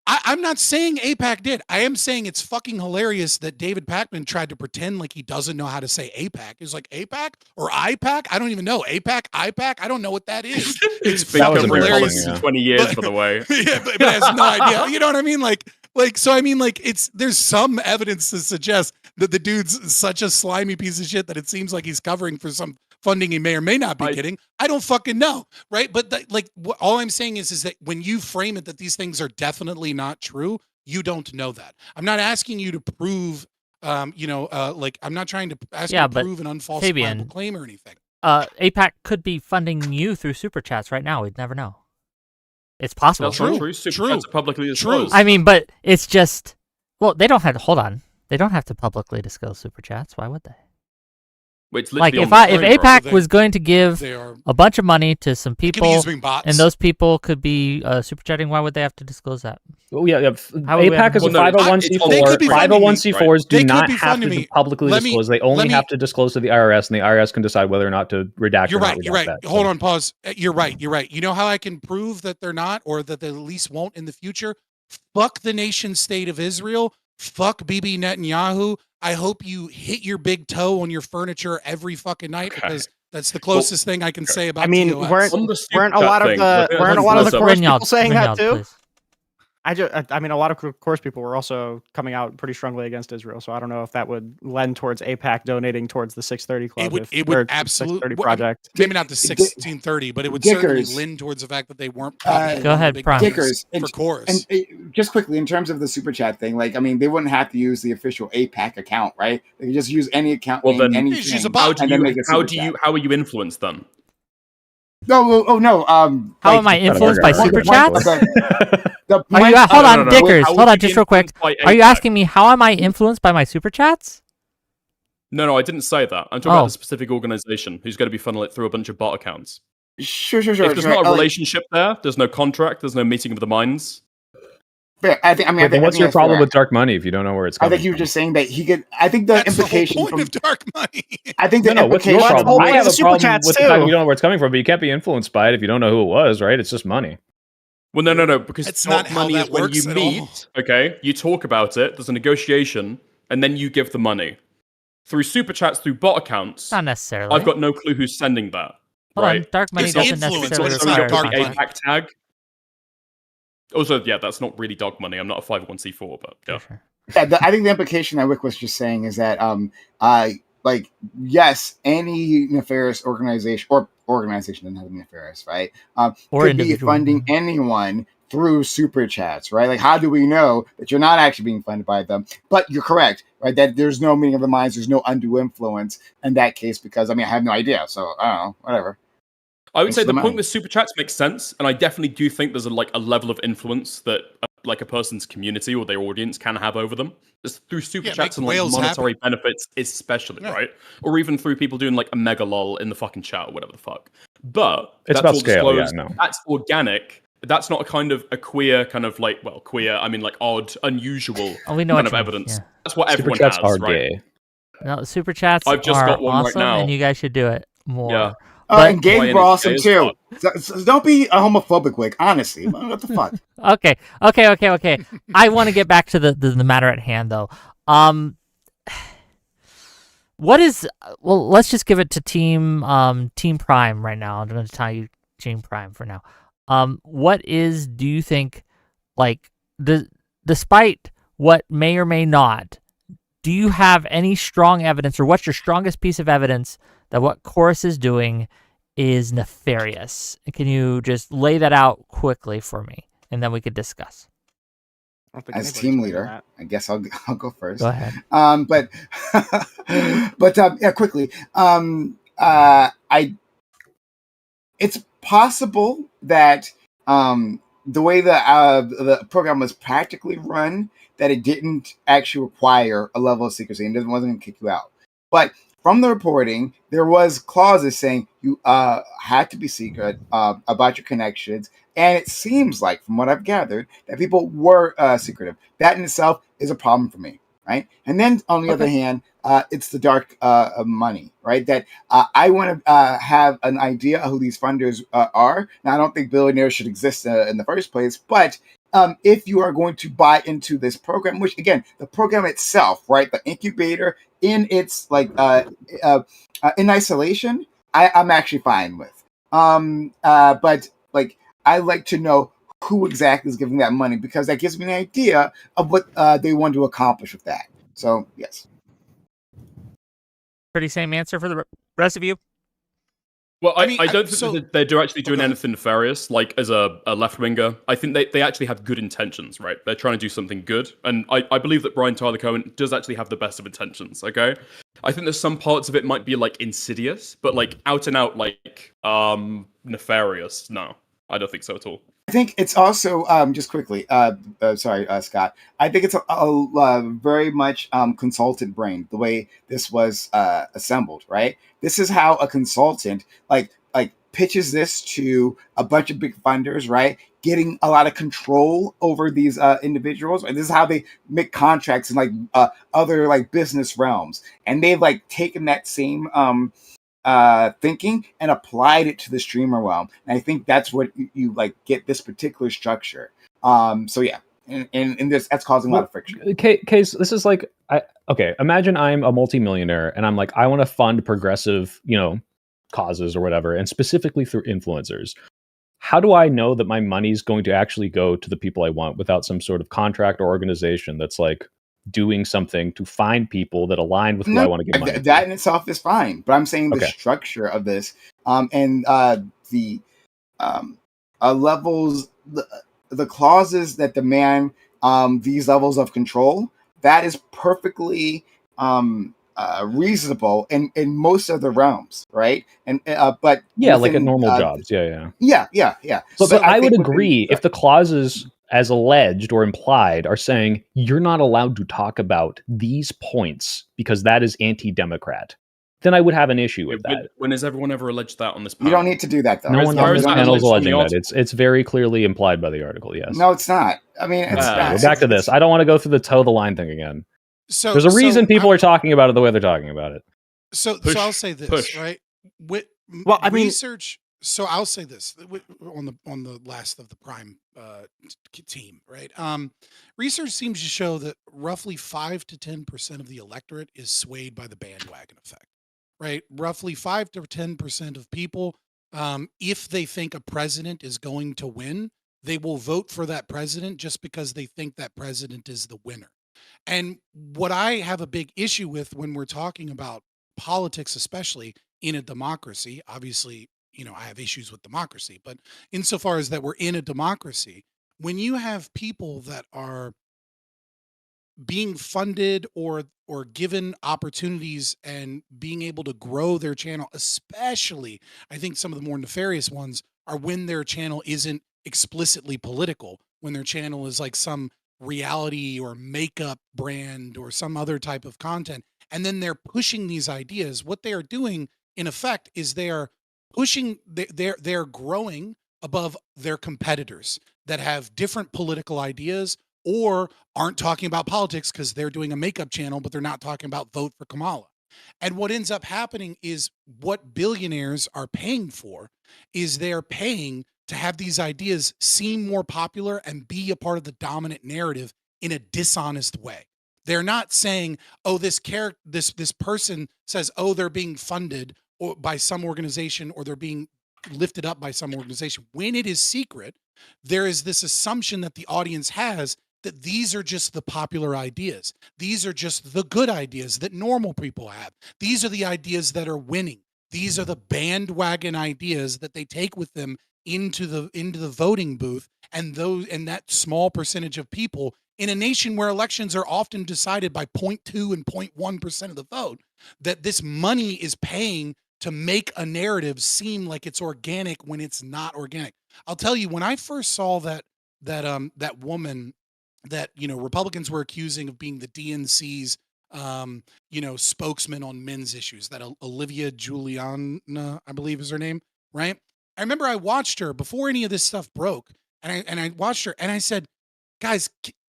I'm not saying APAC did. I am saying it's fucking hilarious that David Pakman tried to pretend like he doesn't know how to say APAC. He was like APAC or IPAC? I don't even know. APAC, IPAC? I don't know what that is. It's been That was fucking covering hilarious. politics in 20 years, But- by the way. Yeah, but has no idea. You know what I mean? Like so I mean like there's some evidence to suggest that the dude's such a slimy piece of shit that it seems like he's covering for some funding he may or may not be getting. I don't fucking know, right? But all I'm saying is that when you frame it that these things are definitely not true, you don't know that. I'm not asking you to prove, I'm not trying to ask you Yeah, to but prove an unfalsifiable Fabian, claim or anything. APAC could be funding you through super chats right now. We'd never know. It's possible. That's not True. true. Super True. chats are publicly True. disclosed. I mean, but it's just, well, they don't have to, hold on. They don't have to publicly disclose super chats. Why would they? It's Like literally if on the screen, bro. APAC was going to give They are a bunch of money to some it could be people, used being bots. and those people could be super chatting, why would they have to disclose that? Oh yeah. How would we APAC is a Well, no, they 501c4. could be funding me, 501c4s They do could not be have funding to me. publicly Let me- disclose. They let only me- have to disclose to the IRS, and the IRS can decide whether or not to redact. You're or not right. You're redact right. that. Hold So- on. Pause. You're right. You're right. You know how I can prove that they're not, or that they at least won't in the future? Fuck the nation state of Israel. Fuck Bibi Netanyahu. I hope you hit your big toe on your furniture every fucking night Okay. because that's the closest thing I can say about. I mean, TOS. weren't On the super weren't a chat lot of thing, the I think weren't a that's lot of the also- course people saying that Rinyald, too? please. I mean, a lot of course people were also coming out pretty strongly against Israel. So I don't know if that would lend towards APAC donating towards the 630 club. It would or absolutely 630 project. Maybe not the 1630, but it would certainly Dickers. lean towards the fact that they weren't. Go popular on ahead, the big Prime. news Dickers. for chorus. And just quickly, in terms of the super chat thing, like, I mean, they wouldn't have to use the official APAC account, right? They could just use any account Well, name, then- anything, You just use a How bot. do and then you make a super chat. how are you influenced then? No, oh no. How am I influenced by Kinda super work chats? out. The Are point- you, hold No, on, no, no. Dickers. How Hold would on, you be just real quick. influenced by Are you APAC? asking me how am I influenced by my super chats? No, I didn't say that. I'm talking Oh. about the specific organization who's going to be funneling it through a bunch of bot accounts. Sure. If there's not a relationship there, there's no contract, there's no meeting of the minds. Fair. I think. I mean, I Wait, then think, what's I think your that's problem fair. with dark money if you don't know where it's I coming think you were from? just saying that he could. I think the That's implication the whole point from. of dark money. I think the No, what's your implication. problem? I Well, have a super problem chats with the fact too. that you don't know where it's coming from, but you can't be influenced by it if you don't know who it was, right? It's just money. Well, no, because That's dark not how money that is when works you at meet, all. okay, you talk about it, there's a negotiation, and then you give the money. Through super chats, through bot accounts, Not necessarily. I've got no clue who's sending that. Hold right? on, dark money It's doesn't influence, necessarily it's require not dark contact. money. APAC tag. Also, yeah, that's not really dog money. I'm not a 501c4, but yeah. For sure. Yeah, I think the implication that Wick was just saying is that, like, yes, any nefarious organization or organization doesn't have to be nefarious, right? Or Could be individual. funding anyone through super chats, right? Like, how do we know that you're not actually being funded by them? But you're correct, right? That there's no meeting of the minds, there's no undue influence in that case because I mean I have no idea, so I don't know, whatever. I would Thanks say for the the point money. with super chats makes sense, and I definitely do think there's a level of influence that like a person's community or their audience can have over them. Just through super Yeah, chats make and like whales monetary benefits, especially, Yeah. right? Or even through people doing like a mega lol in the fucking chat or whatever the fuck. But It's that's about all scale, yeah, disclosed. no. That's organic. that's not a kind of a queer kind of like, well, queer, I mean like odd, unusual We know kind what of you mean, evidence. yeah. That's what Super everyone chats has, are right? gay. No, super chats I've just are got one right awesome, now. and you guys should do it more. Yeah. But And gays Ryan were is awesome gay as too. fuck. So don't be a homophobic, Wick. Honestly, what the fuck? okay. I want to get back to the matter at hand, though. What is? Well, let's just give it to Team Prime right now. I'm going to tell you Team Prime for now. What is? Do you think, like, despite what may or may not, do you have any strong evidence, or what's your strongest piece of evidence that what Chorus is doing is nefarious? Can you just lay that out quickly for me, and then we could discuss? As team leader, I guess I'll go first. Go ahead. But yeah, quickly. It's possible that the way the program was practically run, that it didn't actually require a level of secrecy and wasn't going to kick you out. But from the reporting, there was clauses saying you had to be secret about your connections. And it seems like, from what I've gathered, that people were secretive. That in itself is a problem for me, right? And then, on the other hand, it's the dark money, right? That I want to have an idea of who these funders are. Now, I don't think billionaires should exist in the first place, but if you are going to buy into this program, which, again, the program itself, right, the incubator in its, like, in isolation, I'm actually fine with. But, like, I like to know who exactly is giving that money, because that gives me an idea of what they want to accomplish with that. So, yes. Pretty same answer for the rest of you? Well, I don't think that they're actually doing anything nefarious, like as a left-winger. I think they actually have good intentions, right? They're trying to do something good. And I believe that Brian Tyler Cohen does actually have the best of intentions, okay? I think there's some parts of it might be, like, insidious, but, like, out and out, like, nefarious. No, I don't think so at all. I think it's also, just quickly, sorry, Scott. I think it's a very much consultant brain, the way this was assembled, right? This is how a consultant like pitches this to a bunch of big funders, right? Getting a lot of control over these individuals. And this is how they make contracts in, like, other, like, business realms. And they've, like, taken that same thinking and applied it to the streamer realm. And I think that's what you like get this particular structure. So yeah, and that's causing a lot of friction. Case, this is like, okay, imagine I'm a multimillionaire and I'm like, I want to fund progressive, causes or whatever, and specifically through influencers. How do I know that my money's going to actually go to the people I want without some sort of contract or organization that's like doing something to find people that align with who I want to give money to? That in itself is fine, but I'm saying the structure of this and the levels, the clauses that demand these levels of control, that is perfectly reasonable in most of the realms, right? And but yeah, like at normal jobs, yeah. But I would agree if the clauses, as alleged or implied, are saying you're not allowed to talk about these points because that is anti-democrat, then I would have an issue with that. When has everyone ever alleged that on this panel? You don't need to do that, though. No one on this panel is alleging that. It's very clearly implied by the article, yes. No, it's not. I mean, it's not. Back to this. I don't want to go through the toe the line thing again. So there's a reason people are talking about it the way they're talking about it. So I'll say this, right? Well, I mean, research. So I'll say this on the last of the Prime team, right? Research seems to show that roughly 5 to 10% of the electorate is swayed by the bandwagon effect, right? Roughly 5 to 10% of people, if they think a president is going to win, they will vote for that president just because they think that president is the winner. And what I have a big issue with when we're talking about politics, especially in a democracy, obviously, I have issues with democracy, but insofar as that we're in a democracy, when you have people that are being funded or given opportunities and being able to grow their channel, especially, I think some of the more nefarious ones are when their channel isn't explicitly political, when their channel is like some reality or makeup brand or some other type of content, and then they're pushing these ideas. What they are doing in effect is they are pushing, they're growing above their competitors that have different political ideas or aren't talking about politics because they're doing a makeup channel, but they're not talking about vote for Kamala. And what ends up happening is what billionaires are paying for is they're paying to have these ideas seem more popular and be a part of the dominant narrative in a dishonest way. They're not saying, oh, this person says, oh, they're being funded or by some organization or they're being lifted up by some organization. When it is secret, there is this assumption that the audience has that these are just the popular ideas. These are just the good ideas that normal people have. These are the ideas that are winning. These are the bandwagon ideas that they take with them into the voting booth, and that small percentage of people in a nation where elections are often decided by 0.2 and 0.1% of the vote, that this money is paying to make a narrative seem like it's organic when it's not organic. I'll tell you, when I first saw that woman that, Republicans were accusing of being the DNC's, spokesman on men's issues, that Olivia Juliana, I believe is her name, right? I remember I watched her before any of this stuff broke, and I watched her and I said, guys,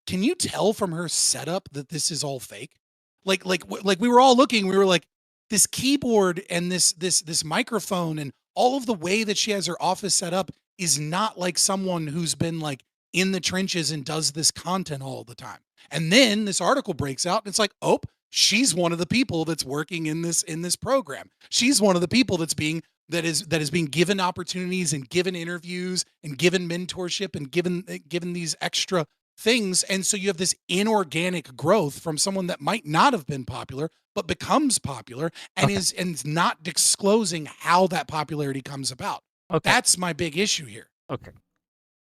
can you tell from her setup that this is all fake? Like we were all looking, we were like, this keyboard and this microphone and all of the way that she has her office set up is not like someone who's been like in the trenches and does this content all the time. And then this article breaks out and it's like, oh, she's one of the people that's working in this program. She's one of the people that is being given opportunities and given interviews and given mentorship and given these extra things. And so you have this inorganic growth from someone that might not have been popular, but becomes popular and is not disclosing how that popularity comes about. Okay. That's my big issue here. Okay.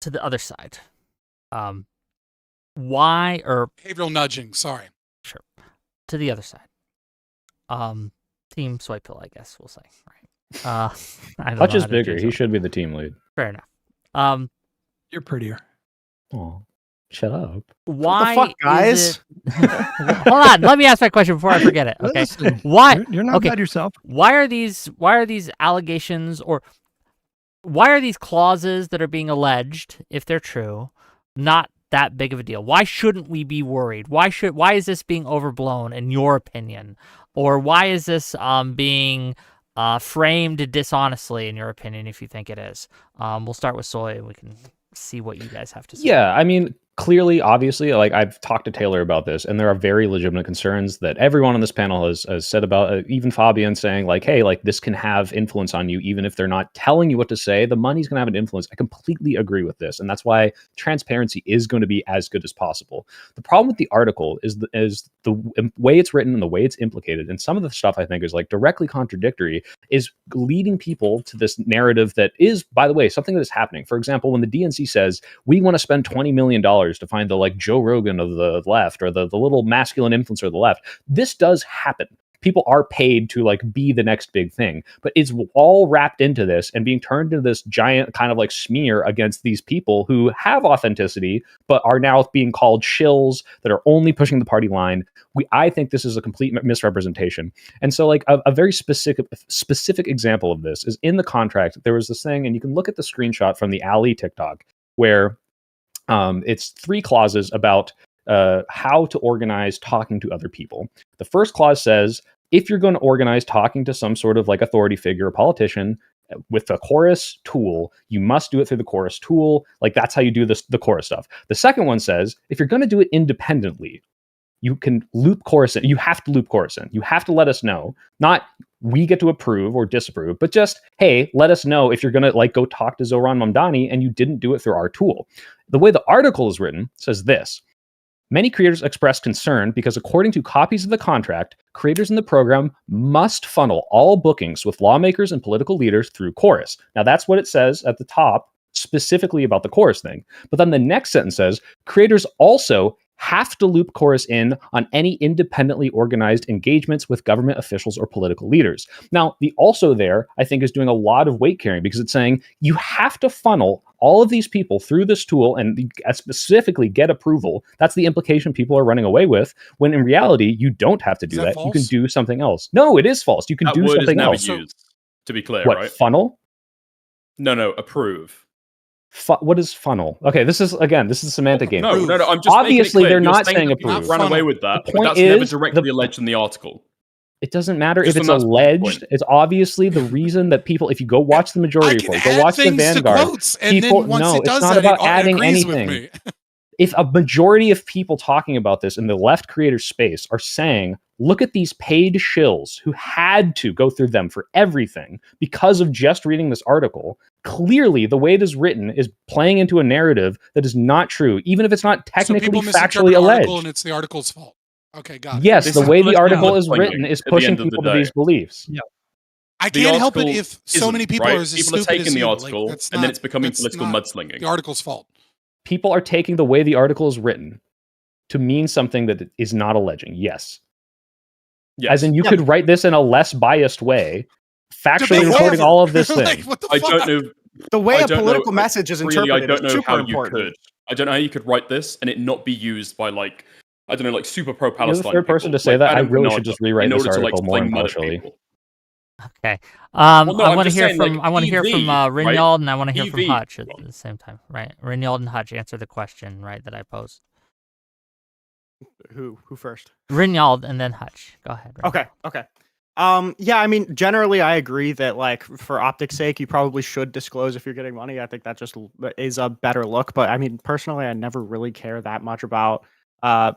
To the other side. Why or behavioral nudging, sorry. Sure. To the other side. Team Soypill, I guess we'll say. Right. Hutch is bigger. He should be the team lead. Fair enough. You're prettier. Oh. Shut up. Why, what the fuck, guys? Hold on. Let me ask my question before I forget it. Okay. Listen, why? You're not bad yourself. Why are these allegations, or why are these clauses that are being alleged, if they're true, not that big of a deal? Why shouldn't we be worried? Why is this being overblown, in your opinion? Or why is this being framed dishonestly, in your opinion, if you think it is? We'll start with Soy, and we can see what you guys have to say. Yeah, I mean, clearly, obviously, like I've talked to Taylor about this, and there are very legitimate concerns that everyone on this panel has said about, even Fabian saying like, hey, like this can have influence on you, even if they're not telling you what to say, the money's going to have an influence. I completely agree with this. And that's why transparency is going to be as good as possible. The problem with the article is the way it's written and the way it's implicated. And some of the stuff I think is like directly contradictory, is leading people to this narrative that is, by the way, something that is happening. For example, when the DNC says, we want to spend $20 million to find the like Joe Rogan of the left, or the little masculine influencer of the left. This does happen. People are paid to like be the next big thing, but it's all wrapped into this and being turned into this giant kind of like smear against these people who have authenticity, but are now being called shills that are only pushing the party line. I think this is a complete misrepresentation. And so like a very specific example of this is in the contract. There was this thing, and you can look at the screenshot from the Ali TikTok, where it's 3 clauses about how to organize talking to other people. The first clause says, if you're going to organize talking to some sort of like authority figure or politician with the chorus tool, you must do it through the chorus tool. Like that's how you do the chorus stuff. The second one says, if you're going to do it independently, you can loop chorus in. You have to loop chorus in. You have to let us know. Not we get to approve or disapprove, but just, hey, let us know if you're going to like go talk to Zoran Mamdani and you didn't do it through our tool. The way the article is written says this: many creators expressed concern because according to copies of the contract, creators in the program must funnel all bookings with lawmakers and political leaders through chorus. Now that's what it says at the top, specifically about the chorus thing. But then the next sentence says, creators also have to loop chorus in on any independently organized engagements with government officials or political leaders. Now, the also there, I think, is doing a lot of weight carrying, because it's saying you have to funnel all of these people through this tool and specifically get approval. That's the implication people are running away with, when in reality, you don't have to do that. You can do something else. No, it is false. You can do something else. Used, to be clear, what, right? Funnel? No, approve. What is funnel? Okay, this is a semantic game. No, I'm just obviously they're not saying that people approve. ran away with that. The But point that's never is directly alleged in the article. It doesn't matter Just if it's on that specific alleged. point. It's obviously the reason that people, if you go watch the majority report, go watch the things Vanguard. to quotes, and People, then once no, it does it's not that, about it adding agrees with anything. me. If a majority of people talking about this in the left creator space are saying, look at these paid shills who had to go through them for everything because of just reading this article, clearly the way it is written is playing into a narrative that is not true, even if it's not technically so people factually misinterpret an article alleged. and it's the article's fault. Okay, got it. Yes, This the is way the political article is mudslinging written is at the pushing end of the people to day. these beliefs. Yeah. I The can't help it article if so many isn't, people right? are as People are stupid taking as the you. article, That's and then not- it's becoming that's political not mudslinging. The article's fault. People are taking the way the article is written to mean something that it is not alleging. Yes. Yes. As in, you could write this in a less biased way, factually Debate reporting over. all of this Like, thing. what the I fuck? don't know. The way I a don't know- political message is Really, interpreted I don't is know super how important. you could. I don't know how you could write this and it not be used by like I don't know, like super pro You're Palestine. the third person people, to say like that. I Adam really Bernardo, should just rewrite in this order to, like, article more sling mud at impartially. people. Okay. no, I I'm want to just hear saying, from like, I want to hear from right? Rinyald and I want to hear from EV. Hutch at the same time, right? Rinyald and Hutch answer the question, right, that I posed. Who first? Rinyald and then Hutch. Go ahead. Rinyald. Okay. Yeah, I mean, generally, I agree that, like, for optics' sake, you probably should disclose if you're getting money. I think that just is a better look. But I mean, personally, I never really care that much about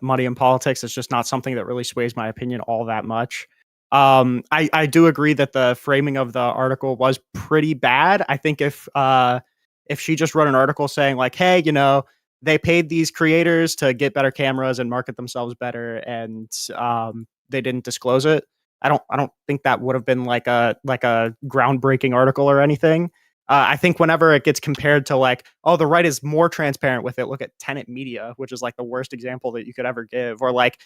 money in politics. It's just not something that really sways my opinion all that much. I do agree that the framing of the article was pretty bad. I think if she just wrote an article saying like, hey, you know, they paid these creators to get better cameras and market themselves better, and they didn't disclose it, I don't think that would have been like a groundbreaking article or anything. I think whenever it gets compared to like, oh, the right is more transparent with it. Look at Tenet Media, which is like the worst example that you could ever give. Or like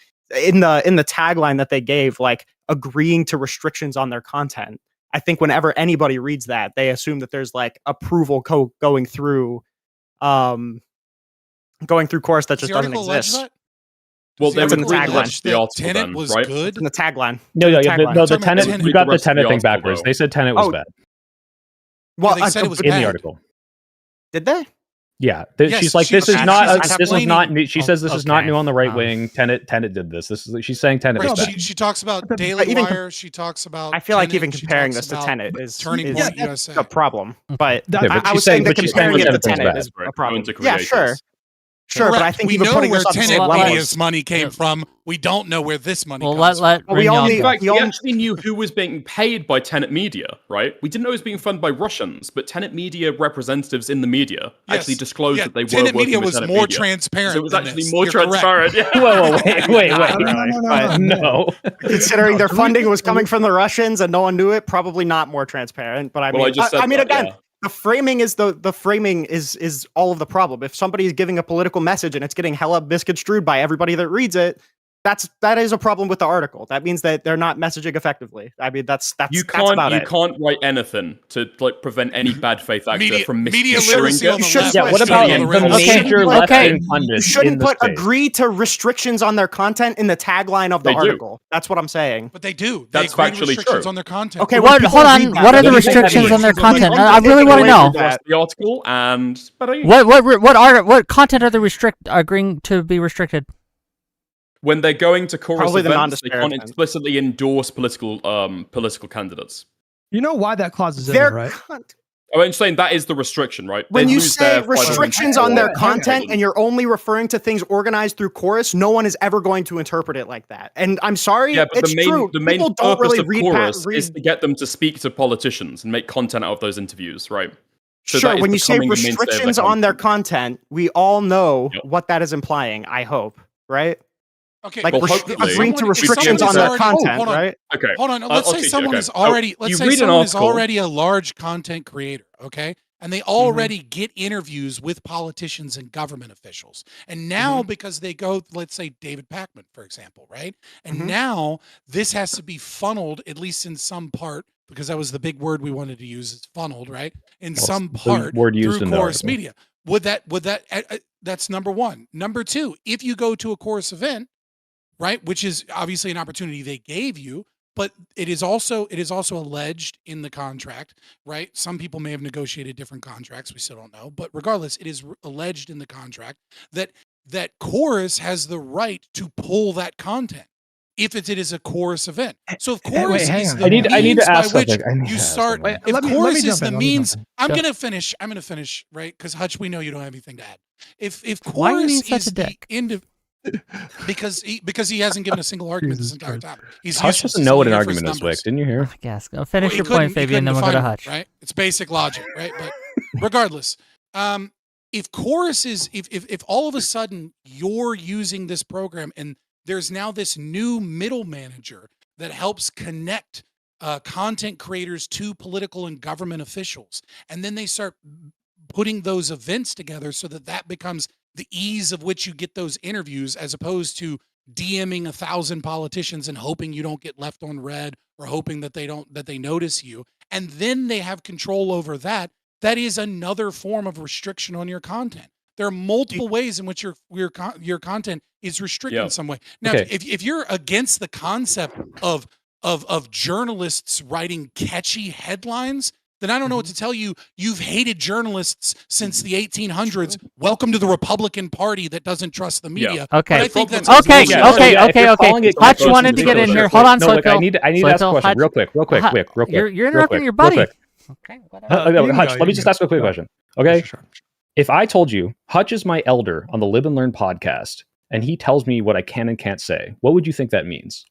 in the tagline that they gave, like agreeing to restrictions on their content. I think whenever anybody reads that, they assume that there's like approval going through course that just doesn't exist. Well, they That's would in the tagline. the article Tenet then, was right? good. In the tagline. No, The yeah, tagline. no, the Talking about Tenet, Tenet. you got The the rest of the Tenet thing article, backwards. though. They said Tenet was Oh, bad Well, they said it was in the bad. article. did they? Yeah, Yes, she's like, she- this is she's not explaining- new. She says this is not Okay. new on the right wing. Tenet did this. She's saying Tenet Right, is bad. she talks about But Daily even Wire. She talks about. I feel like Tenet, even she comparing talks this to about Tenet is Turning Yeah, Point USA. a problem. But That- Yeah, but I she's was saying saying- that but she's saying comparing it to Tenet's Tenet bad. is Right, a problem. go into Yeah, sure. creators. Sure, but I Correct. think we even know putting where this on the Tenet same level. Media's money came from. We don't know where this money Well, comes let Well, we Rinyald only- In go. fact, We we all- actually knew who was being paid by Tenet Media, right? We didn't know it was being funded by Russians, but Tenet Media representatives in the media actually Yes. disclosed Yeah, that they were Tenet working Media with was Tenet more Media. transparent. So it was than actually this. more You're correct. transparent. Yeah. Whoa, wait. No. No. Considering their the funding reason- was coming from the Russians and no one knew it, probably not more transparent. But I mean, Well, I just said I mean, that, again, yeah. the framing is the framing is all of the problem. If somebody is giving a political message and it's getting hella misconstrued by everybody that reads it, that is a problem with the article. That means that they're not messaging effectively. I mean, that's You that's about can't it. write anything to like prevent any bad faith actor Media- from media misconstruing literacy on it. the should- left. yeah, Yeah, what is about on the rails. major Okay. left-wing pundits You shouldn't in the put space? agree to restrictions on their content in the tagline of the They do. article. That's what I'm saying. But they do. They That's agree to factually restrictions true. on their content. Okay, What? when Hold people on. read that, What are the what do you think that restrictions on their means? content? When I they really take want to away know. from The that- rest of the article and What content are they agreeing to be restricted? when they're going to chorus Probably the events, they can't non-disparagement. explicitly endorse political candidates. You know why that clause is in They're there, right? I'm saying that is the restriction, right? When They you lose say their restrictions 500 on their Hang on. content and you're only referring to things organized through chorus, no one is ever going to interpret it like that. And I'm sorry, Yeah, but it's true. the main People don't purpose really of read chorus read. is to get them to speak to politicians and make content out of those interviews, right? So that Sure, is when you say becoming the mainstay of their restrictions on their content, we all know Yep. what that is implying, I hope, right? Okay. Like Well, if hopefully- agreeing to someone- if restrictions someone on is their already- content, hold on. right? Okay. Hold on. I'll Let's say teach you, someone okay. is already. You Let's say read an someone is article- already a large content creator. Okay. And they already get interviews with politicians and government officials. And now, because they go, let's say David Pakman, for example, right? And Mhm. now this has to be funneled, at least in some part, because that was the big word we wanted to use, is funneled, right? In Well, some the part word used through in the Chorus article. Media. That's number one. Number two, if you go to a Chorus event, right, which is obviously an opportunity they gave you, but it is also alleged in the contract, right? Some people may have negotiated different contracts. We still don't know, but regardless, it is alleged in the contract that Chorus has the right to pull that content if it is a Chorus event. So if Chorus hang is on. the I need to means by ask which something. I need to you ask start, something. if Let me Chorus jump is in, the let me jump means, in. I'm Go. gonna finish, right? Because Hutch, we know you don't have anything to add. If Why are you Chorus being such is a the dick? end of because he hasn't given a single argument this Jesus entire Christ. time. He's Hutch useless. doesn't He's know what only an here for his argument is, numbers. Wick. Didn't you hear? I guess. Finish Well, your point, he Fabian, then we'll go to define one, Hutch. right? It's basic logic, right? But regardless, if Chorus is if all of a sudden you're using this program and there's now this new middle manager that helps connect content creators to political and government officials, and then they start putting those events together so that becomes the ease of which you get those interviews, as opposed to DMing 1,000 politicians and hoping you don't get left on red, or hoping that they notice you, and then they have control over that. That is another form of restriction on your content. There are multiple ways in which your content is restricted in some way. Now, Okay. if you're against the concept of journalists writing catchy headlines, then I don't know what to tell you. You've hated journalists since the 1800s. Welcome to the Republican Party that doesn't trust the media. Okay. But I think that's Okay, Yeah, so yeah, if you're okay. calling it Hutch catchy, wanted to get in ridiculous, here. real Hold quick. on, No, Wick, Soypill. I need to ask a Soypill, question Hutch. real quick. You're real interrupting quick, your buddy. real quick. Okay, whatever. You can Hutch, go, let you me can just go. ask a quick Go. question. Okay. Sure. If I told you Hutch is my elder on the Live and Learn podcast, and he tells me what I can and can't say, what would you think that means?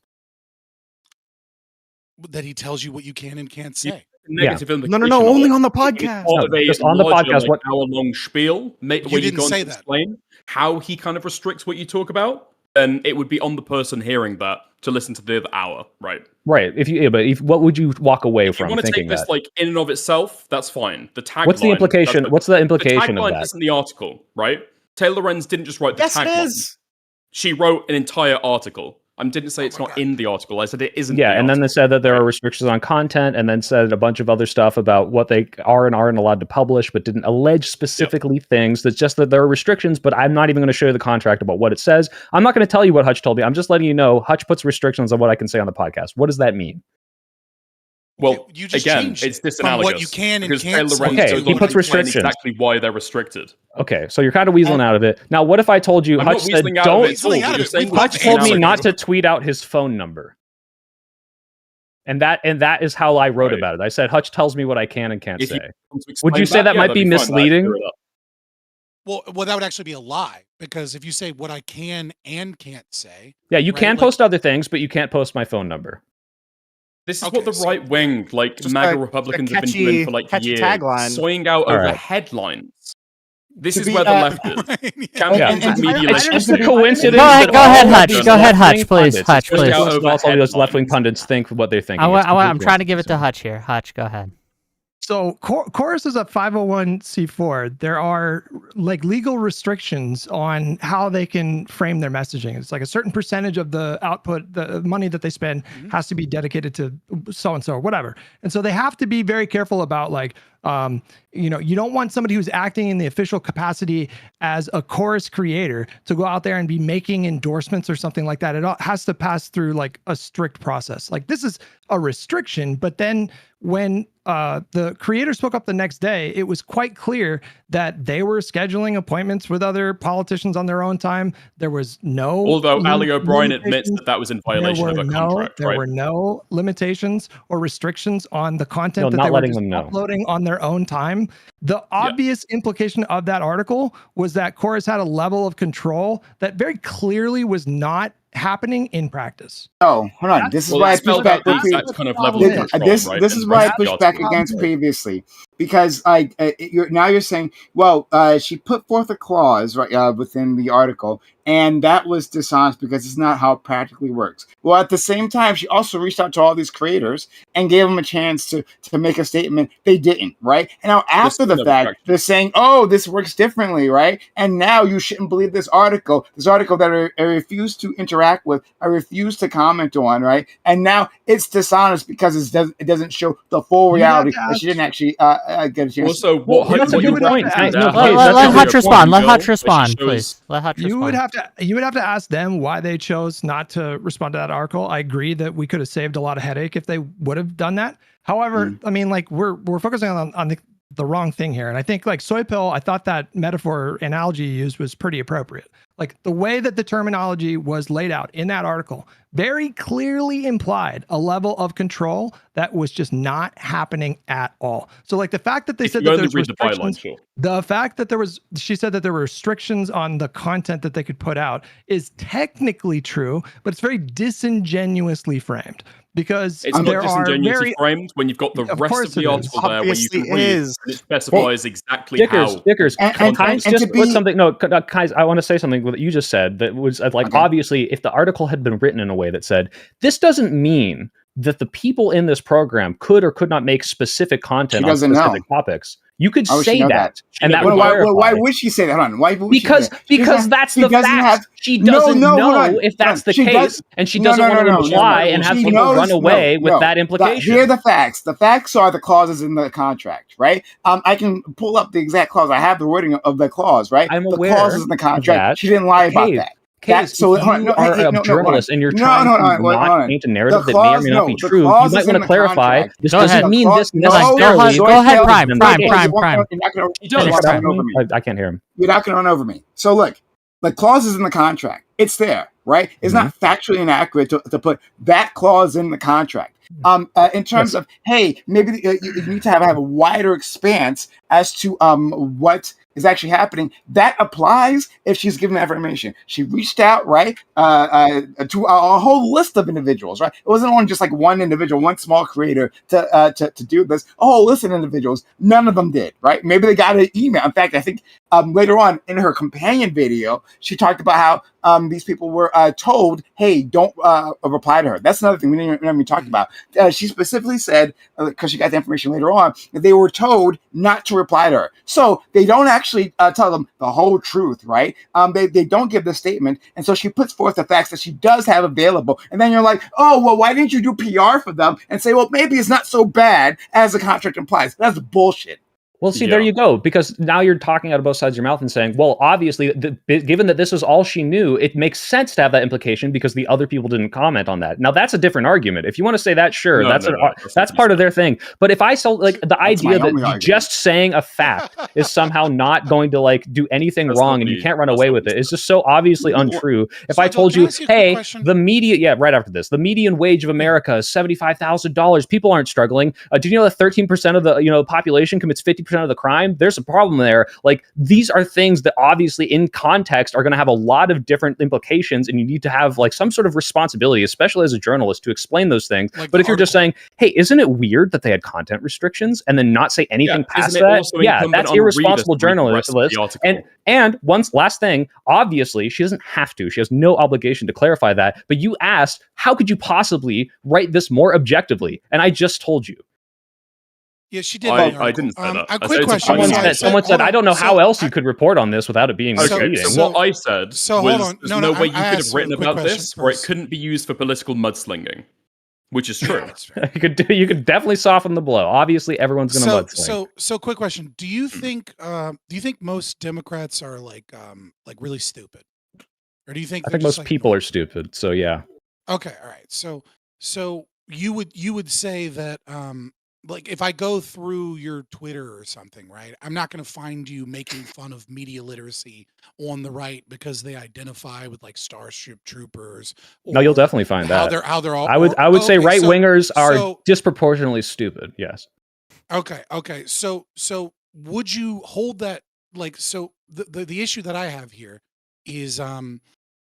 that he tells you what you can and can't say. Negative implication. No, of only it. on the It's podcast. part of a just on the larger, podcast, like, what- hour-long spiel, where you didn't go on say to that. explain how he kind of restricts what you talk about, then it would be on the person hearing that to listen to the other hour, right? Right. What would you walk away If you from want to thinking take this that? like in and of itself, that's fine. The tagline. What's the implication? that's What's the implication the of tagline that? isn't the article, right? Taylor Lorenz didn't just write the Yes, it tagline. is. She wrote an entire article. I didn't say it's my not God. in the article. I said it isn't. Yeah, the and then they article, said that there right? are restrictions on content, and then said a bunch of other stuff about what they are and aren't allowed to publish, but didn't allege specifically things. That's just that there are restrictions, but I'm not even going to show you the contract about what it says. I'm not going to tell you what Hutch told me. I'm just letting you know Hutch puts restrictions on what I can say on the podcast. What does that mean? Well, You just again, changed it's it from disanalogous. what you can and because can't Taylor say Lorenz Okay, goes he on puts to explain restrictions. exactly why they're restricted. Okay, so you're kind of weaseling out of it. Now, what if I told you I'm Hutch not said weaseling out of don't? it at all. Weaseling out What of you're it. saying We is Hutch told me disanalogous. not to tweet out his phone number. And that is how I wrote Right. about it. I said Hutch tells me what I can and can't If you say. want to Would you explain say that yeah, might that'd be fine, but I'd misleading? clear it up. Well, that would actually be a lie, because if you say what I can and can't say, Yeah, you Right, can like- post other things, but you can't post my phone number. This is Okay, what the so- right wing, like Just MAGA a Republicans, have been catchy- doing for like catchy years, tagline. soying out All over right. headlines. This To is be, where the uh, left is. Right, yeah. Champions And- of media It's just a literacy. coincidence. Go ahead, that go ahead, all of Hutch. these Go ahead, left-wing Hutch, please. pundits- Hutch, it's just a please. coincidence that all those left-wing Headlines. pundits think what they're thinking. I'm It's completely trying to give it to insane. Hutch here. Hutch, go ahead. So Chorus is a 501c4. There are like legal restrictions on how they can frame their messaging. It's like a certain percentage of the output, the money that they spend has to be dedicated to so-and-so or whatever. And so they have to be very careful about like, you don't want somebody who's acting in the official capacity as a Chorus creator to go out there and be making endorsements or something like that. It all has to pass through like a strict process. Like this is a restriction, but then when the creator spoke up the next day, it was quite clear that they were scheduling appointments with other politicians on their own time. There was no. Although Ali O'Brien admits limitations. that was in violation of a contract, There right? were no limitations or restrictions on the content No, that not they were letting just them know. uploading on their own time. The obvious implication of that article was that Chorus had a level of control that very clearly was not happening in practice. Oh, hold on. This is Well, why I it's push spelled back out the with exact kind of level of This- control, this right? this in is the why I rest of the pushed back article. against previously, because you're saying, well, she put forth a clause right within the article, and that was dishonest because it's not how it practically works. Well, at the same time, she also reached out to all these creators and gave them a chance to make a statement. They didn't, right? And now after the This is fact, another they're saying, oh, this works differently, right? And now you shouldn't believe this article that I refuse to interact interact with, I refuse to comment on, right? And now it's dishonest because it doesn't show the full reality that she didn't actually get a chance. Also, what that's a good point. Let Hutch respond. Let Hutch respond, please. Let Hutch respond. You would have to ask them why they chose not to respond to that article. I agree that we could have saved a lot of headache if they would have done that. However, I mean, like we're focusing on the wrong thing here. And I think like Soypill, I thought that metaphor analogy you used was pretty appropriate. Like the way that the terminology was laid out in that article very clearly implied a level of control that was just not happening at all. So like the fact that they said that there's restrictions, the fact that she said that there were restrictions on the content that they could put out is technically true, but it's very disingenuously framed. Because it's not disingenuously framed when you've got the rest of the article there where you can read and it specifies exactly how. Dickers, Kais, just put something. No, Kais, I want to say something that you just said that was like obviously if the article had been written in a way that said this doesn't mean that the people in this program could or could not make specific content on specific topics. You could say that, and that would why would she say that? Hold on. Why would because that's the fact. She doesn't know if that's the case, and she doesn't want to imply and have people run away with that implication. Here are the facts. The facts are the clauses in the contract, right? I can pull up the exact clause. I have the wording of the clause, right? I'm aware. The clauses in the contract. She didn't lie about that. So you are a journalist and you're trying to not paint a narrative that may or may not be true. You might want to clarify. This doesn't mean this necessarily. Go ahead, Prime. I can't hear him. You're not going to run over me. So look, the clauses in the contract. It's there, right? It's not factually inaccurate to put that clause in the contract. In terms of, hey, maybe you need to have a wider expanse as to what is actually happening. That applies if she's given that information. She reached out, right, to a whole list of individuals, right? It wasn't only just like one individual, one small creator to do this. A whole list of individuals. None of them did, right? Maybe they got an email. In fact, I think later on in her companion video, she talked about how these people were told, hey, don't reply to her. That's another thing we didn't even talk about. She specifically said, because she got the information later on, that they were told not to reply to her. So they don't actually tell them the whole truth, right? They don't give the statement. And so she puts forth the facts that she does have available. And then you're like, oh, well, why didn't you do PR for them and say, well, maybe it's not so bad as the contract implies? That's bullshit. Well, see, there you go. Because now you're talking out of both sides of your mouth and saying, well, obviously, given that this is all she knew, it makes sense to have that implication because the other people didn't comment on that. Now, that's a different argument. If you want to say that, sure, that's part of their thing. But if I sold like the idea that just saying a fact is somehow not going to like do anything wrong and you can't run away with it, it's just so obviously untrue. If I told you, hey, the right after this, the median wage of America is $75,000. People aren't struggling. Did you know that 13% of the population commits 50% of the crime? There's a problem there. Like these are things that obviously in context are going to have a lot of different implications, and you need to have like some sort of responsibility, especially as a journalist, to explain those things. Like but if you're just saying, hey, isn't it weird that they had content restrictions and then not say anything past that? Yeah, that's irresponsible journalism. And last thing, obviously she doesn't have to. She has no obligation to clarify that. But you asked, how could you possibly write this more objectively? And I just told you. Yeah, she did. I didn't say that. A quick question. Someone said, I don't know how else you could report on this without it being misleading. So what I said was hold on. there's no way you could have written about this or it couldn't be used for political mudslinging, which is true. You could definitely soften the blow. Obviously, everyone's going to mudsling. So quick question. Do you think most Democrats are like really stupid? Or do you think I think most people are stupid, so yeah. Okay, all right. So you would say that like if I go through your Twitter or something, right? I'm not going to find you making fun of media literacy on the right because they identify with like Starship Troopers. No, you'll definitely find that. How they're all. I would say right wingers are disproportionately stupid. Yes. Okay. So would you hold that like so? The issue that I have here is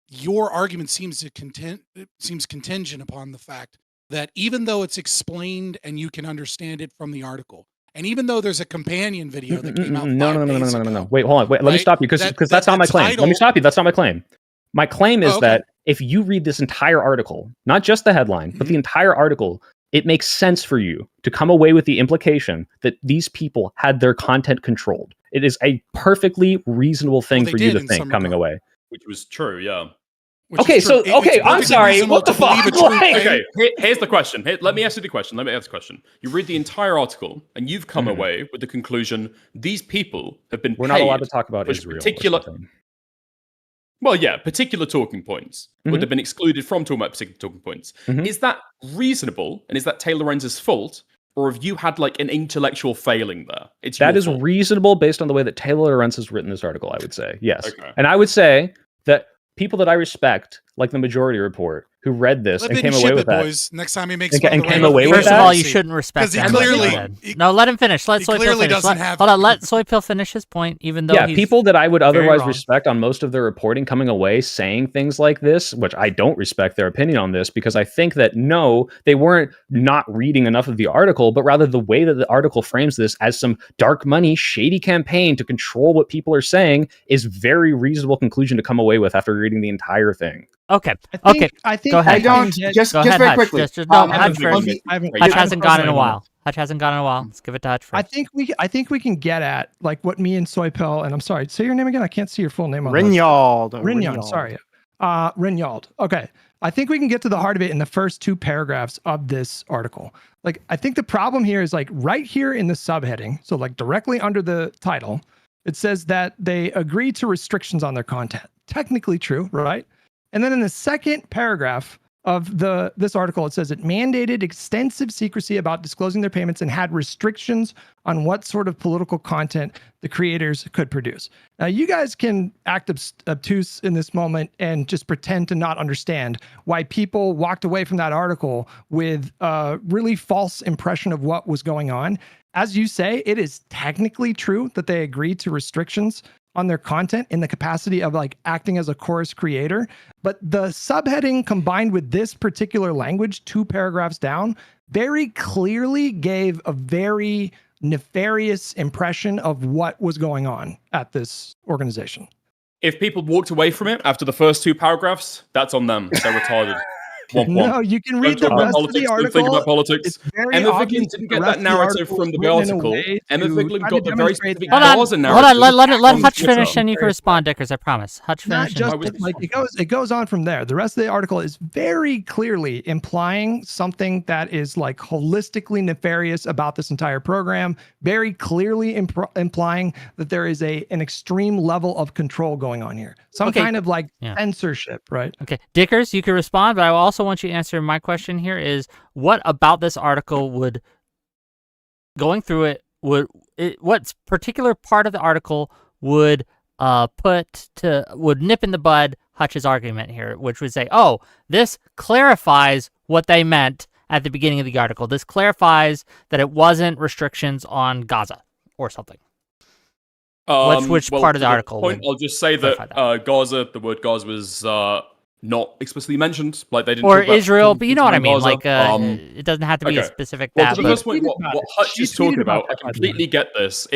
your argument seems contingent upon the fact that even though it's explained and you can understand it from the article, and even though there's a companion video that came out No. Wait, hold on. Wait, let me stop you because that's not my claim. Let me stop you. That's not my claim. My claim is that if you read this entire article, not just the headline, but the entire article, it makes sense for you to come away with the implication that these people had their content controlled. It is a perfectly reasonable thing for you to think coming away. Which was true, yeah. which Okay, is true. so okay, I'm perfectly sorry. reasonable What the to believe fuck? a true Like- thing. Okay, here's the question. Let me ask you the question. You read the entire article, and you've come away with the conclusion these people have been We're paid not allowed to talk about for Israel. or particular. something. Well, yeah, particular talking points would have been excluded from talking about particular talking points. Mhm. Is that reasonable, and is that Taylor Lorenz's fault, or have you had like an intellectual failing there? It's That your is fault. reasonable based on the way that Taylor Lorenz has written this article, I would say. Yes. Okay. And I would say that people that I respect, like the Majority Report, who read this Flip and it came and away ship with it, that. boys. Next time he makes And fun of came the right away wing with First that? of all, you presidency. shouldn't respect 'Cause he that. clearly- No, let him finish. Let he Soypill clearly finish. doesn't have- Hold on, let Soypill finish his point, even though Yeah, he's people that I would otherwise wrong. respect on most of their reporting coming away saying things like this, which I don't respect their opinion on this because I think that no, they weren't not reading enough of the article, but rather the way that the article frames this as some dark money, shady campaign to control what people are saying is very reasonable conclusion to come away with after reading the entire thing. Okay. I think Go ahead. I don't just Go ahead, very Hutch. quickly. Just no, um, Hutch on first. the- Hutch hasn't gone in a while. Hutch hasn't gone in a while. Let's give it to Hutch first. I think we can get at like what me and Soypill, and I'm sorry, say your name again. I can't see your full name on Rinyald. Rinyald, sorry. Rinyald. Okay. I think we can get to the heart of it in the first two paragraphs of this article. Like, I think the problem here is like right here in the subheading. So like directly under the title, it says that they agree to restrictions on their content. Technically true, right? And then in the second paragraph of this article, it says it mandated extensive secrecy about disclosing their payments and had restrictions on what sort of political content the creators could produce. Now, you guys can act obtuse in this moment and just pretend to not understand why people walked away from that article with a really false impression of what was going on. As you say, it is technically true that they agreed to restrictions on their content in the capacity of like acting as a chorus creator. But the subheading combined with this particular language, 2 paragraphs down, very clearly gave a very nefarious impression of what was going on at this organization. If people walked away from it after the first 2 paragraphs, that's on them. They're retarded. No, you can read the Don't talk rest about of the politics. Don't article. think about politics. It's very Emma obvious Vigeland didn't the get rest that of the narrative article from is the written in a article. way Emma to Vigeland try got to the very demonstrate specific that- Hold on, Gaza let narrative let from Hutch Twitter. finish and you can respond, Dickers, I promise. Hutch Not finish. just was- like it goes on from there. The rest of the article is very clearly implying something that is like holistically nefarious about this entire program. Very clearly implying that there is an extreme level of control going on here. Some Okay. kind of like Yeah. censorship, right? Okay, Dickers, you can respond, but I also want you to answer my question here is what about this article would, going through it, what particular part of the article would would nip in the bud Hutch's argument here, which would say, oh, this clarifies what they meant at the beginning of the article. This clarifies that it wasn't restrictions on Gaza or something. Which part of the to article Point, would I'll just say clarify that Gaza, the word Gaza was not explicitly mentioned. Like they didn't. or talk about Israel, but you know what I mean. Gaza. Like, it doesn't have to be a okay. specific Well, that. to the But first point, what Hutch She is talking tweeted about, about I that, by the completely get this.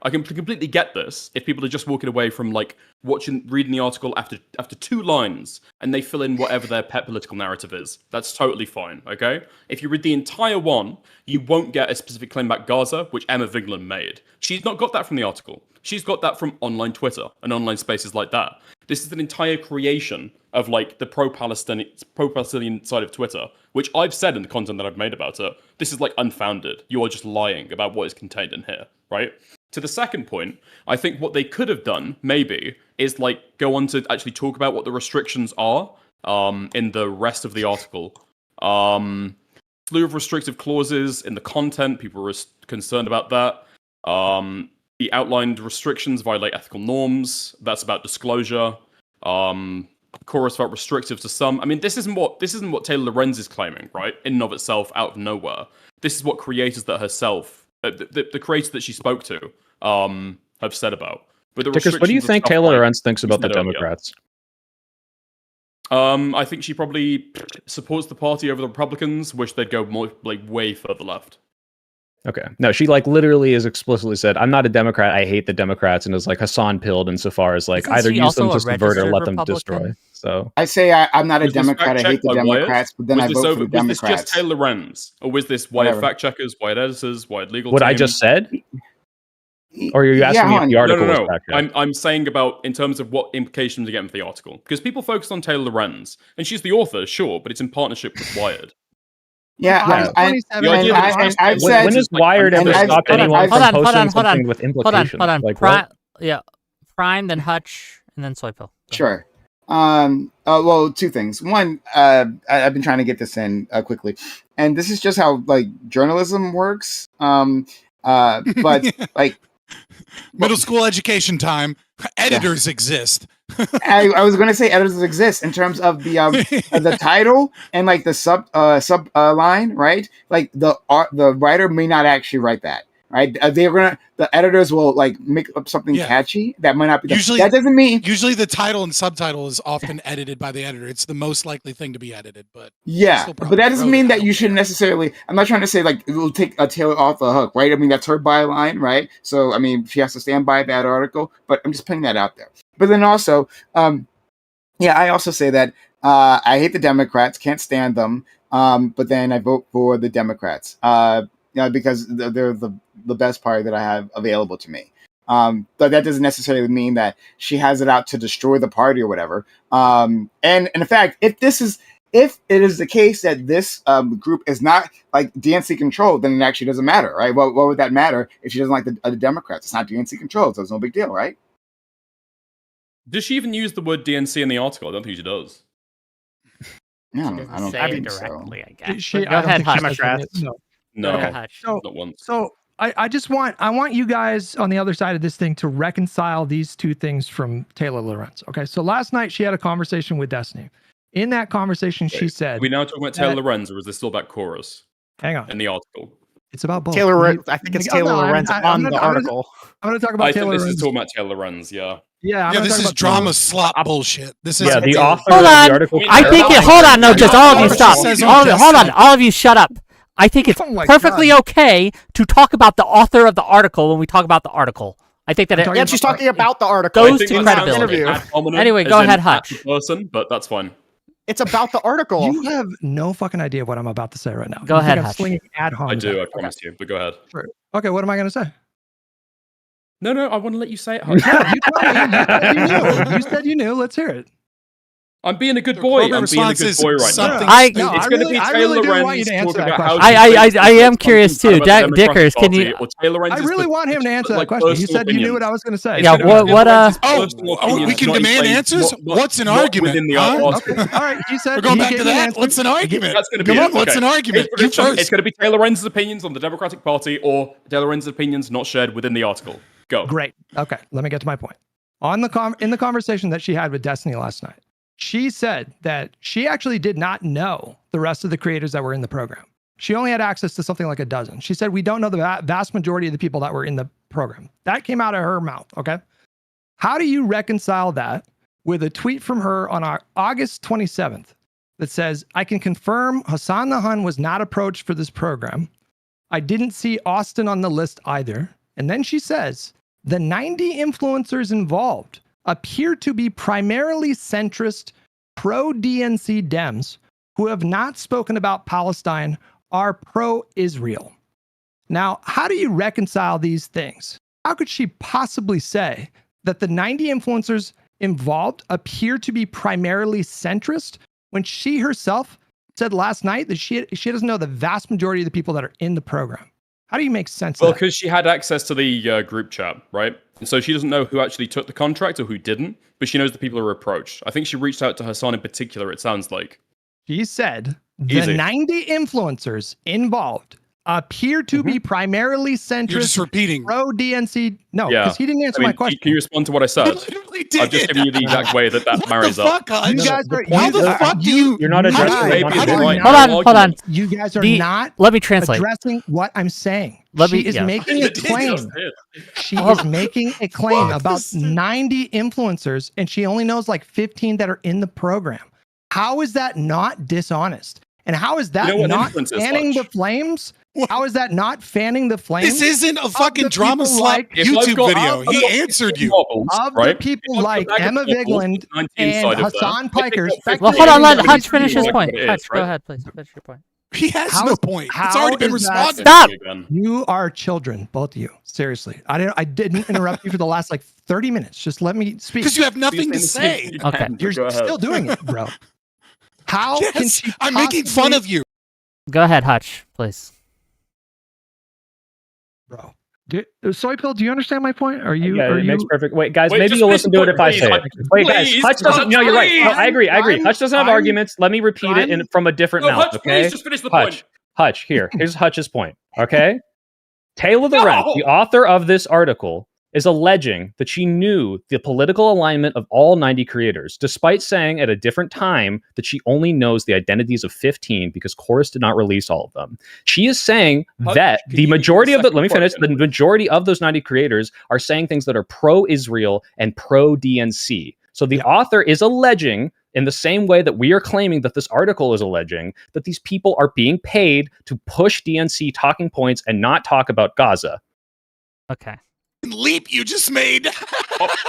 I can completely get this if people are just walking away from like reading the article after 2 lines and they fill in whatever their pet political narrative is. That's totally fine. Okay, if you read the entire one, you won't get a specific claim about Gaza, which Emma Vigeland made. She's not got that from the article. She's got that from online Twitter and online spaces like that. This is an entire creation of like the pro-Palestinian side of Twitter, which I've said in the content that I've made about it. This is like unfounded. You are just lying about what is contained in here, right? To the second point, I think what they could have done, maybe, is like go on to actually talk about what the restrictions are in the rest of the article. Slew of restrictive clauses in the content, people were concerned about that. The outlined restrictions violate ethical norms. That's about disclosure. Chorus felt restrictive to some. I mean, this isn't what Taylor Lorenz is claiming, right? In and of itself, out of nowhere. This is what creators that herself, the creators that she spoke to, have said about. But the Because what do you restrictions are think stuff Taylor like Lorenz thinks about the said earlier. Democrats? I think she probably supports the party over the Republicans. Wish they'd go more like way further left. Okay. No, she like literally has explicitly said, I'm not a Democrat, I hate the Democrats, and is like Hassan pilled insofar as like Isn't either she use them also to a subvert or registered let them Republican? destroy. So I say I'm not a Was this Democrat. I hate fact-checked the by Wired? Democrats, but then I vote for the Was this Democrats. just Taylor Lorenz, or was this Wired Whatever. fact checkers, Wired editors, Wired legal what team? I just said, Or are you asking me if the No, article no, was no. fact-checked? I'm saying about in terms of what implications are getting for the article. Because people focused on Taylor Lorenz, and she's the author, sure, but it's in partnership with Wired. Yeah, August I, 27th, The idea that it's and just I've like, said- When has Wired and ever I've- stopped and anyone I've- from hold on, posting hold on. something with implications? Hold on. Like what? Yeah, Prime, then Hutch, and then Soypill. Go ahead. Sure. Well, two things. One, I've been trying to get this in quickly, and this is just how like journalism works. But like Middle school education time. Editors exist. I was going to say editors exist in terms of the title and like the sub line, right? Like the writer may not actually write that, right? The editors will like make up something catchy that might not be. Usually that doesn't mean Usually the title and subtitle is often edited by the editor. It's the most likely thing to be edited, but yeah, still but probably that doesn't wrote mean it. I that don't you should care. necessarily. I'm not trying to say like it will take a Taylor off the hook, right? I mean that's her byline, right? So I mean she has to stand by that article, but I'm just putting that out there. But then also, I also say that I hate the Democrats, can't stand them, but then I vote for the Democrats, because they're the best party that I have available to me. But that doesn't necessarily mean that she has it out to destroy the party or whatever. And in fact, if it is the case that this group is not like DNC controlled, then it actually doesn't matter, right? What would that matter if she doesn't like the Democrats? It's not DNC controlled, so it's no big deal, right? Does she even use the word DNC in the article? I don't think she does. Yeah, I don't say it think so. directly, I guess. She, But I go don't ahead, think she Hutch. says Democrats. no. No, Go ahead, Hutch. So, not once. so I want you guys on the other side of this thing to reconcile these two things from Taylor Lorenz. Okay, so last night she had a conversation with Destiny. In that conversation, she Wait, said, Are we now talking about Taylor that- Lorenz, or is this still about Chorus "Hang on, in the article? it's about both." I think it's Taylor Lorenz on the article. I'm going to talk about I think Taylor this Lorenz. is talking about Taylor Lorenz, yeah. Yeah, I'm Yeah, gonna this talk is about drama Taylor. slop bullshit. This is Yeah, the author Hold of on. the article. I think it. Hold on, no, just all of you stop. Says All of, on hold on, Destiny. all of you shut up. I think it's Oh my perfectly God. okay to talk about the author of the article when we talk about the article. I think that I'm it, talking Yeah, about- she's talking about the article. Goes I think to that sounds credibility. like ad hominem, Anyway, as go in ahead, at Hutch. the person, but that's fine. It's about the article. You have no fucking idea what I'm about to say right now. Go You ahead, think I'm Hutch. slinging ad homs I do, I out. promise you, but go ahead. Okay, what am I going to say? No, I want to let you say it, Hutch. No, you told me. You said you knew. You said you knew. Let's hear it. I'm being a good The boy. program I'm being a response good is boy right now. something I- stupid. No, It's I going to really- be I Taylor really do want Lorenz you to answer talking that about how question. I am curious too. About the Democratic Dickers, can Party, you? or Taylor I Lorenz's really want him to answer that like, question. You personal said you knew opinions. what I was going to say. It's Yeah, gonna be what- Taylor Lorenz's Oh, personal oh, we opinions, can not demand explained- answers? not- What's an not argument, within the huh? article. All right, he said We're going he back gave to me an that. answer. What's an argument? That's going to be Come it. on, what's Okay. an argument? It's You first. It's going to be Taylor Lorenz's opinions on the Democratic Party, or Taylor Lorenz's opinions not shared within the article. Go. Great. Okay, let me get to my point. On the in the conversation that she had with Destiny last night, she said that she actually did not know the rest of the creators that were in the program. She only had access to something like a dozen. She said, we don't know the vast majority of the people that were in the program. That came out of her mouth, okay? How do you reconcile that with a tweet from her on August 27th that says, I can confirm Hassan the Hun was not approached for this program. I didn't see Austin on the list either. And then she says, the 90 influencers involved appear to be primarily centrist, pro-DNC Dems who have not spoken about Palestine are pro-Israel. Now, how do you reconcile these things? How could she possibly say that the 90 influencers involved appear to be primarily centrist when she herself said last night that she doesn't know the vast majority of the people that are in the program? How do you make sense Well, of that? because she had access to the group chat, right? And so she doesn't know who actually took the contract or who didn't, but she knows the people who are approached. I think she reached out to Hassan in particular, it sounds like. She said the Easy. 90 influencers involved appear to be primarily You're just centrist, repeating. pro-DNC. No, Yeah. because he didn't answer I mean, my question. can you respond to what I I said? literally did. I've just given you the exact way that What marries the up. fuck, Hutch? You guys the are, point How the is- fuck do you? You're not addressing How- it. Maybe Not it's doing right. it. Hold on, Argument. hold on. you guys are The- not Let me translate. addressing what I'm saying. Let me- she is yeah. making a claim. She is making a claim Fuck about this. 90 influencers, and she only knows like 15 that are in the program. How is that not dishonest? And how is that You know what not influence is, fanning the Hutch? flames? How is that not fanning the flames? This isn't a fucking the drama people slap like- If I've YouTube got- video. I've got He answered you. Of the right? people If I've got like that Emma example, Vigland 90 and inside of Hassan that, I think Pikers. that's Back Well, to hold on. the Let end of Hutch the finish his video. point. It is, Hutch, go right? ahead, please. Finish your point. He has How- no point. It's how already been is that- responded. Stop! Again. You are children, both of you. Seriously, I didn't interrupt you for the last like 30 minutes. Just let me speak. Because you have nothing to You're saying say. the same Okay. thing You're again, but go ahead. still doing it, bro. How can Yes, she? I'm making fun of you. Go ahead, Hutch, please. bro. Soypill, do you understand my point? Are you? Yeah, are it you? makes perfect. Wait, guys, Wait, maybe just you'll finish listen the to it if point, I please. say it. Wait, guys, Please, Hutch doesn't. No, you're right. No, I agree. Hutch doesn't have arguments. Let me repeat it from a different No, mouth. Hutch, Okay, please just finish the point. Hutch. Here's Hutch's point. Okay, Taylor the No! Rent, the author of this article, is alleging that she knew the political alignment of all 90 creators, despite saying at a different time that she only knows the identities of 15 because Chorus did not release all of them. She is saying Hutch, that can the you give majority a of the, second let me finish, the question? majority of those 90 creators are saying things that are pro-Israel and pro-DNC. So the author is alleging, in the same way that we are claiming that this article is alleging, that these people are being paid to push DNC talking points and not talk about Gaza. Okay. Leap you just made.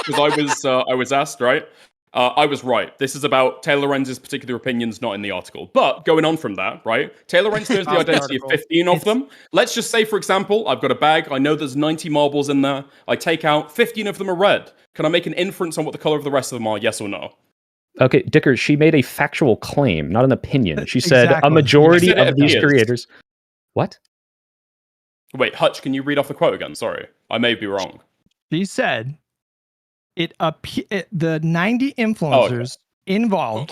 Because I was asked, right? I was right. This is about Taylor Lorenz's particular opinions, not in the article. But going on from that, right? Taylor Lorenz knows the Not the identity of article. 15 of them. Let's just say, for example, I've got a bag. I know there's 90 marbles in there. I take out 15 of them are red. Can I make an inference on what the color of the rest of them are? Yes or no? Okay, Dicker, she made a factual claim, not an opinion. She said a Exactly. majority You said of it these appears. creators. What? Wait, Hutch, can you read off the quote again? Sorry, I may be wrong. She said, the 90 influencers involved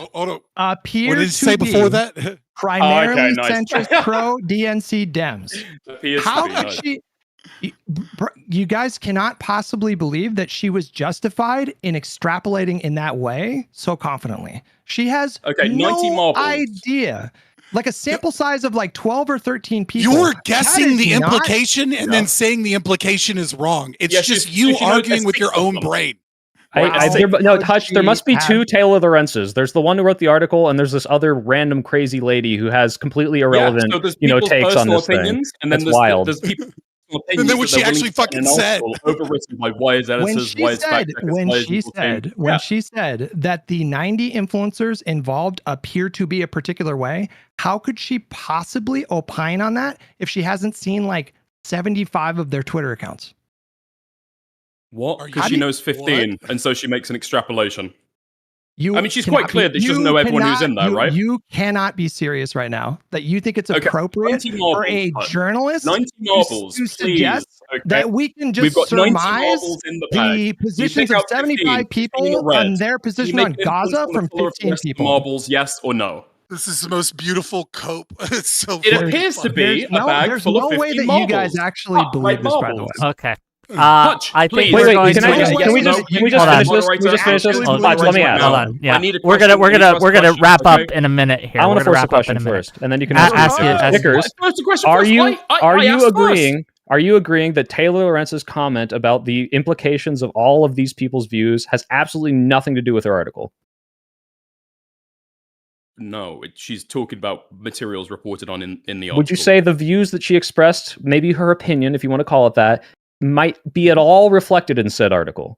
appear What did to it say before be that? primarily Okay, nice. centrist pro DNC Dems. Appears How to be, could nice. she? You guys cannot possibly believe that she was justified in extrapolating in that way so confidently. She has Okay, 90 no marbles. idea. Like a sample size of like 12 or 13 people. You're That guessing is the not- implication and Yeah. then saying the implication is wrong. It's Yeah, just she you knows arguing there's with your 6 of own them. brain. No, Hutch, there must be Could she two have- Taylor Lorentzes. There's the one who wrote the article, and there's this other random crazy lady who has completely irrelevant, so there's people's takes on personal this thing. opinions, and then That's wild. there's people's And opinions then what that she they're willing actually to put fucking in an said. article, overwritten by wise editors, wise fact checkers, wise people think. when she said that the 90 influencers involved appear to be a particular way, how could she possibly opine on that if she hasn't seen like 75 of their Twitter accounts? What? Are you- Because How she do- knows 15, and so she makes an extrapolation. I mean, she's quite cannot clear that she doesn't know everyone who's in there, right? You cannot be serious right now that you think it's Okay, appropriate 90 for marbles, a Hutch. journalist 90 marbles, to please. suggest Okay. that we can We've just got 90 surmise marbles in the bag. the positions of out 15, 75 people red. on their Can you position make on an inference Gaza on the from color of the 15 rest of the people. marbles, yes or no? This is the most beautiful cope. It's so It fucking appears to funny. be a bag there's full no of way 15 that you guys marbles. actually Ah, believe red this, by the marbles. way. Okay. Hutch, I think please. we're Wait, going can to. we just no, finish this? no, Can we hold just on. finish this? Can we just finish this? Hold Hutch, let me ask. Hold on. Yeah, I need a we're gonna question. we're gonna wrap up Okay? in a minute here. I want We're to gonna force a wrap up in question a minute. first, and then you can Ask ask you- ask- Dickers. First, the question Are first. you I are you asked first. agreeing? Are you agreeing that Taylor Lorenz's comment about the implications of all of these people's views has absolutely nothing to do with her article? No, she's talking about materials reported on in the article. Would you say the views that she expressed, maybe her opinion, if you want to call it that, might be at all reflected in said article?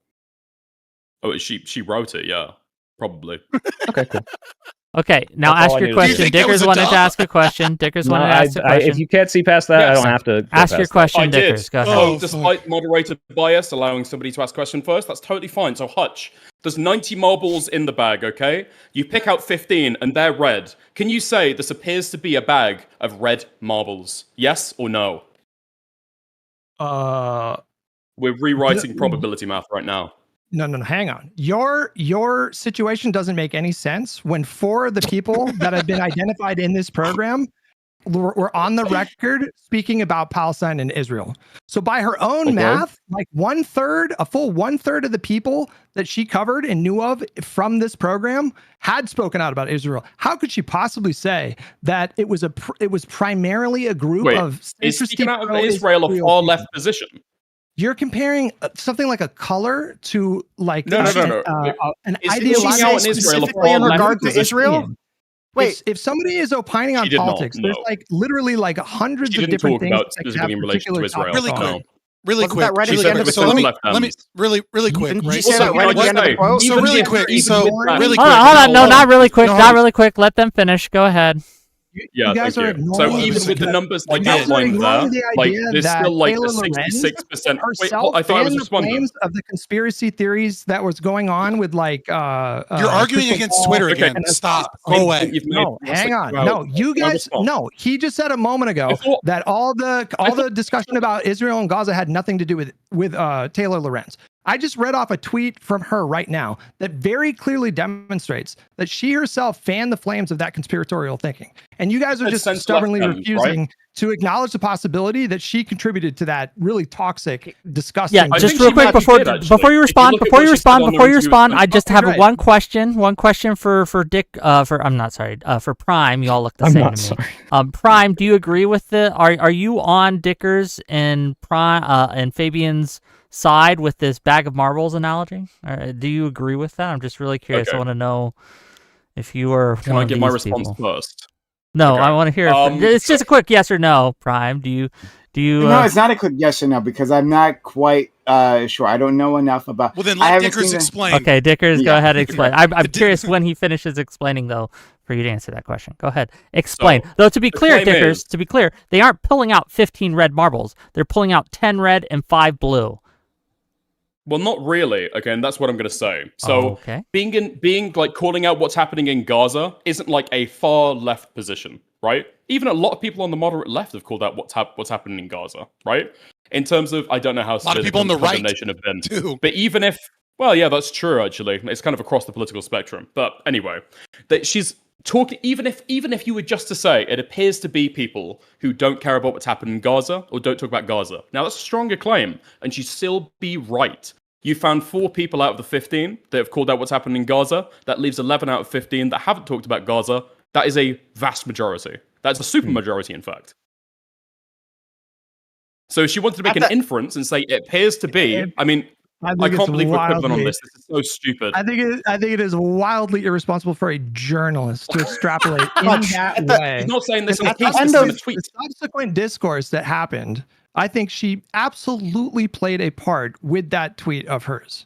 Oh, she wrote it, yeah. Probably. Okay, cool. Okay, now That's all ask I your needed to question. do. Do you think that Dickers was a wanted to dub? ask a question. Dickers No, wanted to ask a question. if you can't see past that, I Yes. don't have to. go Ask your past that. question, I did. Dickers. Go ahead. Oh, Despite moderator bias allowing somebody to ask a question first, that's totally fine. So, Hutch, there's 90 marbles in the bag, okay? You pick out 15 and they're red. Can you say this appears to be a bag of red marbles? Yes or no? We're rewriting probability math right now. No, hang on. Your situation doesn't make any sense when 4 of the people that have been identified in this program were on the record speaking about Palestine and Israel. So by her own Okay. math, like a full one third of the people that she covered and knew of from this program had spoken out about Israel. How could she possibly say that it was primarily a group Wait, of is centrist speaking out of pro-Israel Israel a far people? left position? You're comparing something like a color to like No. an Is speaking ideological out in Israel a specifically in far left regard to position? Israel? Wait, If somebody is opining on She did not, politics, there's no. like literally like hundreds She of didn't different talk things about that could specifically have in relation to particular Israel. Really topics. quick. Really Wasn't quick. that right at really the end quick. of the So let me quote? let me really quick, Didn't right? you say So that right at the end of the quote? So Even really if- quick. even So if that- really Hold quick. on. No, Hold not really quick. No, Not really quick. Let them finish. Go ahead. Yeah, you guys thank are you. ignoring So Well, even with the okay. numbers like you guys are outlined there, ignoring the like idea there's that still like Taylor a Lorenz 66%. Wait, herself I thought I was fanned the responding. flames of the conspiracy theories that was going on with like You're arguing Crystal against Ball Twitter Okay. again. and Stop. Same Go point away. you've made No, for the last hang 6 on. hours. No, you Can I guys. respond? No, he just said a moment ago I thought- that all the discussion about Israel and Gaza had nothing to do with Taylor Lorenz. I just read off a tweet from her right now that very clearly demonstrates that she herself fanned the flames of that conspiratorial thinking. And you guys are It's just sense stubbornly left hands, refusing to acknowledge the possibility that she contributed to that really toxic, disgusting. Yeah, I just think real she quick might have before did, actually. before you If you respond, look at before what you she said on respond, her interview, I just Okay, have great. one question for Dick for I'm not sorry for Prime. You all look the I'm same not to me. sorry. Prime, do you agree with the? Are you on Dickers and Prime and Fabian's side with this bag of marbles analogy? Do you agree with that? I'm just really curious. Okay. I want to know if you are Can one I of get these my response people. first? No, Okay. I want to hear. It's just a quick yes or no. Prime, do you? No, it's not a quick yes or no because I'm not quite sure. I don't know enough about. Well, then I let haven't Dickers seen the- explain. Okay, Dickers, go Yeah. ahead and explain. I'm curious when he finishes explaining, though, for you to answer that question. Go ahead, explain. So, Though to be the clear, claim Dickers, is- to be clear, they aren't pulling out 15 red marbles. They're pulling out 10 red and 5 blue. Well, not really. Okay, and that's what I'm going to say. So, Okay. being like calling out what's happening in Gaza isn't like a far left position, right? Even a lot of people on the moderate left have called out what's happening in Gaza, right? In terms of, I don't know how lot of people on the right condemnation have been, too. but even if, well, yeah, that's true. Actually, it's kind of across the political spectrum. But anyway, that she's talking. Even if you were just to say, it appears to be people who don't care about what's happening in Gaza or don't talk about Gaza. Now that's a stronger claim, and she'd still be right. You found 4 people out of the 15 that have called out what's happening in Gaza. That leaves 11 out of 15 that haven't talked about Gaza. That is a vast majority. That's a super majority, in fact. So if she wanted to make an inference and say it appears to be, I mean, I can't believe we're equivalent on this. This is so stupid. I think it is wildly irresponsible for a journalist to extrapolate in that way. He's not saying this in a The piece, this is in a tweet. The subsequent discourse that happened, I think she absolutely played a part with that tweet of hers.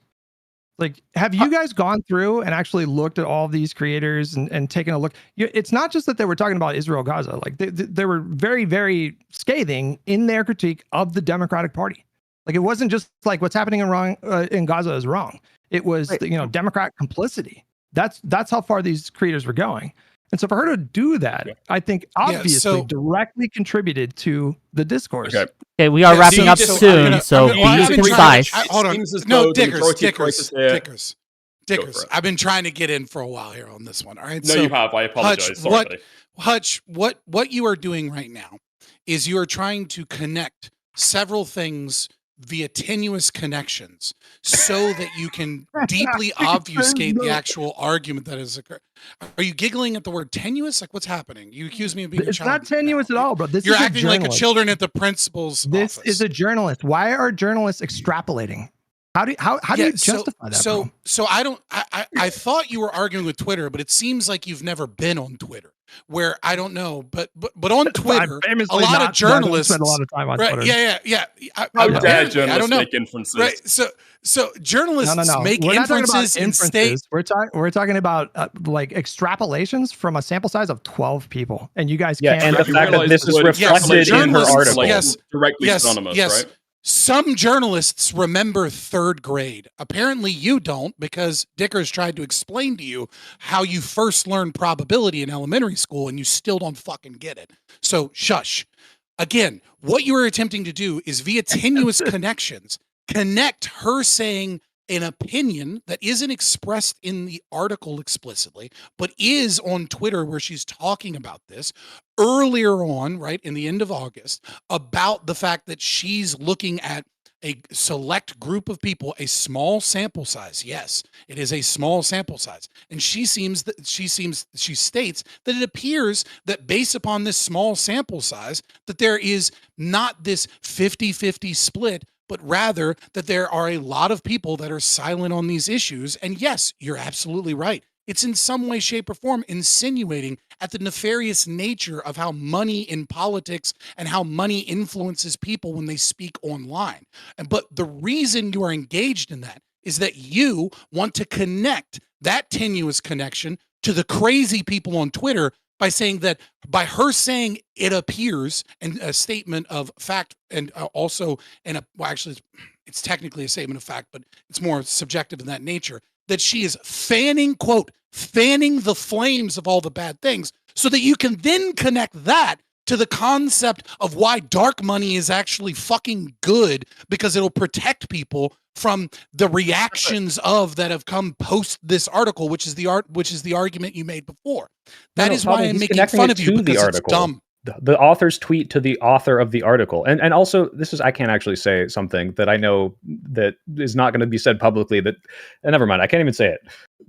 Like, have you guys gone through and actually looked at all of these creators and taken a look? It's not just that they were talking about Israel, Gaza. Like, they were very, very scathing in their critique of the Democratic Party. Like, it wasn't just like what's happening in Gaza is wrong. It was, Democrat complicity. That's how far these creators were going. And so for her to do that, I think obviously directly contributed to the discourse. Okay, we are wrapping up soon, so be precise. Hold on. No, Dickers. I've been trying to get in for a while here on this one. All right. No, you have. I apologize. Hutch, what you are doing right now is you are trying to connect several things via tenuous connections so that you can deeply obfuscate the actual argument that is occurring. Are you giggling at the word tenuous? Like, what's happening? You accuse me of being a child. It's not tenuous at all, bro. You're acting like a children at the principal's office. This is a journalist. Why are journalists extrapolating? How do you justify that? So I thought you were arguing with Twitter, but it seems like you've never been on Twitter. Where I don't know, but on Twitter, a lot of journalists spend a lot of time on Twitter. Yeah. How dare journalists make inferences? Right. So journalists make inferences and state. We're talking about like extrapolations from a sample size of 12 people, and you guys can't. And the fact that this is reflected in her article. Directly synonymous, right? Some journalists remember 3rd grade. Apparently you don't, because Dickers tried to explain to you how you first learned probability in elementary school and you still don't fucking get it. So shush. Again, what you are attempting to do is via tenuous connections, connect her saying an opinion that isn't expressed in the article explicitly, but is on Twitter where she's talking about this earlier on, right, in the end of August, about the fact that she's looking at a select group of people, a small sample size. Yes, it is a small sample size. And she states that it appears that based upon this small sample size, that there is not this 50-50 split, but rather that there are a lot of people that are silent on these issues. And yes, you're absolutely right. It's in some way, shape, or form insinuating at the nefarious nature of how money in politics and how money influences people when they speak online. But the reason you are engaged in that is that you want to connect that tenuous connection to the crazy people on Twitter by saying that by her saying it appears, and a statement of fact, and also well, actually it's technically a statement of fact, but it's more subjective in that nature, that she is fanning the flames of all the bad things, so that you can then connect that to the concept of why dark money is actually fucking good, because it'll protect people from the reactions of that have come post this article, which is the argument you made before. That is why I'm making fun of you, because it's dumb. The author's tweet to the author of the article. And also, I can't actually say something that I know that is not going to be said publicly, that, never mind, I can't even say it,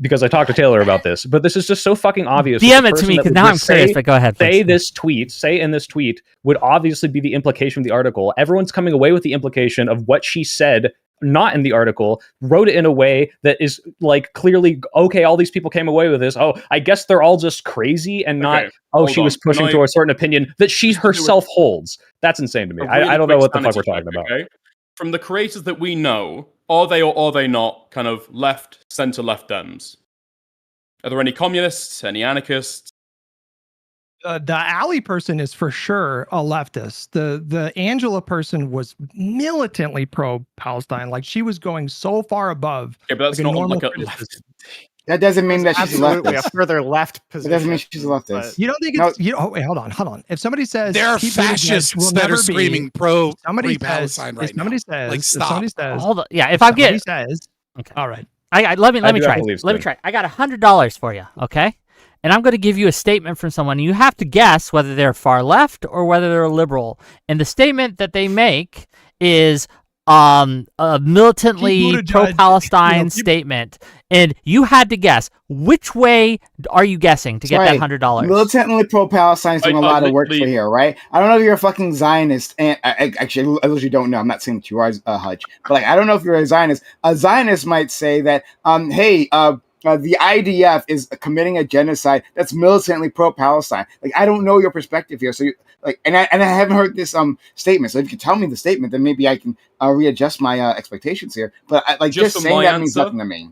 because I talked to Taylor about this, but this is just so fucking obvious. DM it to me, because now I'm curious, but go ahead. Say in this tweet would obviously be the implication of the article. Everyone's coming away with the implication of what she said, not in the article, wrote it in a way that is like clearly, okay, all these people came away with this. Oh, I guess they're all just crazy and not, she was pushing to a certain opinion that she herself holds. That's insane to me. I don't know what the fuck we're talking about. Okay? From the creators that we know, are they or are they not kind of left, center left Dems? Are there any communists, any anarchists? The Ally person is for sure a leftist. The Angela person was militantly pro-Palestine. Like, she was going so far above. Yeah, but that's like, not like a criticism. That doesn't mean that she's a Absolutely a leftist. further left position. It doesn't mean she's a leftist. You don't think it's wait, hold on. If somebody says There are Pete Buttigieg fascists will that are never be- screaming somebody pro-Palestine right if somebody now. says, Like, if stop. somebody says, Hold on. Yeah, if I'm somebody getting, says, okay. all right. Let me I do try. have to leave Let me soon. try. I got $100 for you, okay? And I'm going to give you a statement from someone. You have to guess whether they're far left or whether they're liberal. And the statement that they make is a militantly Pete Buttigieg, pro-Palestine statement. And you had to guess. Which way are you guessing to get that $100? Militantly pro-Palestine is doing a lot of work for literally- here, right? I don't know if you're a fucking Zionist, and actually, I literally don't know. I'm not saying that you are, Hutch, but like, I don't know if you're a Zionist. A Zionist might say that, hey, the IDF is committing a genocide that's militantly pro-Palestine. Like, I don't know your perspective here, so and I haven't heard this statement. So if you can tell me the statement, then maybe I can readjust my expectations here. But just saying that means nothing to me.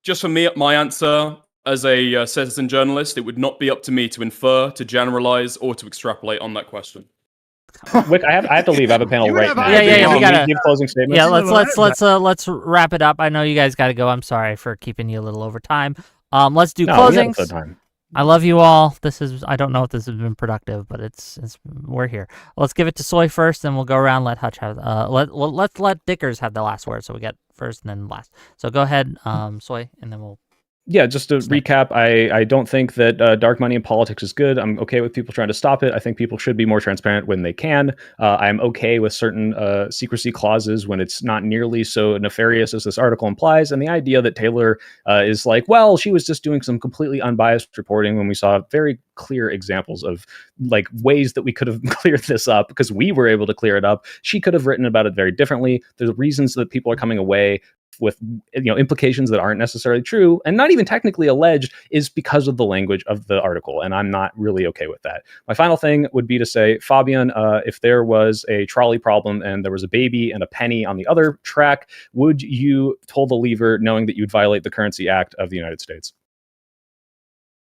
Just for me, my answer as a citizen journalist, it would not be up to me to infer, to generalize, or to extrapolate on that question. Wick, I have to leave. I have a panel You right have now. ideas. Yeah, we gotta- give closing statements. Yeah, let's wrap it up. I know you guys got to go. I'm sorry for keeping you a little over time. Let's do No, we have closings. the time. I love you all. I don't know if this has been productive, but we're here. Let's give it to Soy first, then we'll go around. Let Hutch have let's let Dickers have the last word. So we get first and then last. So go ahead, Soy, and then we'll. Yeah, just to recap, I don't think that dark money in politics is good. I'm okay with people trying to stop it. I think people should be more transparent when they can. I'm okay with certain secrecy clauses when it's not nearly so nefarious as this article implies. And the idea that Taylor is like, well, she was just doing some completely unbiased reporting, when we saw very clear examples of like ways that we could have cleared this up because we were able to clear it up. She could have written about it very differently. There's reasons that people are coming away with implications that aren't necessarily true and not even technically alleged, is because of the language of the article, and I'm not really okay with that. My final thing would be to say, Fabian, if there was a trolley problem and there was a baby and a penny on the other track, would you pull the lever knowing that you'd violate the Currency Act of the United States?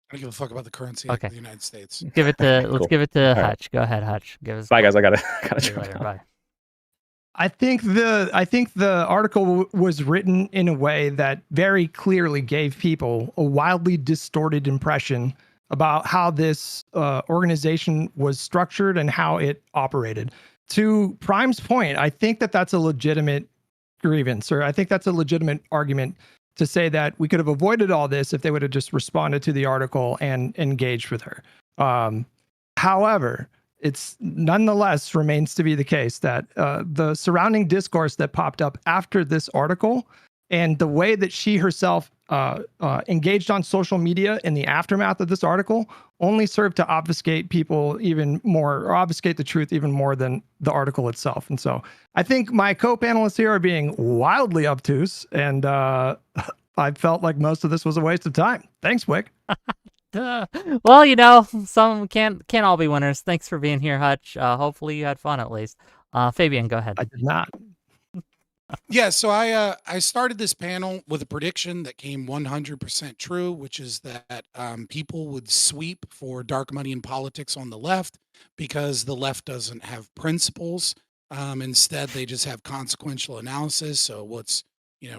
I don't give a fuck about the currency of the United States. Give it to let's Cool. give it to All right. Hutch. Go ahead, Hutch. Give us. Bye, guys. I gotta See you jump later. out. Bye. I think the article was written in a way that very clearly gave people a wildly distorted impression about how this organization was structured and how it operated. To Prime's point, I think that that's a legitimate grievance, or I think that's a legitimate argument to say that we could have avoided all this if they would have just responded to the article and engaged with her. However, it's nonetheless remains to be the case that the surrounding discourse that popped up after this article and the way that she herself engaged on social media in the aftermath of this article only served to obfuscate people even more, or obfuscate the truth even more than the article itself. And so I think my co-panelists here are being wildly obtuse, and I felt like most of this was a waste of time. Thanks, Wick. Well, some can't all be winners. Thanks for being here, Hutch. Hopefully you had fun at least. Fabian, go ahead. I did not. Yeah, so I started this panel with a prediction that came 100% true, which is that people would sweep for dark money in politics on the left because the left doesn't have principles. Instead, they just have consequential analysis. So what's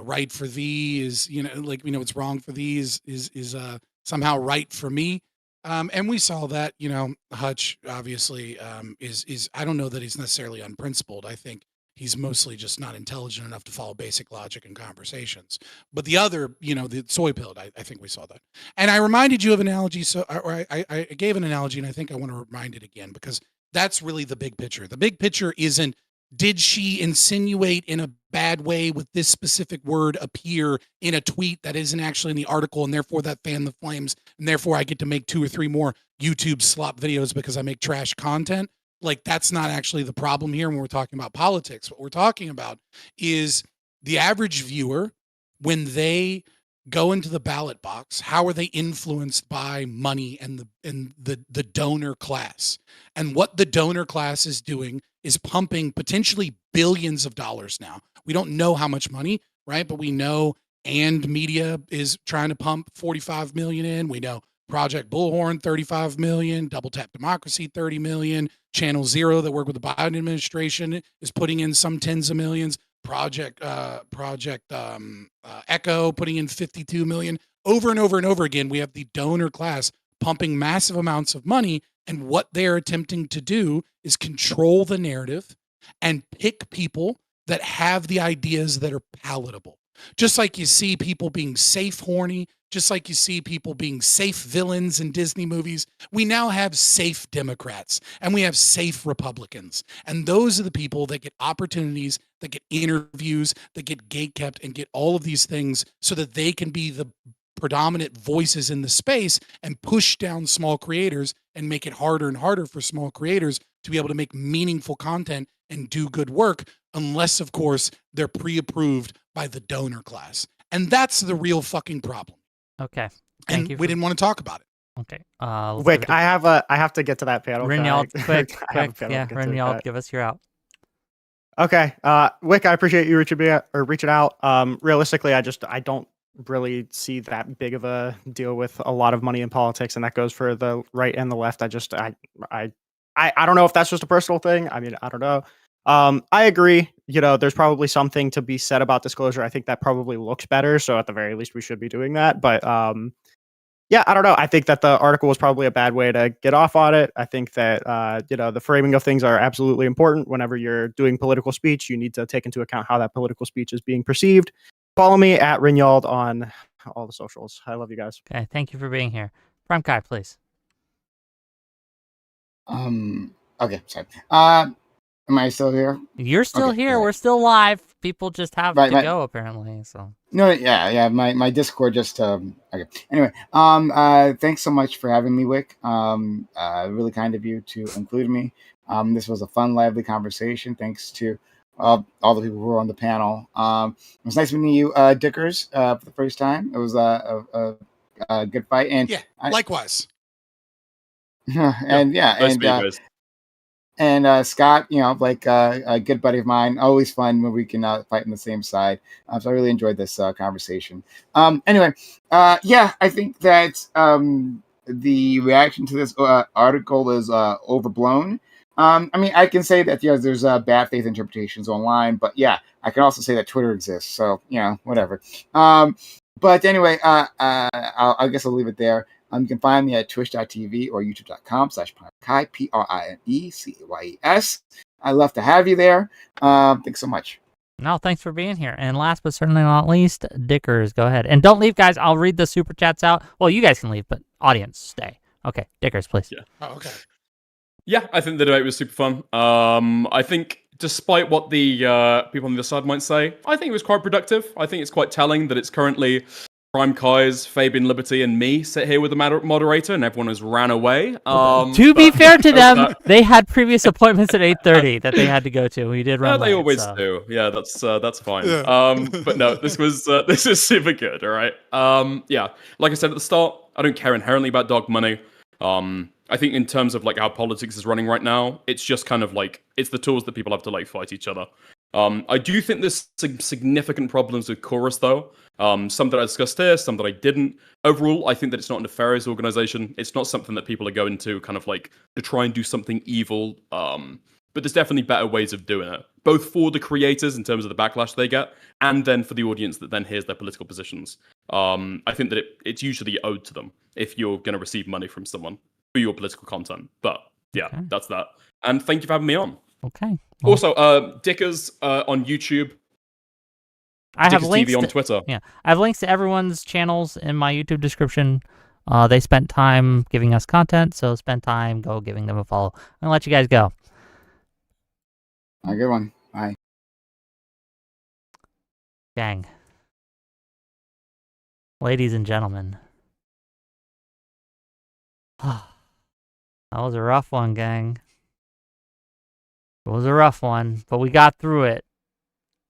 right for thee is what's wrong for thee is somehow right for me. And we saw that Hutch obviously is I don't know that he's necessarily unprincipled. I think he's mostly just not intelligent enough to follow basic logic and conversations. But the other, the Soypill, I think we saw that. And I reminded you of an analogy, or I gave an analogy, and I think I want to remind it again because that's really the big picture. The big picture isn't did she insinuate in a bad way with this specific word appear in a tweet that isn't actually in the article, and therefore that fanned the flames, and therefore I get to make 2 or 3 more YouTube slop videos because I make trash content. Like, that's not actually the problem here when we're talking about politics. What we're talking about is the average viewer, when they go into the ballot box, how are they influenced by money and the donor class? And what the donor class is doing is pumping potentially billions of dollars now. We don't know how much money, right? But we know And Media is trying to pump 45 million in. We know Project Bullhorn, 35 million, Double Tap Democracy, 30 million, Channel Zero that work with the Biden administration is putting in some tens of millions. Project Echo putting in 52 million. Over and over and over again, we have the donor class pumping massive amounts of money, and what they're attempting to do is control the narrative and pick people that have the ideas that are palatable. Just like you see people being safe horny, just like you see people being safe villains in Disney movies, we now have safe Democrats and we have safe Republicans. And those are the people that get opportunities, that get interviews, that get gatekept and get all of these things so that they can be the predominant voices in the space and push down small creators and make it harder and harder for small creators to be able to make meaningful content and do good work, unless, of course, they're pre-approved by the donor class. And that's the real fucking problem. Okay. And we didn't want to talk about it. Okay. Wick, I have to get to that panel. Rinyald, quick. Yeah, Rinyald, give us your out. Okay. Wick, I appreciate you reaching out. Realistically, I don't really see that big of a deal with a lot of money in politics, and that goes for the right and the left. I don't know if that's just a personal thing. I mean, I don't know. I agree. There's probably something to be said about disclosure. I think that probably looks better. So at the very least, we should be doing that. But yeah, I don't know. I think that the article was probably a bad way to get off on it. I think that, the framing of things are absolutely important. Whenever you're doing political speech, you need to take into account how that political speech is being perceived. Follow me at Rinyald on all the socials. I love you guys. Okay. Thank you for being here. Primecayes, please. Okay, sorry. Am I still here? You're still here. Right. We're still live. People just have Right, to go, apparently. So No, yeah. My Discord just okay. Anyway, thanks so much for having me, Wick. Really kind of you to include me. This was a fun, lively conversation. Thanks to all the people who were on the panel. It was nice meeting you, Dickers, for the first time. It was a good fight, and Yeah, likewise. and yeah, Nice to meet you guys. and Scott, a good buddy of mine. Always fun when we can fight on the same side. So I really enjoyed this conversation. Anyway, yeah, I think that the reaction to this article is overblown. I mean, I can say that there's bad faith interpretations online, but yeah, I can also say that Twitter exists. So whatever. But anyway, I guess I'll leave it there. You can find me at twitch.tv or youtube.com/Primecayes, Prinecays. I love to have you there. Thanks so much. no, thanks for being here. And last but certainly not least, Dickers, go ahead. And don't leave, guys. I'll read the super chats out. Well, you guys can leave, but audience, stay. Okay, Dickers, please. Yeah. Oh, okay. Yeah, I think the debate was super fun. I think despite what the people on the other side might say, I think it was quite productive. I think it's quite telling that it's currently Primecayes, Fabian Liberty, and me sit here with the moderator, and everyone has ran away. To be fair to them, they had previous appointments at 8:30 that they had to go to. We did run. They late, always so. do. Yeah, that's fine. Yeah. But no, this is super good. All right. Yeah, like I said at the start, I don't care inherently about dog money. I think in terms of like how politics is running right now, it's just kind of like it's the tools that people have to like fight each other. I do think there's some significant problems with Chorus, though. Some that I discussed here, some that I didn't. Overall, I think that it's not a nefarious organization. It's not something that people are going to kind of like to try and do something evil. But there's definitely better ways of doing it, both for the creators in terms of the backlash they get, and then for the audience that then hears their political positions. I think that it's usually owed to them if you're going to receive money from someone for your political content. But yeah, Okay. that's that. And thank you for having me on. Okay. Well, Also, Dickers on YouTube, I have Dickers links TV on to, Twitter. yeah, I have links to everyone's channels in my YouTube description. They spent time giving us content, so spend time go giving them a follow. I'm gonna let you guys go. Have a good one. Bye. Gang. Ladies and gentlemen. That was a rough one, gang. It was a rough one, but we got through it.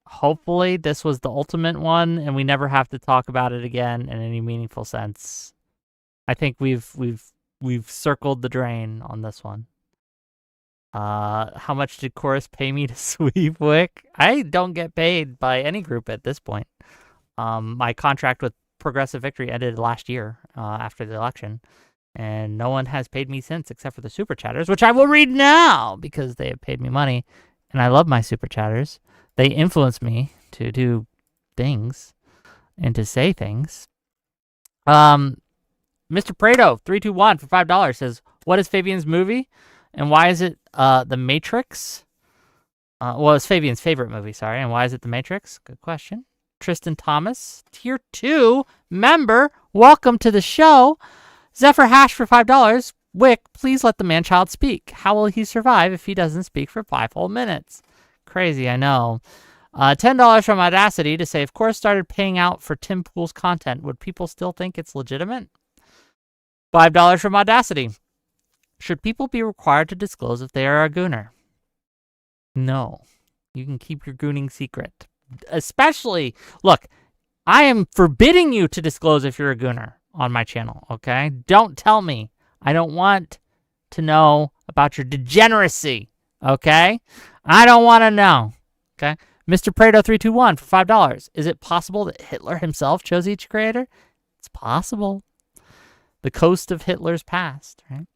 Hopefully this was the ultimate one and we never have to talk about it again in any meaningful sense. I think we've circled the drain on this one. How much did Chorus pay me to sweep Wick? I don't get paid by any group at this point. My contract with Progressive Victory ended last year after the election, and no one has paid me since except for the super chatters, which I will read now because they have paid me money, and I love my super chatters. They influence me to do things and to say things. Mr. Prado 321 for $5 says, "What is Fabian's movie, and why is it The Matrix?" Well, it's Fabian's favorite movie, sorry. And why is it The Matrix? Good question. Tristan Thomas, Tier 2 member, welcome to the show. Zephyr Hash for $5. Wick, please let the man-child speak. How will he survive if he doesn't speak for 5 whole minutes? Crazy, I know. $10 from Audacity to say, if Chorus started paying out for Tim Pool's content, would people still think it's legitimate? $5 from Audacity. Should people be required to disclose if they are a gooner? No. You can keep your gooning secret. Especially, look, I am forbidding you to disclose if you're a gooner on my channel, okay? Don't tell me. I don't want to know about your degeneracy, okay? I don't want to know, okay? Mr. Prado 321 for $5. Is it possible that Hitler himself chose each creator? It's possible. The coast of Hitler's past, right?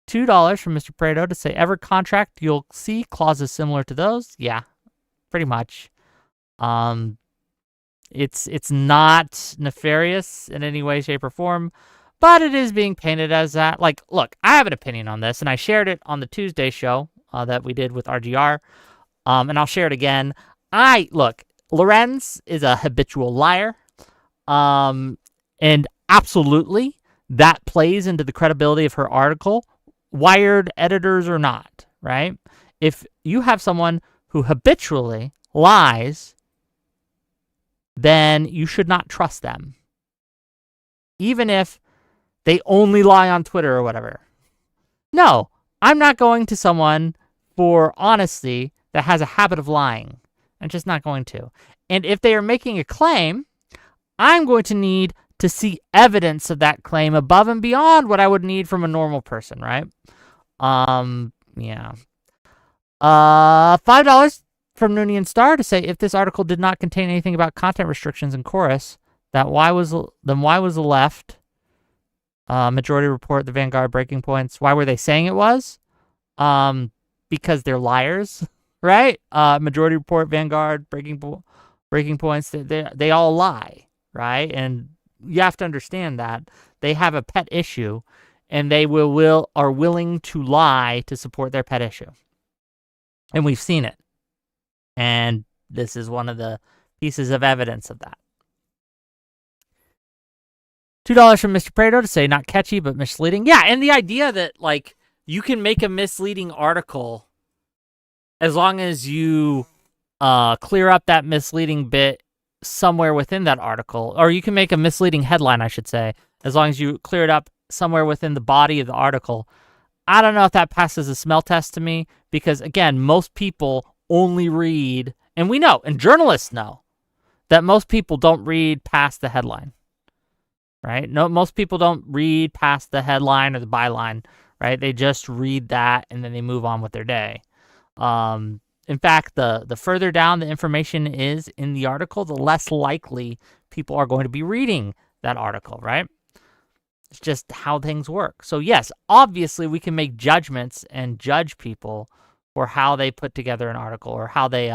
$2 from Mr. Prado to say, ever contract you'll see clauses similar to those? Yeah, pretty much. It's not nefarious in any way, shape, or form, but it is being painted as that. Like, look, I have an opinion on this, and I shared it on the Tuesday show that we did with RGR, and I'll share it again. Look, Lorenz is a habitual liar, and absolutely that plays into the credibility of her article, Wired editors or not, right? If you have someone who habitually lies, then you should not trust them. Even if they only lie on Twitter or whatever. No, I'm not going to someone for honesty that has a habit of lying. I'm just not going to. And if they are making a claim, I'm going to need to see evidence of that claim above and beyond what I would need from a normal person, right? Yeah. $5 from Noonian Star to say, if this article did not contain anything about content restrictions in Chorus, why was the left majority report the Vanguard breaking points? Why were they saying it was? Because they're liars, right? Majority report, Vanguard breaking points. They all lie, right? And you have to understand that they have a pet issue, and they are willing to lie to support their pet issue, and we've seen it. And this is one of the pieces of evidence of that. $2 from Mr. Prado to say, not catchy, but misleading. Yeah, and the idea that, like, you can make a misleading article as long as you clear up that misleading bit somewhere within that article. Or you can make a misleading headline, I should say, as long as you clear it up somewhere within the body of the article. I don't know if that passes a smell test to me, because, again, most people only read, and we know, and journalists know, that most people don't read past the headline, right? No, most people don't read past the headline or the byline, right? They just read that, and then they move on with their day. In fact, the further down the information is in the article, the less likely people are going to be reading that article, right? It's just how things work. So yes, obviously we can make judgments and judge people for how they put together an article or how they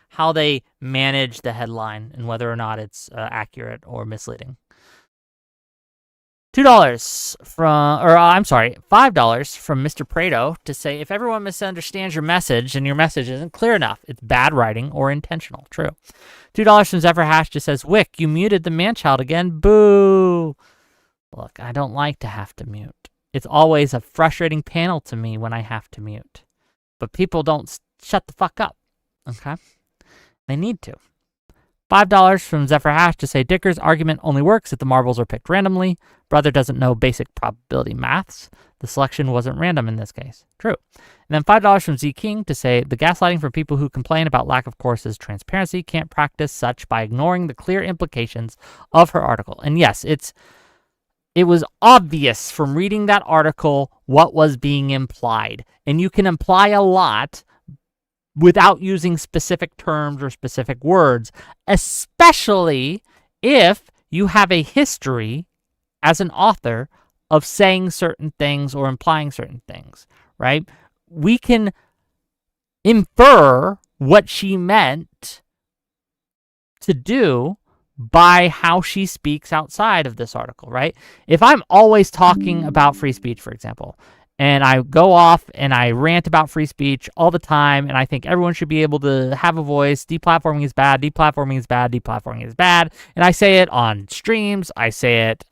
how they manage the headline and whether or not it's accurate or misleading. $5 from Mr. Prado to say, if everyone misunderstands your message and your message isn't clear enough, it's bad writing or intentional. True. $2 from Zephyr Hash just says, Wick, you muted the man-child again. Boo. Look, I don't like to have to mute. It's always a frustrating panel to me when I have to mute. But people don't shut the fuck up. Okay? They need to. $5 from Zephyr Hash to say, Dicker's argument only works if the marbles are picked randomly. Brother doesn't know basic probability maths. The selection wasn't random in this case. True. And then $5 from Z King to say, the gaslighting for people who complain about lack of courses transparency can't practice such by ignoring the clear implications of her article. And yes, it was obvious from reading that article what was being implied. And you can imply a lot without using specific terms or specific words, especially if you have a history as an author of saying certain things or implying certain things, right? We can infer what she meant to do by how she speaks outside of this article, right? If I'm always talking about free speech, for example, and I go off and I rant about free speech all the time, and I think everyone should be able to have a voice. Deplatforming is bad. Deplatforming is bad. Deplatforming is bad. And I say it on streams. I say it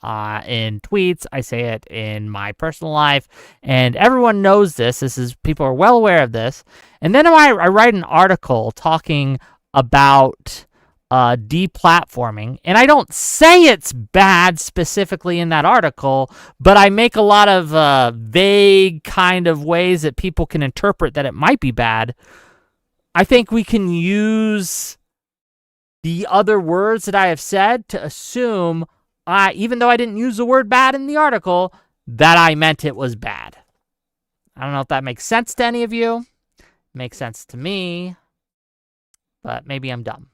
in tweets. I say it in my personal life. And everyone knows this. People are well aware of this. And then I write an article talking about deplatforming, and I don't say it's bad specifically in that article, but I make a lot of vague kind of ways that people can interpret that it might be bad. I think we can use the other words that I have said to assume, even though I didn't use the word bad in the article, that I meant it was bad. I don't know if that makes sense to any of you. It makes sense to me, but maybe I'm dumb.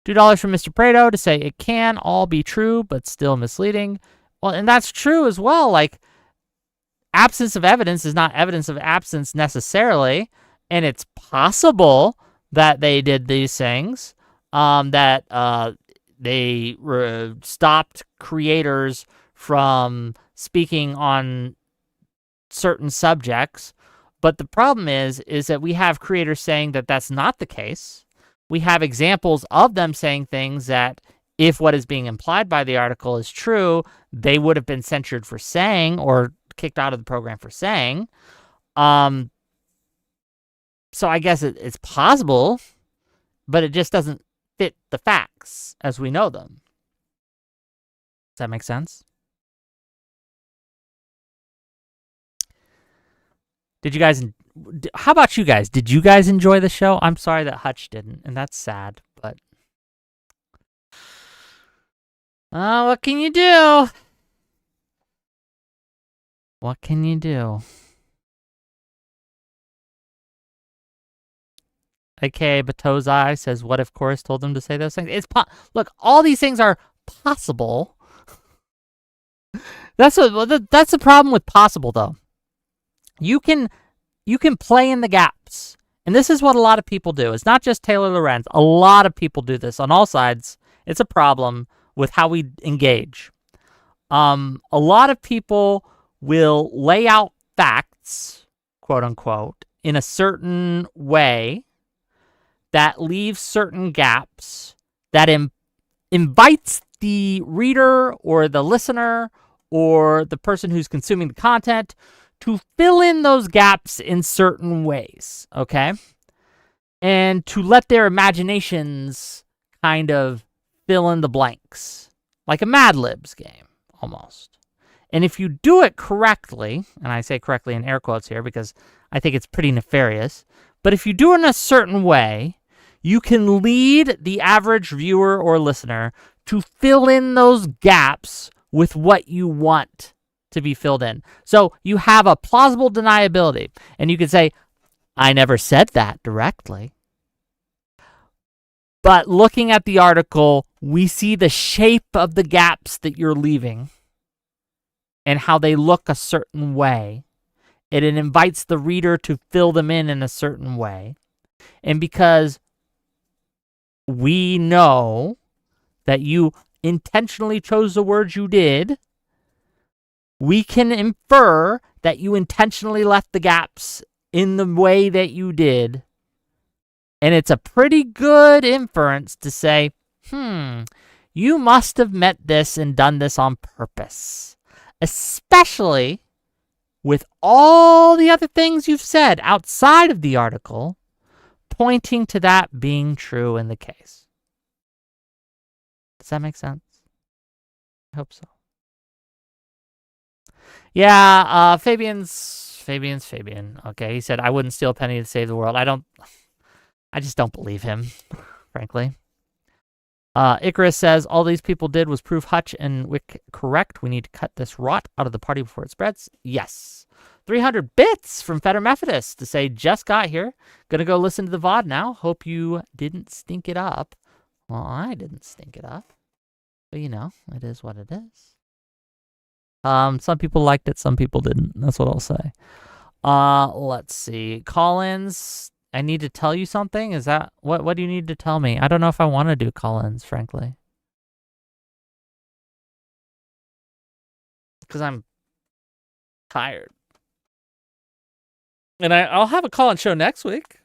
$2 from Mr. Prado to say it can all be true, but still misleading. Well, and that's true as well. Like, absence of evidence is not evidence of absence necessarily. And it's possible that they did these things, that they stopped creators from speaking on certain subjects. But the problem is that we have creators saying that that's not the case. We have examples of them saying things that, if what is being implied by the article is true, they would have been censured for saying or kicked out of the program for saying. So I guess it's possible, but it just doesn't fit the facts as we know them. Does that make sense? How about you guys? Did you guys enjoy the show? I'm sorry that Hutch didn't, and that's sad, but what can you do? What can you do? Okay, Batozai says, what if Chorus told them to say those things? Look, all these things are possible. That's the problem with possible, though. You can play in the gaps. And this is what a lot of people do. It's not just Taylor Lorenz. A lot of people do this on all sides. It's a problem with how we engage. A lot of people will lay out facts, quote unquote, in a certain way that leaves certain gaps, that invites the reader or the listener or the person who's consuming the content to fill in those gaps in certain ways, okay? And to let their imaginations kind of fill in the blanks, like a Mad Libs game, almost. And if you do it correctly, and I say correctly in air quotes here because I think it's pretty nefarious, but if you do it in a certain way, you can lead the average viewer or listener to fill in those gaps with what you want to be filled in. So you have a plausible deniability, and you could say, I never said that directly. But looking at the article, we see the shape of the gaps that you're leaving and how they look a certain way. And it invites the reader to fill them in a certain way. And because we know that you intentionally chose the words you did, we can infer that you intentionally left the gaps in the way that you did. And it's a pretty good inference to say, you must have meant this and done this on purpose. Especially with all the other things you've said outside of the article, pointing to that being true in the case. Does that make sense? I hope so. Yeah, Fabian's Fabian. Okay, he said, I wouldn't steal a penny to save the world. I just don't believe him, frankly. Icarus says, all these people did was prove Hutch and Wick correct. We need to cut this rot out of the party before it spreads. Yes. 300 bits from Feder Methodist to say, just got here. Gonna go listen to the VOD now. Hope you didn't stink it up. Well, I didn't stink it up. But, it is what it is. Some people liked it, some people didn't. That's what I'll say. Let's see. Call-ins. I need to tell you something? Is that... What do you need to tell me? I don't know if I want to do call-ins, frankly. Because I'm tired. And I'll have a call-in show next week.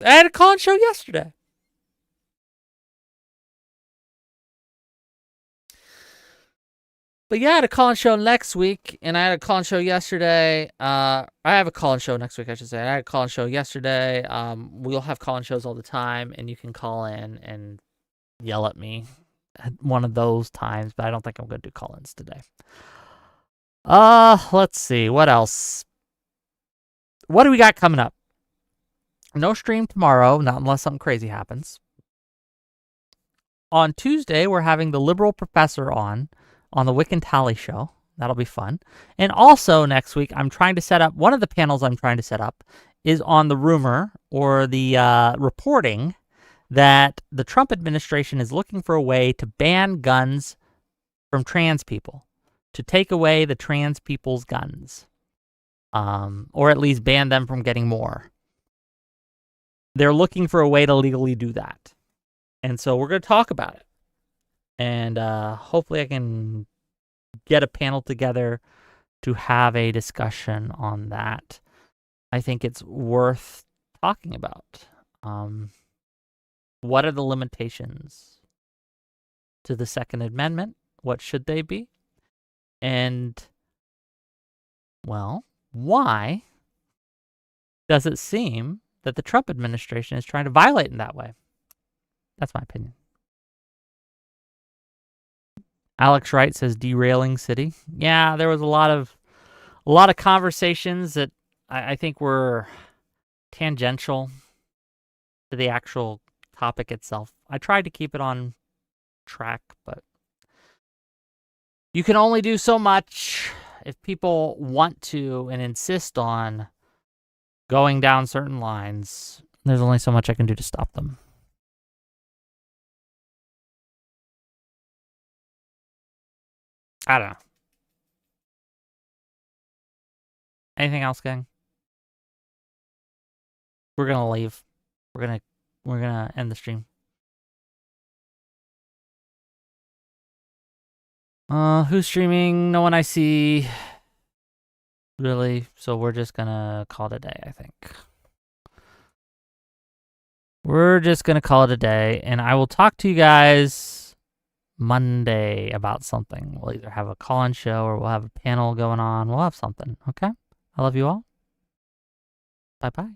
I had a call-in show yesterday. But yeah, I had a call-in show next week, and I had a call-in show yesterday. I have a call-in show next week, I should say. I had a call-in show yesterday. We'll have call-in shows all the time, and you can call in and yell at me at one of those times, but I don't think I'm going to do call-ins today. Let's see. What else? What do we got coming up? No stream tomorrow, not unless something crazy happens. On Tuesday, we're having the liberal professor on the Wick and Tally show. That'll be fun. And also next week, I'm trying to set up, one of the panels I'm trying to set up is on the rumor or the reporting that the Trump administration is looking for a way to ban guns from trans people, to take away the trans people's guns, or at least ban them from getting more. They're looking for a way to legally do that. And so we're going to talk about it. And hopefully I can get a panel together to have a discussion on that. I think it's worth talking about. What are the limitations to the Second Amendment? What should they be? And, well, why does it seem that the Trump administration is trying to violate in that way? That's my opinion. Alex Wright says derailing city. Yeah, there was a lot of conversations that I think were tangential to the actual topic itself. I tried to keep it on track, but you can only do so much if people want to and insist on going down certain lines. There's only so much I can do to stop them. I don't know. Anything else, gang? We're gonna leave. We're gonna end the stream. Who's streaming? No one I see. Really? So we're just gonna call it a day, I think. We're just gonna call it a day, and I will talk to you guys Monday about something. We'll either have a call-in show or we'll have a panel going on. We'll have something, okay? I love you all. Bye-bye.